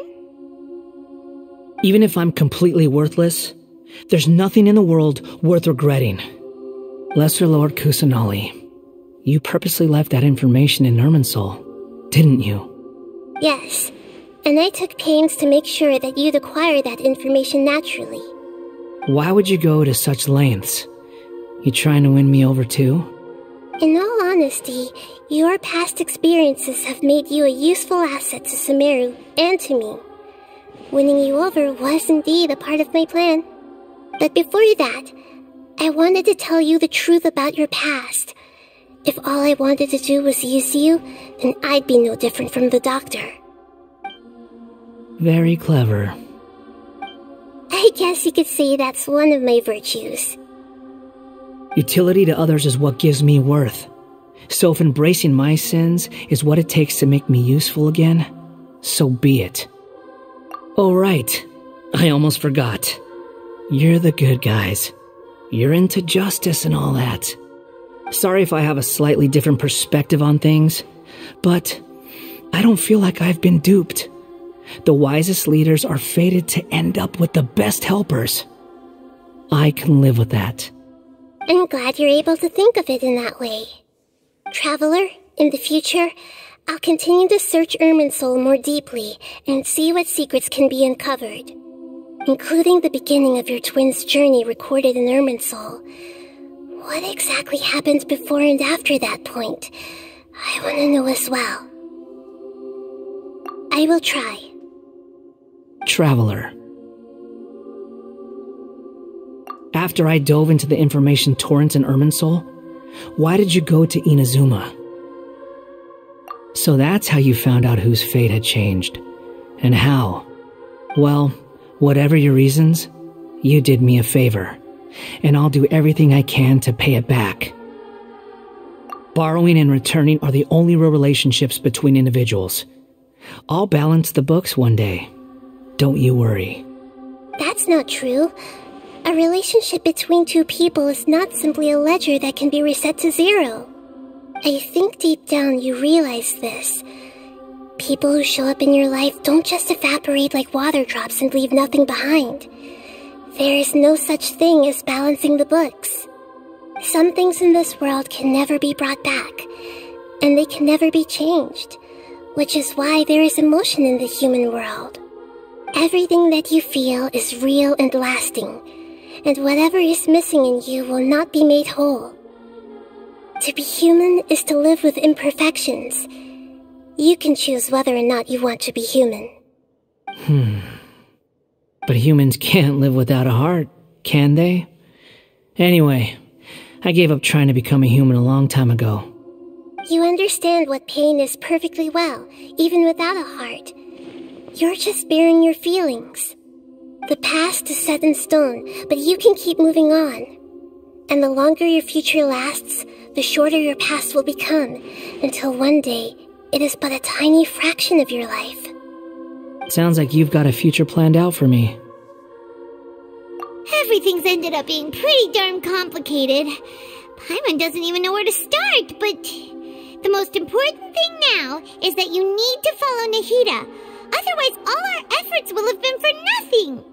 Even if I'm completely worthless, there's nothing in the world worth regretting. Lesser Lord Kusanali, you purposely left that information in Irminsul, didn't you? Yes, and I took pains to make sure that you'd acquire that information naturally. Why would you go to such lengths? You trying to win me over too? In all honesty, your past experiences have made you a useful asset to Sumeru and to me. Winning you over was indeed a part of my plan. But before that, I wanted to tell you the truth about your past. If all I wanted to do was use you, then I'd be no different from the doctor. Very clever. I guess you could say that's one of my virtues. Utility to others is what gives me worth. So if embracing my sins is what it takes to make me useful again, so be it. Oh right, I almost forgot. You're the good guys. You're into justice and all that. Sorry if I have a slightly different perspective on things, but I don't feel like I've been duped. The wisest leaders are fated to end up with the best helpers. I can live with that. I'm glad you're able to think of it in that way. Traveler, in the future, I'll continue to search Irminsul more deeply and see what secrets can be uncovered, including the beginning of your twins' journey recorded in Irminsul. What exactly happened before and after that point? I want to know as well. I will try. Traveler. After I dove into the information torrent in Irminsul, why did you go to Inazuma? So that's how you found out whose fate had changed. And how? Well, whatever your reasons, you did me a favor, and I'll do everything I can to pay it back. Borrowing and returning are the only real relationships between individuals. I'll balance the books one day. Don't you worry. That's not true. A relationship between two people is not simply a ledger that can be reset to zero. I think deep down you realize this. People who show up in your life don't just evaporate like water drops and leave nothing behind. There is no such thing as balancing the books. Some things in this world can never be brought back, and they can never be changed, which is why there is emotion in the human world. Everything that you feel is real and lasting, and whatever is missing in you will not be made whole. To be human is to live with imperfections. You can choose whether or not you want to be human. But humans can't live without a heart, can they? Anyway, I gave up trying to become a human a long time ago. You understand what pain is perfectly well, even without a heart. You're just bearing your feelings. The past is set in stone, but you can keep moving on. And the longer your future lasts, the shorter your past will become, until one day, it is but a tiny fraction of your life. Sounds like you've got a future planned out for me. Everything's ended up being pretty darn complicated. Paimon doesn't even know where to start, but the most important thing now is that you need to follow Nahida. Otherwise, all our efforts will have been for nothing.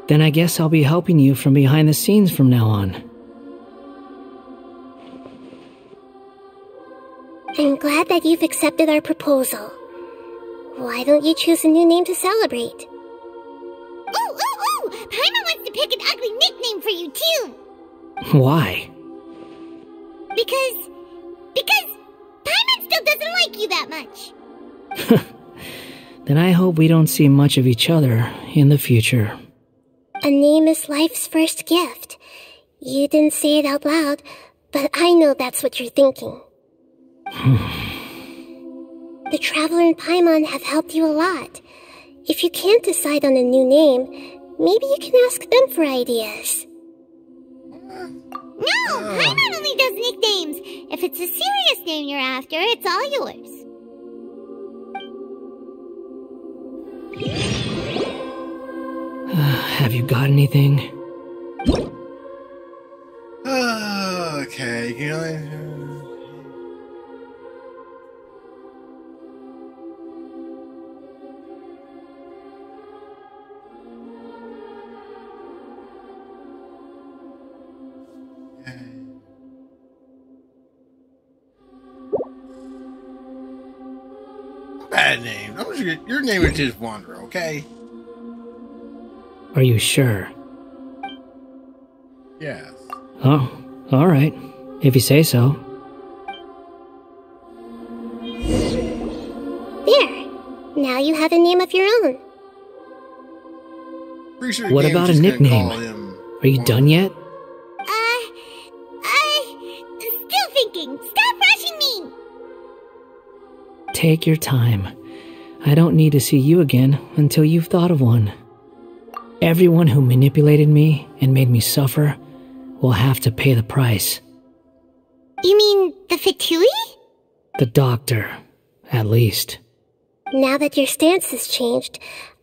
Then I guess I'll be helping you from behind the scenes from now on. I'm glad that you've accepted our proposal. Why don't you choose a new name to celebrate? Ooh! Paimon wants to pick an ugly nickname for you, too! Why? Because Paimon still doesn't like you that much. Then I hope we don't see much of each other in the future. A name is life's first gift. You didn't say it out loud, but I know that's what you're thinking. The Traveler and Paimon have helped you a lot. If you can't decide on a new name, maybe you can ask them for ideas. No, Paimon only does nicknames. If it's a serious name you're after, it's all yours. Have you got anything? Okay, you know. Bad name. Your name is just Wanderer, okay? Are you sure? Yes. Oh, alright. If you say so. There. Now you have a name of your own. Sure what about a nickname? Are you done yet? Still thinking. Stop rushing me! Take your time. I don't need to see you again until you've thought of one. Everyone who manipulated me and made me suffer will have to pay the price. You mean the Fatui? The doctor, at least. Now that your stance has changed,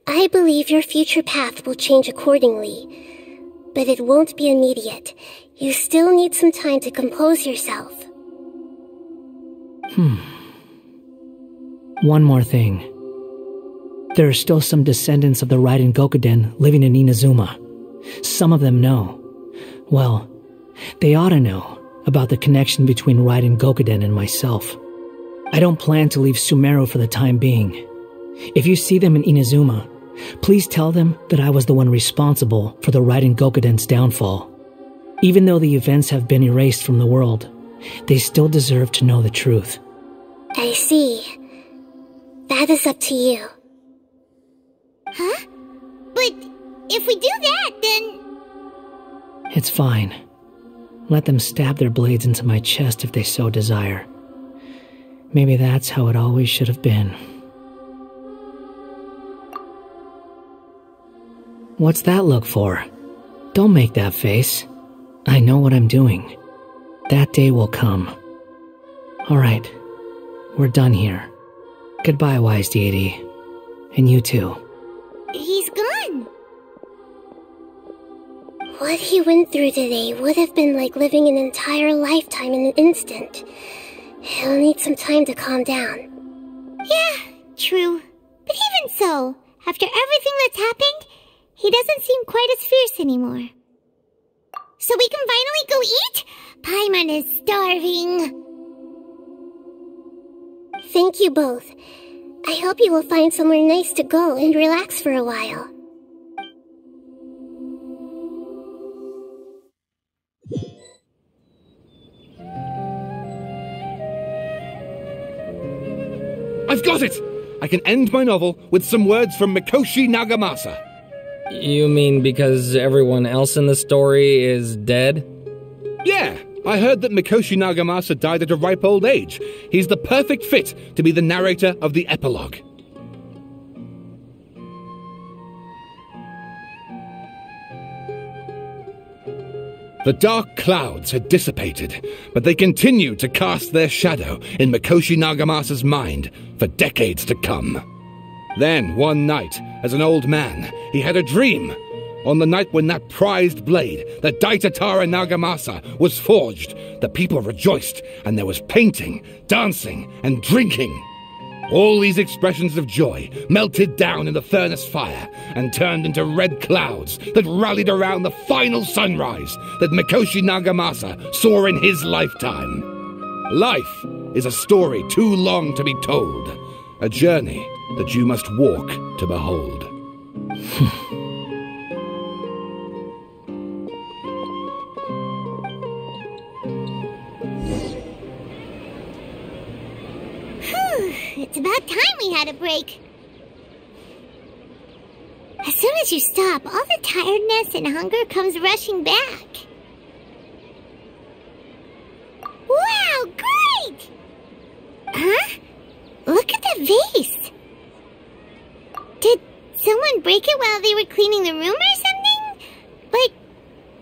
I believe your future path will change accordingly. But it won't be immediate. You still need some time to compose yourself. One more thing. There are still some descendants of the Raiden Gokuden living in Inazuma. Some of them know. Well, they ought to know, about the connection between Raiden Gokuden and myself. I don't plan to leave Sumeru for the time being. If you see them in Inazuma, please tell them that I was the one responsible for the Raiden Gokuden's downfall. Even though the events have been erased from the world, they still deserve to know the truth. I see. That is up to you. Huh? But if we do that, then... It's fine. Let them stab their blades into my chest if they so desire. Maybe that's how it always should have been. What's that look for? Don't make that face. I know what I'm doing. That day will come. Alright, we're done here. Goodbye, wise deity. And you too. He's gone. What he went through today would have been like living an entire lifetime in an instant. He'll need some time to calm down. Yeah, true. But even so, after everything that's happened, he doesn't seem quite as fierce anymore. So we can finally go eat? Paimon is starving. Thank you both. I hope you will find somewhere nice to go and relax for a while. I've got it! I can end my novel with some words from Mikoshi Nagamasa. You mean because everyone else in the story is dead? Yeah, I heard that Mikoshi Nagamasa died at a ripe old age. He's the perfect fit to be the narrator of the epilogue. The dark clouds had dissipated, but they continued to cast their shadow in Mikoshi Nagamasa's mind for decades to come. Then, one night, as an old man, he had a dream. On the night when that prized blade, the Daitatara Nagamasa, was forged, the people rejoiced, and there was painting, dancing, and drinking. All these expressions of joy melted down in the furnace fire and turned into red clouds that rallied around the final sunrise that Mikoshi Nagamasa saw in his lifetime. Life is a story too long to be told, a journey that you must walk to behold. It's about time we had a break. As soon as you stop, all the tiredness and hunger comes rushing back. Wow, great! Huh? Look at the vase. Did someone break it while they were cleaning the room or something? Like,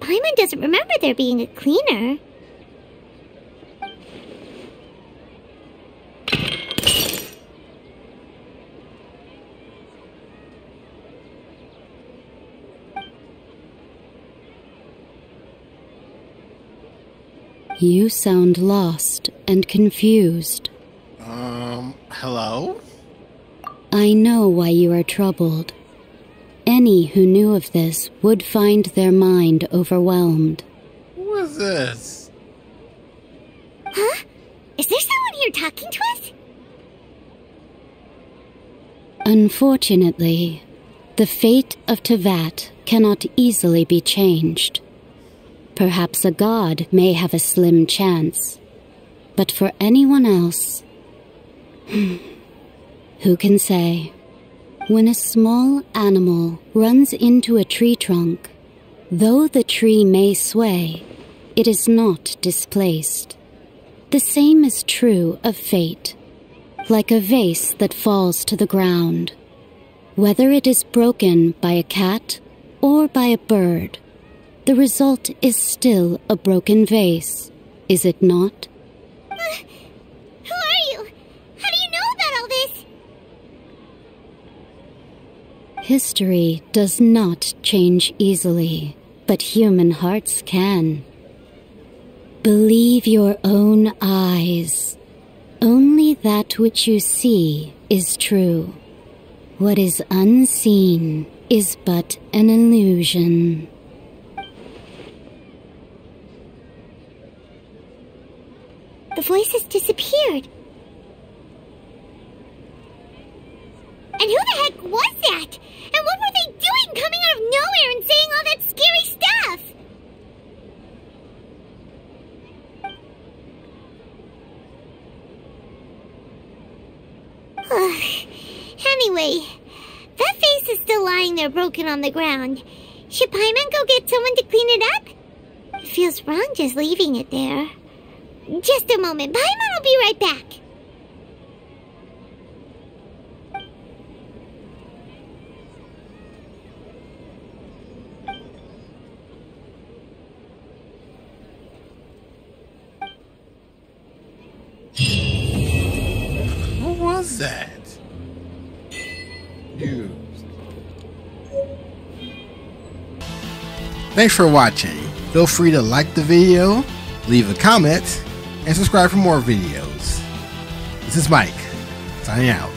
Paimon doesn't remember there being a cleaner. You sound lost and confused. Hello? I know why you are troubled. Any who knew of this would find their mind overwhelmed. Who is this? Huh? Is there someone here talking to us? Unfortunately, the fate of Teyvat cannot easily be changed. Perhaps a god may have a slim chance, but for anyone else, who can say? When a small animal runs into a tree trunk, though the tree may sway, it is not displaced. The same is true of fate, like a vase that falls to the ground. Whether it is broken by a cat or by a bird, the result is still a broken vase, is it not? Who are you? How do you know about all this? History does not change easily, but human hearts can. Believe your own eyes. Only that which you see is true. What is unseen is but an illusion. The voice has disappeared. And who the heck was that? And what were they doing coming out of nowhere and saying all that scary stuff? Anyway, that face is still lying there broken on the ground. Should Paimon go get someone to clean it up? It feels wrong just leaving it there. Just a moment. Paimon will be right back. What was that? Used. Thanks for watching. Feel free to like the video, leave a comment, and subscribe for more videos. This is Mike, signing out.